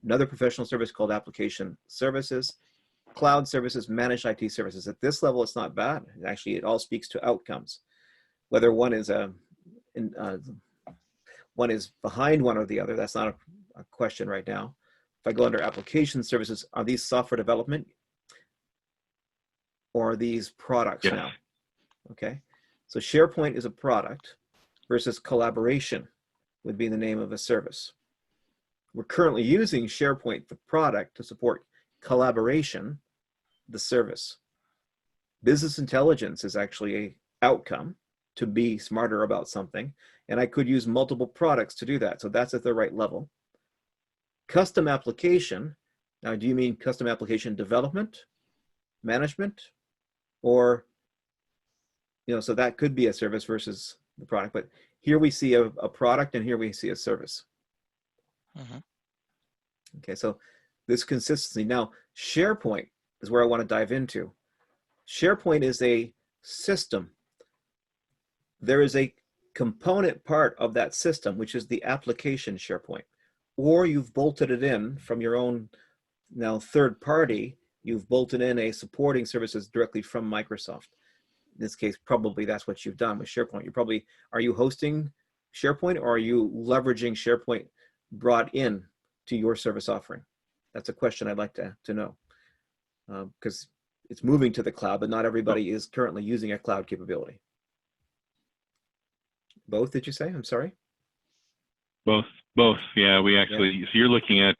[SPEAKER 1] Another professional service called application services. Cloud services, managed IT services. At this level, it's not bad. Actually, it all speaks to outcomes. Whether one is behind one or the other, that's not a question right now. If I go under application services, are these software development or are these products now? Okay, so SharePoint is a product versus collaboration would be the name of a service. We're currently using SharePoint, the product, to support collaboration, the service. Business intelligence is actually an outcome to be smarter about something, and I could use multiple products to do that. So that's at the right level. Custom application, now do you mean custom application development, management, or, so that could be a service versus the product, but here we see a product and here we see a service.
[SPEAKER 3] Mm-hmm.
[SPEAKER 1] Okay, so this consistency. Now, SharePoint is where I want to dive into. SharePoint is a system. There is a component part of that system, which is the application SharePoint, or you've bolted it in from your own now third party. You've bolted in a supporting services directly from Microsoft. In this case, probably that's what you've done with SharePoint. Are you hosting SharePoint or are you leveraging SharePoint brought in to your service offering? That's a question I'd like to know. because it's moving to the cloud, but not everybody is currently using a cloud capability. Both, did you say? I'm sorry.
[SPEAKER 2] Both. Yeah, we actually. So you're looking at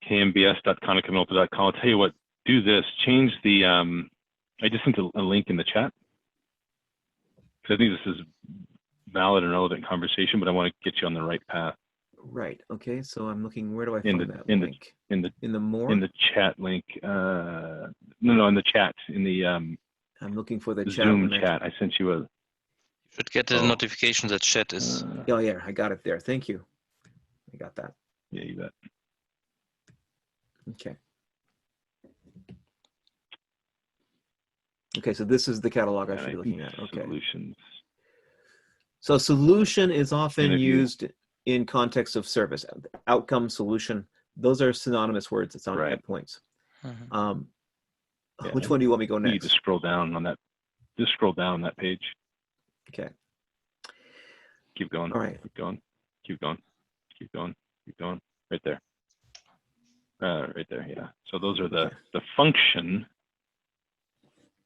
[SPEAKER 2] kmbs.konica-minolta.com. I'll tell you what. Do this. Change the. I just sent a link in the chat because I think this is valid and relevant conversation, but I want to get you on the right path.
[SPEAKER 1] Right. Okay. So I'm looking. Where do I find that link?
[SPEAKER 2] In the chat link. No, in the chat. In the.
[SPEAKER 1] I'm looking for the
[SPEAKER 2] Zoom chat. I sent you a.
[SPEAKER 3] You should get the notification that chat is.
[SPEAKER 1] Oh yeah, I got it there. Thank you. I got that.
[SPEAKER 2] Yeah, you bet.
[SPEAKER 1] Okay. Okay, so this is the catalog I should be looking at. Okay.
[SPEAKER 2] Solutions.
[SPEAKER 1] So solution is often used in context of service. Outcome, solution, those are synonymous words. It's on at points. Which one do you want me to go next?
[SPEAKER 2] You just scroll down on that. Just scroll down on that page.
[SPEAKER 1] Okay.
[SPEAKER 2] Keep going.
[SPEAKER 1] All right.
[SPEAKER 2] Keep going. Keep going. Keep going. Keep going. Right there. Right there. Yeah. So those are the function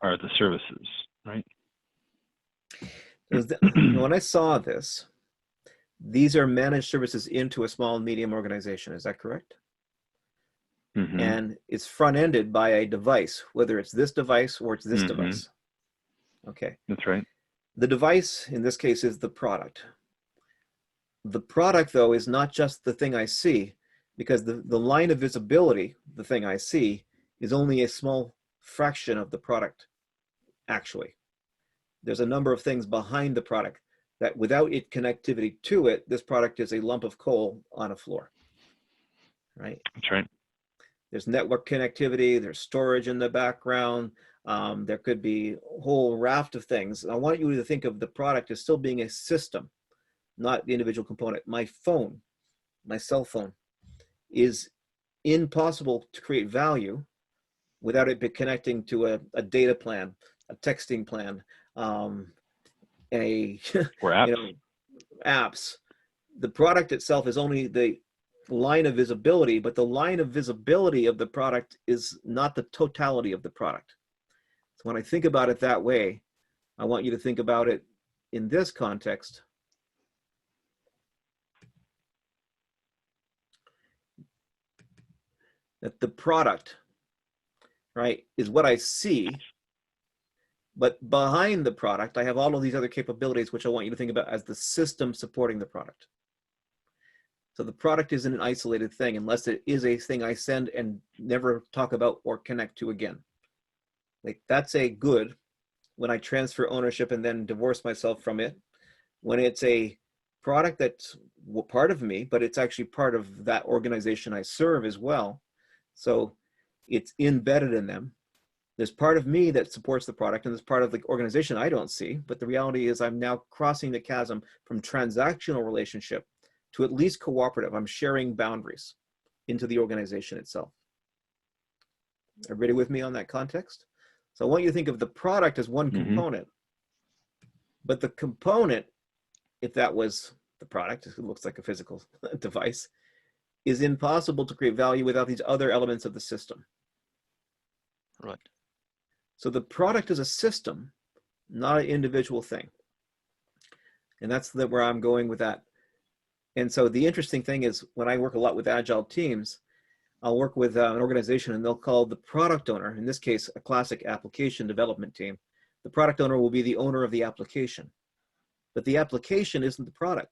[SPEAKER 2] are the services, right?
[SPEAKER 1] When I saw this, these are managed services into a small and medium organization. Is that correct?
[SPEAKER 2] Mm-hmm.
[SPEAKER 1] And it's front-ended by a device, whether it's this device or it's this device. Okay.
[SPEAKER 2] That's right.
[SPEAKER 1] The device in this case is the product. The product, though, is not just the thing I see, because the line of visibility, the thing I see, is only a small fraction of the product, actually. There's a number of things behind the product that without it connectivity to it, this product is a lump of coal on a floor, right?
[SPEAKER 2] That's right.
[SPEAKER 1] There's network connectivity, there's storage in the background, there could be a whole raft of things. I want you to think of the product as still being a system, not the individual component. My phone, my cell phone, is impossible to create value without it be connecting to a data plan, a texting plan, or apps. Apps. The product itself is only the line of visibility, but the line of visibility of the product is not the totality of the product. So when I think about it that way, I want you to think about it in this context. That the product, right, is what I see, but behind the product, I have all of these other capabilities, which I want you to think about as the system supporting the product. So the product isn't an isolated thing unless it is a thing I send and never talk about or connect to again. Like that's a good when I transfer ownership and then divorce myself from it. When it's a product that's part of me, but it's actually part of that organization I serve as well. So it's embedded in them. There's part of me that supports the product and there's part of the organization I don't see, but the reality is I'm now crossing the chasm from transactional relationship to at least cooperative. I'm sharing boundaries into the organization itself. Everybody with me on that context? So I want you to think of the product as one component, but the component, if that was the product, it looks like a physical device, is impossible to create value without these other elements of the system.
[SPEAKER 3] Right.
[SPEAKER 1] So the product is a system, not an individual thing. And that's where I'm going with that. And so the interesting thing is when I work a lot with agile teams, I'll work with an organization and they'll call the product owner, in this case, a classic application development team. The product owner will be the owner of the application, but the application isn't the product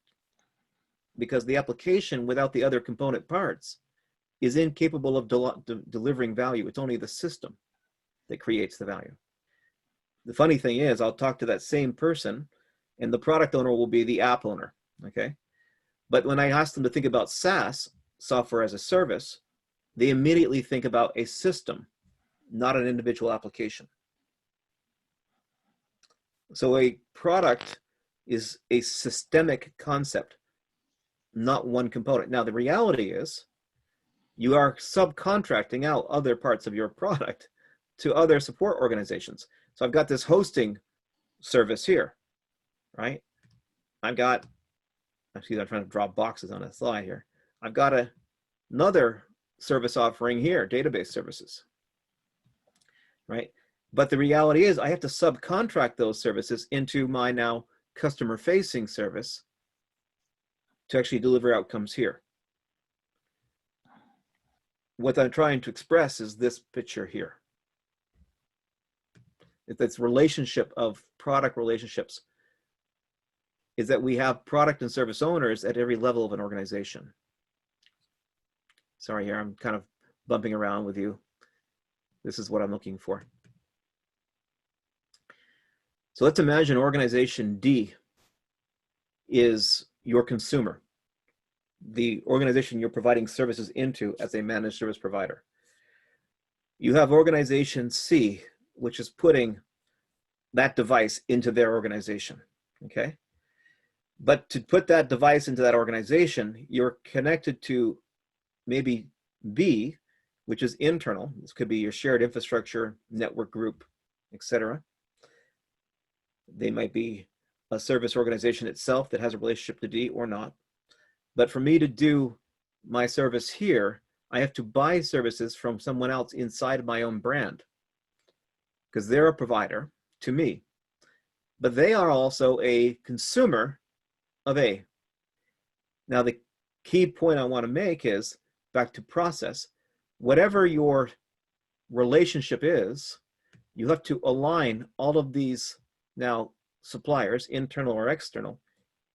[SPEAKER 1] because the application without the other component parts is incapable of delivering value. It's only the system that creates the value. The funny thing is I'll talk to that same person and the product owner will be the app owner, okay? But when I ask them to think about SaaS, software as a service, they immediately think about a system, not an individual application. So a product is a systemic concept, not one component. Now, the reality is you are subcontracting out other parts of your product to other support organizations. So I've got this hosting service here, right? I've got, actually I'm trying to draw boxes on a slide here. I've got another service offering here, database services. right? But the reality is I have to subcontract those services into my now customer-facing service to actually deliver outcomes here. What I'm trying to express is this picture here. It's relationship of product relationships, is that we have product and service owners at every level of an organization. Sorry here, I'm kind of bumping around with you. This is what I'm looking for. So let's imagine organization D is your consumer, the organization you're providing services into as a managed service provider. You have organization C, which is putting that device into their organization, okay? But to put that device into that organization, you're connected to maybe B, which is internal. This could be your shared infrastructure, network group, etc. They might be a service organization itself that has a relationship to D or not. But for me to do my service here, I have to buy services from someone else inside of my own brand because they're a provider to me. But they are also a consumer of A. Now, the key point I want to make is, back to process, whatever your relationship is, you have to align all of these now suppliers, internal or external,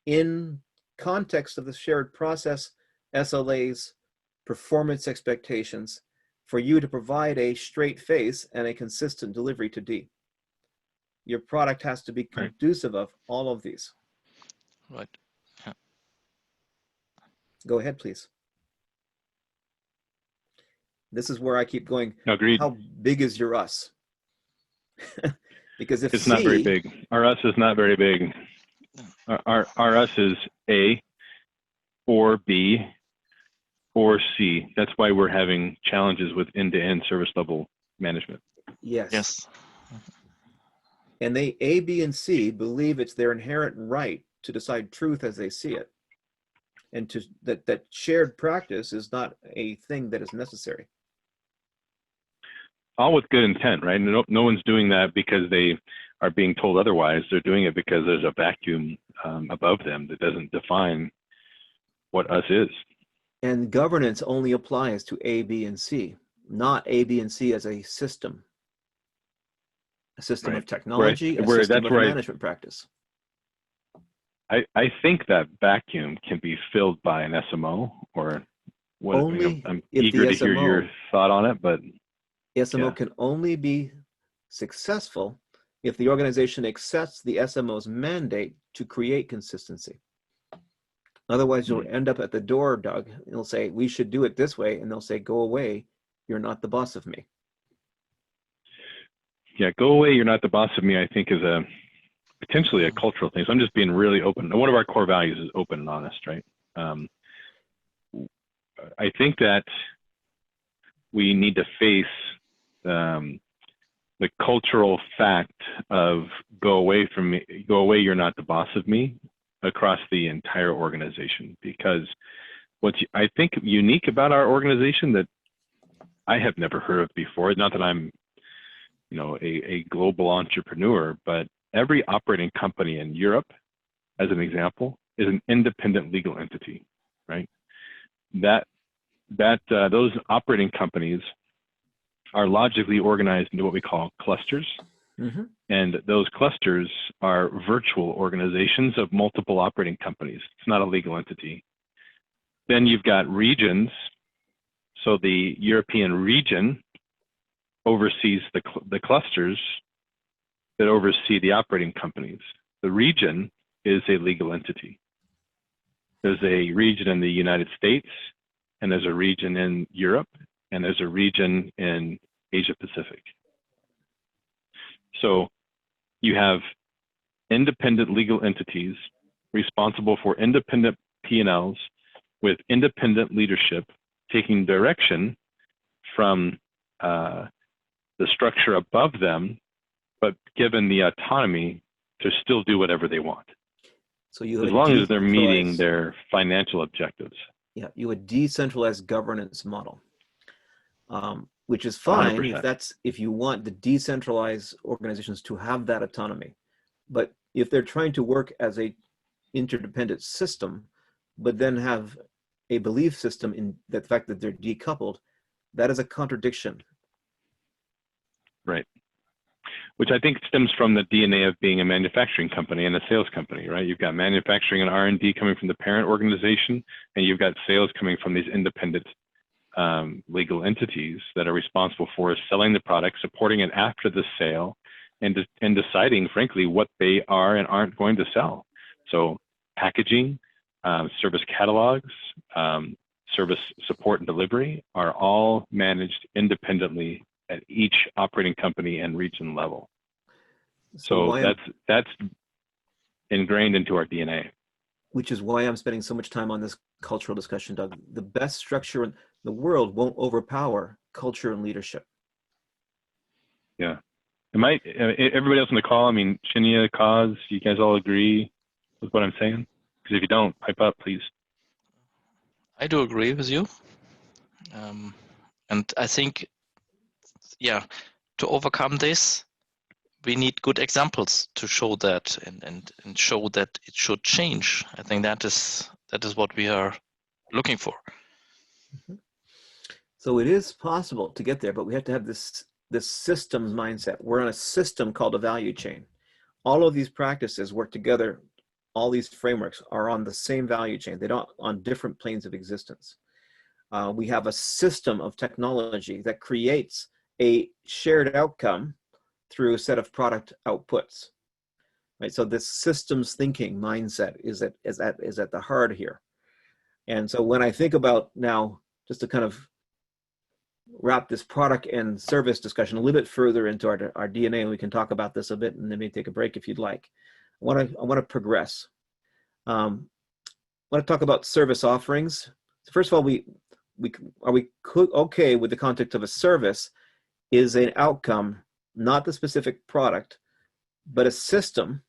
[SPEAKER 1] in context of the shared process, SLAs, performance expectations, for you to provide a straight face and a consistent delivery to D. Your product has to be conducive of all of these.
[SPEAKER 3] Right. Yeah.
[SPEAKER 1] Go ahead, please. This is where I keep going.
[SPEAKER 2] Agreed.
[SPEAKER 1] How big is your us? Because if
[SPEAKER 2] it's not very big. Our us is not very big. Our us is A or B or C. That's why we're having challenges with end-to-end service level management.
[SPEAKER 1] Yes.
[SPEAKER 3] Yes.
[SPEAKER 1] And they, A, B, and C, believe it's their inherent right to decide truth as they see it. And to that shared practice is not a thing that is necessary.
[SPEAKER 2] All with good intent, right? No one's doing that because they are being told otherwise. They're doing it because there's a vacuum above them that doesn't define what us is. And
[SPEAKER 1] governance only applies to A, B, and C, not A, B, and C as a system
[SPEAKER 2] right.
[SPEAKER 1] of technology, a system of management practice.
[SPEAKER 2] I think that vacuum can be filled by an SMO or what.
[SPEAKER 1] Only
[SPEAKER 2] I'm
[SPEAKER 1] if
[SPEAKER 2] eager
[SPEAKER 1] the
[SPEAKER 2] to hear your thought on it, but
[SPEAKER 1] SMO can only be successful if the organization accepts the SMO's mandate to create consistency. Otherwise, you'll end up at the door, Doug. They'll say, we should do it this way. And they'll say, go away. You're not the boss of me.
[SPEAKER 2] Yeah, go away. You're not the boss of me, I think, is potentially a cultural thing. So I'm just being really open. One of our core values is open and honest, right? I think that we need to face the cultural fact of go away from me, go away, you're not the boss of me, across the entire organization. Because what's I think unique about our organization that I have never heard of before, not that I'm a global entrepreneur, but every operating company in Europe, as an example, is an independent legal entity, right? Those operating companies are logically organized into what we call clusters. Mm-hmm. And those clusters are virtual organizations of multiple operating companies. It's not a legal entity. Then you've got regions. So the European region oversees the clusters that oversee the operating companies. The region is a legal entity. There's a region in the United States, and there's a region in Europe, and there's a region in Asia Pacific. So you have independent legal entities responsible for independent P&Ls with independent leadership taking direction from the structure above them, but given the autonomy to still do whatever they want.
[SPEAKER 1] So you
[SPEAKER 2] as long as they're meeting their financial objectives.
[SPEAKER 1] Yeah, you a decentralized governance model. which is fine
[SPEAKER 2] 100%.
[SPEAKER 1] if you want the decentralized organizations to have that autonomy. But if they're trying to work as a interdependent system, but then have a belief system in the fact that they're decoupled, that is a contradiction.
[SPEAKER 2] Right. Which I think stems from the DNA of being a manufacturing company and a sales company, right? You've got manufacturing and R&D coming from the parent organization, and you've got sales coming from these independent legal entities that are responsible for selling the product, supporting it after the sale, and deciding, frankly, what they are and aren't going to sell. So packaging, service catalogs, service support and delivery are all managed independently at each operating company and region level. So that's ingrained into our DNA.
[SPEAKER 1] Which is why I'm spending so much time on this cultural discussion, Doug. The best structure in the world won't overpower culture and leadership.
[SPEAKER 2] Yeah. Everybody else on the call, I mean, Shinya, Kaz, you guys all agree with what I'm saying? Because if you don't, pipe up, please.
[SPEAKER 3] I do agree with you. And I think, yeah, to overcome this, we need good examples to show that and show that it should change. I think that is what we are looking for.
[SPEAKER 1] Mm-hmm. So it is possible to get there, but we have to have this systems mindset. We're on a system called a value chain. All of these practices work together. All these frameworks are on the same value chain. They don't on different planes of existence. We have a system of technology that creates a shared outcome through a set of product outputs, right? So this systems thinking mindset is at the heart here. And so when I think about now, just to kind of wrap this product and service discussion a little bit further into our DNA, and we can talk about this a bit, and then maybe take a break if you'd like. I want to progress. I want to talk about service offerings. So first of all, are we okay with the context of a service is an outcome, not the specific product, but a system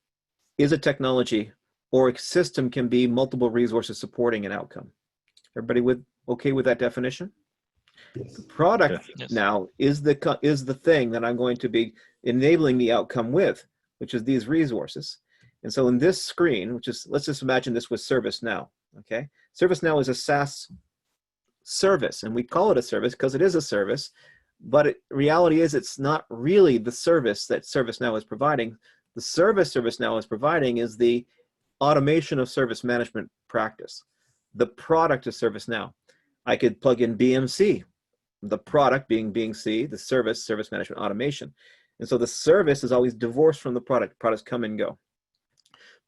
[SPEAKER 1] is a technology, or a system can be multiple resources supporting an outcome. Everybody okay with that definition?
[SPEAKER 6] Yes.
[SPEAKER 1] The product
[SPEAKER 3] Yes.
[SPEAKER 1] now is the thing that I'm going to be enabling the outcome with, which is these resources. And so in this screen, which is, let's just imagine this was ServiceNow, okay? ServiceNow is a SaaS service, and we call it a service because it is a service, but reality is it's not really the service that ServiceNow is providing. The service ServiceNow is providing is the automation of service management practice. The product is ServiceNow. I could plug in BMC, the product being BMC, the service management automation. And so the service is always divorced from the product. Products come and go.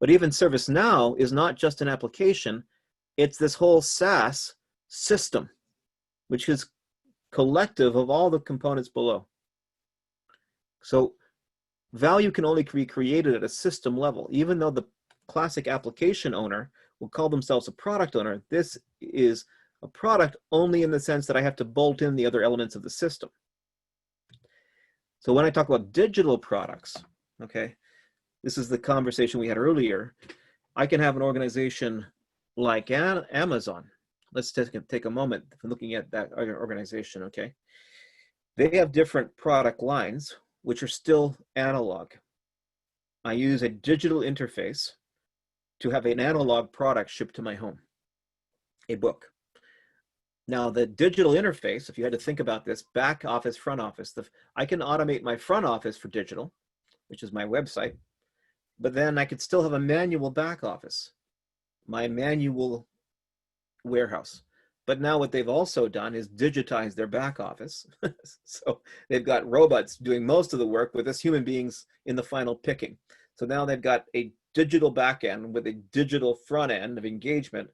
[SPEAKER 1] But even ServiceNow is not just an application, it's this whole SaaS system, which is collective of all the components below. So value can only be created at a system level. Even though the classic application owner will call themselves a product owner, this is a product only in the sense that I have to bolt in the other elements of the system. So when I talk about digital products, okay, this is the conversation we had earlier. I can have an organization like Amazon. Let's take a moment for looking at that organization, okay? They have different product lines, which are still analog. I use a digital interface to have an analog product shipped to my home, a book. Now, the digital interface, if you had to think about this, back office, front office, I can automate my front office for digital, which is my website, but then I could still have a manual back office, my manual warehouse. But now what they've also done is digitize their back office. So they've got robots doing most of the work with us human beings in the final picking. So now they've got a digital back end with a digital front end of engagement,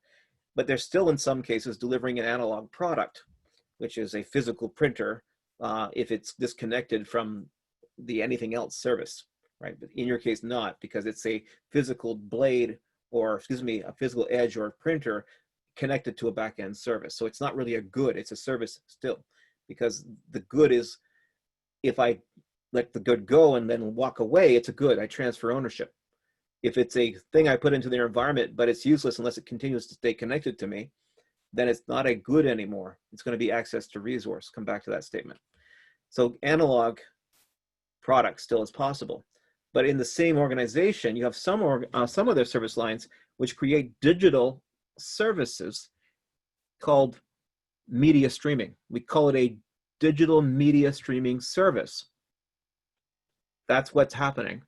[SPEAKER 1] but they're still in some cases delivering an analog product, which is a physical printer if it's disconnected from the anything else service, right? But in your case, not, because it's a physical blade, or excuse me, a physical edge or a printer connected to a back-end service. So it's not really a good, it's a service still, because the good is, if I let the good go and then walk away, it's a good, I transfer ownership. If it's a thing I put into their environment, but it's useless unless it continues to stay connected to me, then it's not a good anymore. It's going to be access to resource. Come back to that statement. So analog product still is possible. But in the same organization, you have some of their service lines which create digital services called media streaming. We call it a digital media streaming service. That's what's happening.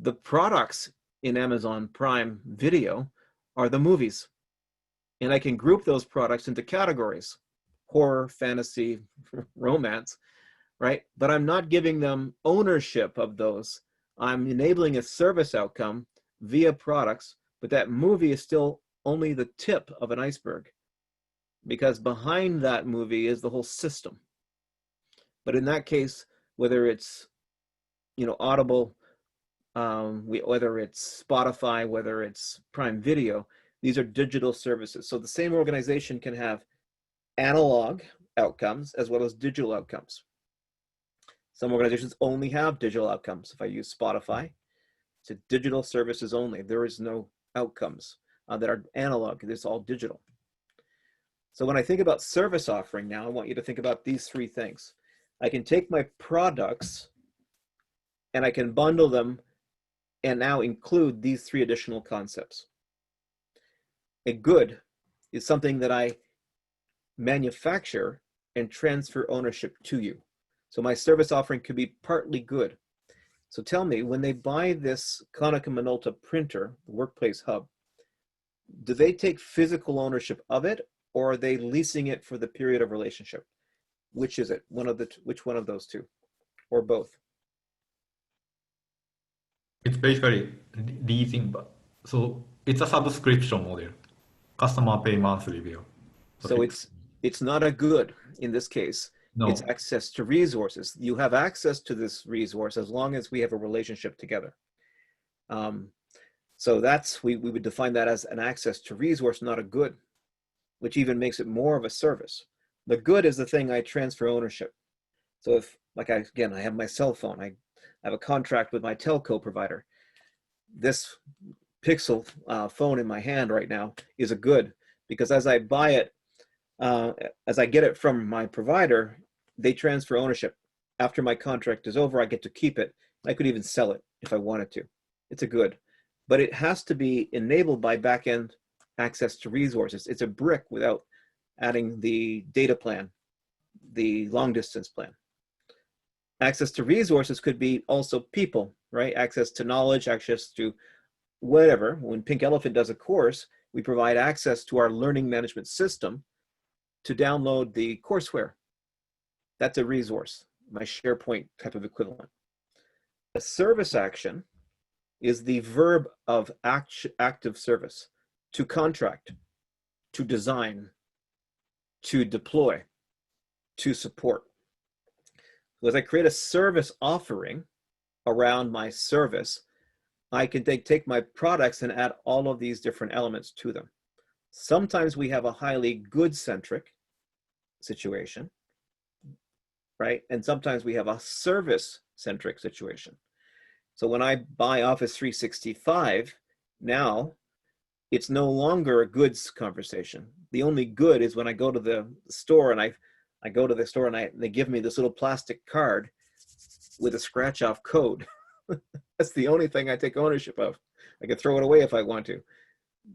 [SPEAKER 1] The products in Amazon Prime Video are the movies. And I can group those products into categories: horror, fantasy, romance, right? But I'm not giving them ownership of those. I'm enabling a service outcome via products, but that movie is still only the tip of an iceberg, because behind that movie is the whole system. But in that case, whether it's, Audible, whether it's Spotify, whether it's Prime Video, these are digital services. So the same organization can have analog outcomes as well as digital outcomes. Some organizations only have digital outcomes. If I use Spotify, it's a digital services only. There is no outcomes that are analog. It's all digital. So when I think about service offering now, I want you to think about these three things. I can take my products and I can bundle them and now include these three additional concepts. A good is something that I manufacture and transfer ownership to you. So my service offering could be partly good. So tell me, when they buy this Konica Minolta printer, the Workplace Hub, do they take physical ownership of it, or are they leasing it for the period of relationship? Which is it? Which one of those two, or both?
[SPEAKER 6] It's basically leasing, but so it's a subscription model. Customer pay monthly bill.
[SPEAKER 1] So it's not a good in this case.
[SPEAKER 6] No.
[SPEAKER 1] It's access to resources. You have access to this resource as long as we have a relationship together. So that's, we would define that as an access to resource, not a good, which even makes it more of a service. The good is the thing I transfer ownership. So if, like I have my cell phone, I have a contract with my telco provider. This Pixel phone in my hand right now is a good, because as I buy it, as I get it from my provider, they transfer ownership. After my contract is over, I get to keep it. I could even sell it if I wanted to. It's a good, but it has to be enabled by back-end access to resources. It's a brick without adding the data plan, the long distance plan. Access to resources could be also people, right? Access to knowledge, access to whatever. When Pink Elephant does a course, we provide access to our learning management system to download the courseware. That's a resource, my SharePoint type of equivalent. A service action is the verb of active service: to contract, to design, to deploy, to support. So as I create a service offering around my service, I can take my products and add all of these different elements to them. Sometimes we have a highly good-centric situation, right? And sometimes we have a service-centric situation. So when I buy Office 365, now it's no longer a goods conversation. The only good is when I go to the store and I go to the store and they give me this little plastic card with a scratch-off code. That's the only thing I take ownership of. I can throw it away if I want to.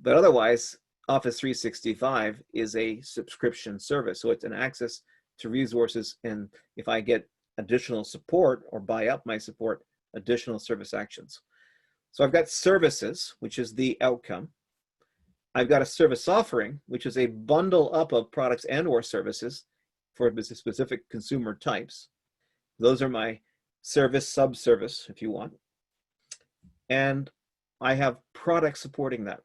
[SPEAKER 1] But otherwise, Office 365 is a subscription service. So it's an access to resources. And if I get additional support or buy up my support, additional service actions. So I've got services, which is the outcome. I've got a service offering, which is a bundle up of products and or services for specific consumer types. Those are my service, sub-service, if you want. And I have products supporting that.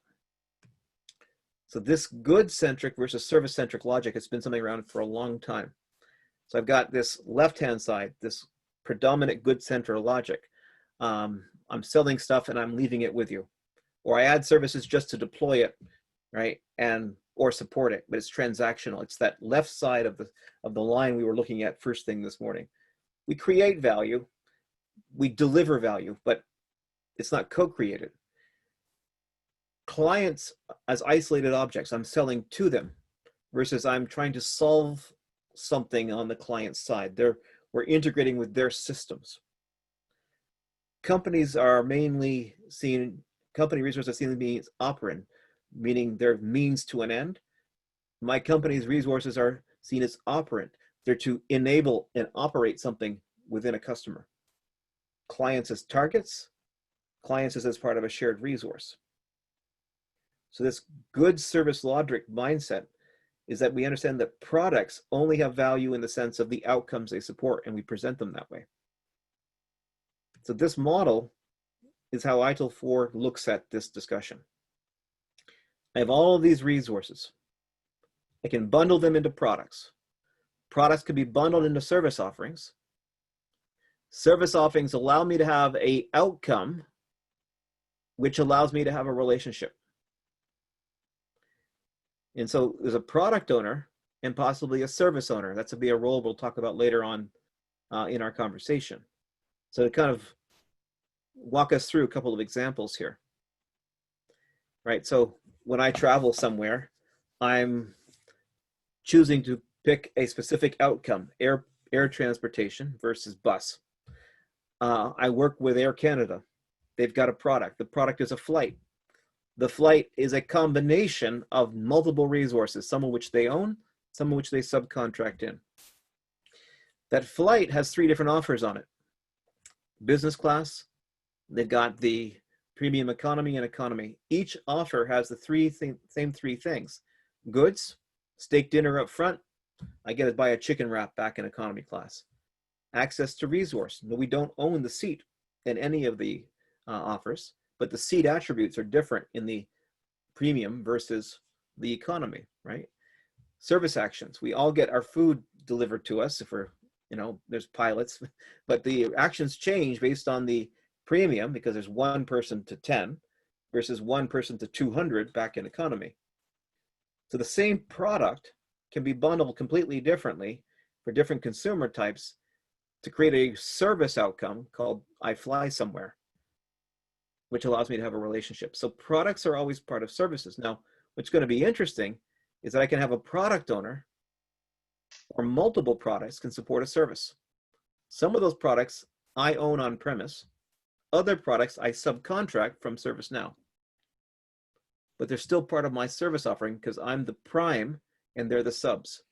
[SPEAKER 1] So this good-centric versus service-centric logic has been something around for a long time. So I've got this left-hand side, this predominant good-centric logic. I'm selling stuff and I'm leaving it with you. Or I add services just to deploy it, right? Or support it, but it's transactional. It's that left side of the line we were looking at first thing this morning. We create value, we deliver value, but it's not co-created. Clients as isolated objects, I'm selling to them versus I'm trying to solve something on the client side. They're we're integrating with their systems. Companies are mainly seen, company resources are seen as operand, meaning they're means to an end. My company's resources are seen as operant. They're to enable and operate something within a customer. Clients as targets, clients as part of a shared resource. So this good service logic mindset is that we understand that products only have value in the sense of the outcomes they support, and we present them that way. So this model is how ITIL 4 looks at this discussion. I have all of these resources. I can bundle them into products. Products can be bundled into service offerings. Service offerings allow me to have an outcome, which allows me to have a relationship. And so there's a product owner and possibly a service owner. That's be a role we'll talk about later on in our conversation. So to kind of walk us through a couple of examples here. Right, so when I travel somewhere, I'm choosing to pick a specific outcome, air transportation versus bus. I work with Air Canada. They've got a product. The product is a flight. The flight is a combination of multiple resources, some of which they own, some of which they subcontract in. That flight has 3 different offers on it. Business class, they've got the premium economy and economy. Each offer has the same 3 things. Goods, steak dinner up front, I get to buy a chicken wrap back in economy class. Access to resource, no, we don't own the seat in any of the offers, but the seat attributes are different in the premium versus the economy, right? Service actions, we all get our food delivered to us if we're, there's pilots, but the actions change based on the premium because there's 1 person to 10 versus 1 person to 200 back in economy. So the same product can be bundled completely differently for different consumer types to create a service outcome called I fly somewhere, which allows me to have a relationship. So products are always part of services. Now, what's going to be interesting is that I can have a product owner or multiple products can support a service. Some of those products I own on premise. Other products I subcontract from ServiceNow. But they're still part of my service offering because I'm the prime and they're the subs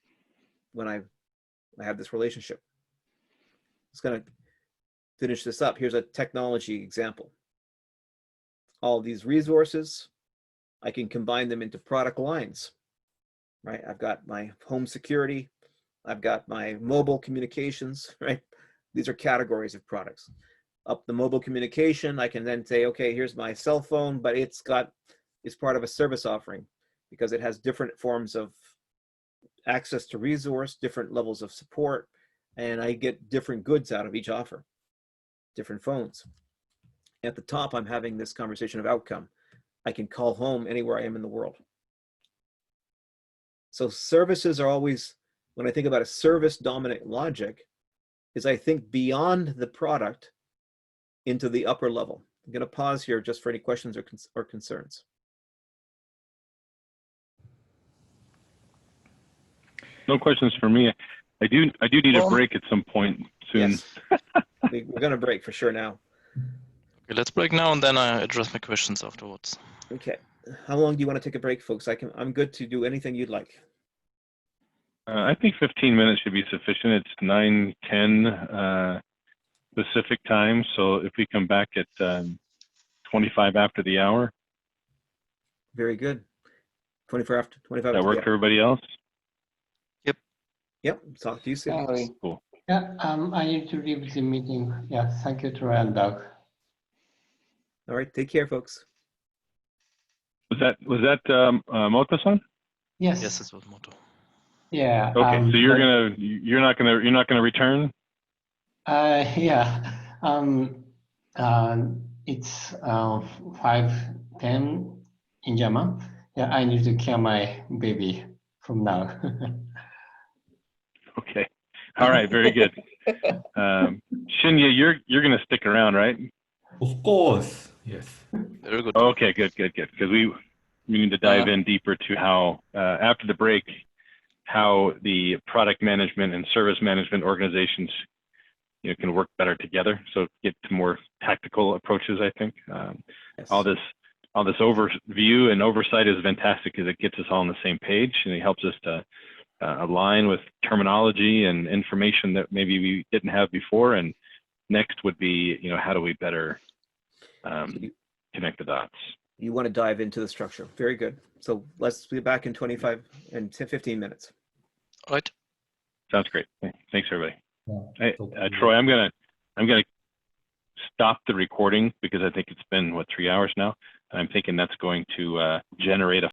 [SPEAKER 1] when I have this relationship. It's going to finish this up. Here's a technology example. All these resources, I can combine them into product lines, right? I've got my home security. I've got my mobile communications, right? These are categories of products. Up the mobile communication, I can then say, okay, here's my cell phone, but it's part of a service offering because it has different forms of access to resource, different levels of support, and I get different goods out of each offer, different phones. At the top, I'm having this conversation of outcome. I can call home anywhere I am in the world. So services are always, when I think about a service dominant logic, is I think beyond the product into the upper level. I'm going to pause here just for any questions or concerns.
[SPEAKER 2] No questions for me. I do need a break at some point soon.
[SPEAKER 1] Yes. We're going to break for sure now.
[SPEAKER 3] Okay, let's break now and then I address my questions afterwards.
[SPEAKER 1] Okay. How long do you want to take a break, folks? I'm good to do anything you'd like.
[SPEAKER 2] I think 15 minutes should be sufficient. It's 9:10 Pacific time, so if we come back at 25 after the hour.
[SPEAKER 1] Very good. 25 after 25.
[SPEAKER 2] That work for everybody else?
[SPEAKER 1] Yep. Talk to you soon.
[SPEAKER 5] Sorry.
[SPEAKER 2] Cool.
[SPEAKER 4] Yeah, I need to leave the meeting. Yeah, thank you, Troy and Doug.
[SPEAKER 1] All right. Take care, folks.
[SPEAKER 2] Was that Moto-san?
[SPEAKER 4] Yes.
[SPEAKER 3] Yes, this was Moto.
[SPEAKER 4] Yeah.
[SPEAKER 2] Okay, so you're not gonna return?
[SPEAKER 4] Yeah. It's 5:10 in German. Yeah, I need to care my baby from now.
[SPEAKER 2] Okay. All right. Very good. Shinya, you're gonna stick around, right?
[SPEAKER 6] Of course, yes.
[SPEAKER 3] Very good.
[SPEAKER 2] Okay. Good. Because we need to dive in deeper to how after the break, how the product management and service management organizations can work better together. So get to more tactical approaches, I think.
[SPEAKER 1] Yes.
[SPEAKER 2] All this overview and oversight is fantastic because it gets us all on the same page, and it helps us to align with terminology and information that maybe we didn't have before. And next would be, how do we better connect the dots?
[SPEAKER 1] You want to dive into the structure. Very good. So let's be back in 25 and 15 minutes.
[SPEAKER 3] All right.
[SPEAKER 2] Sounds great. Thanks, everybody.
[SPEAKER 6] Yeah,
[SPEAKER 2] Troy, I'm gonna stop the recording because I think it's been 3 hours now. I'm thinking that's going to generate a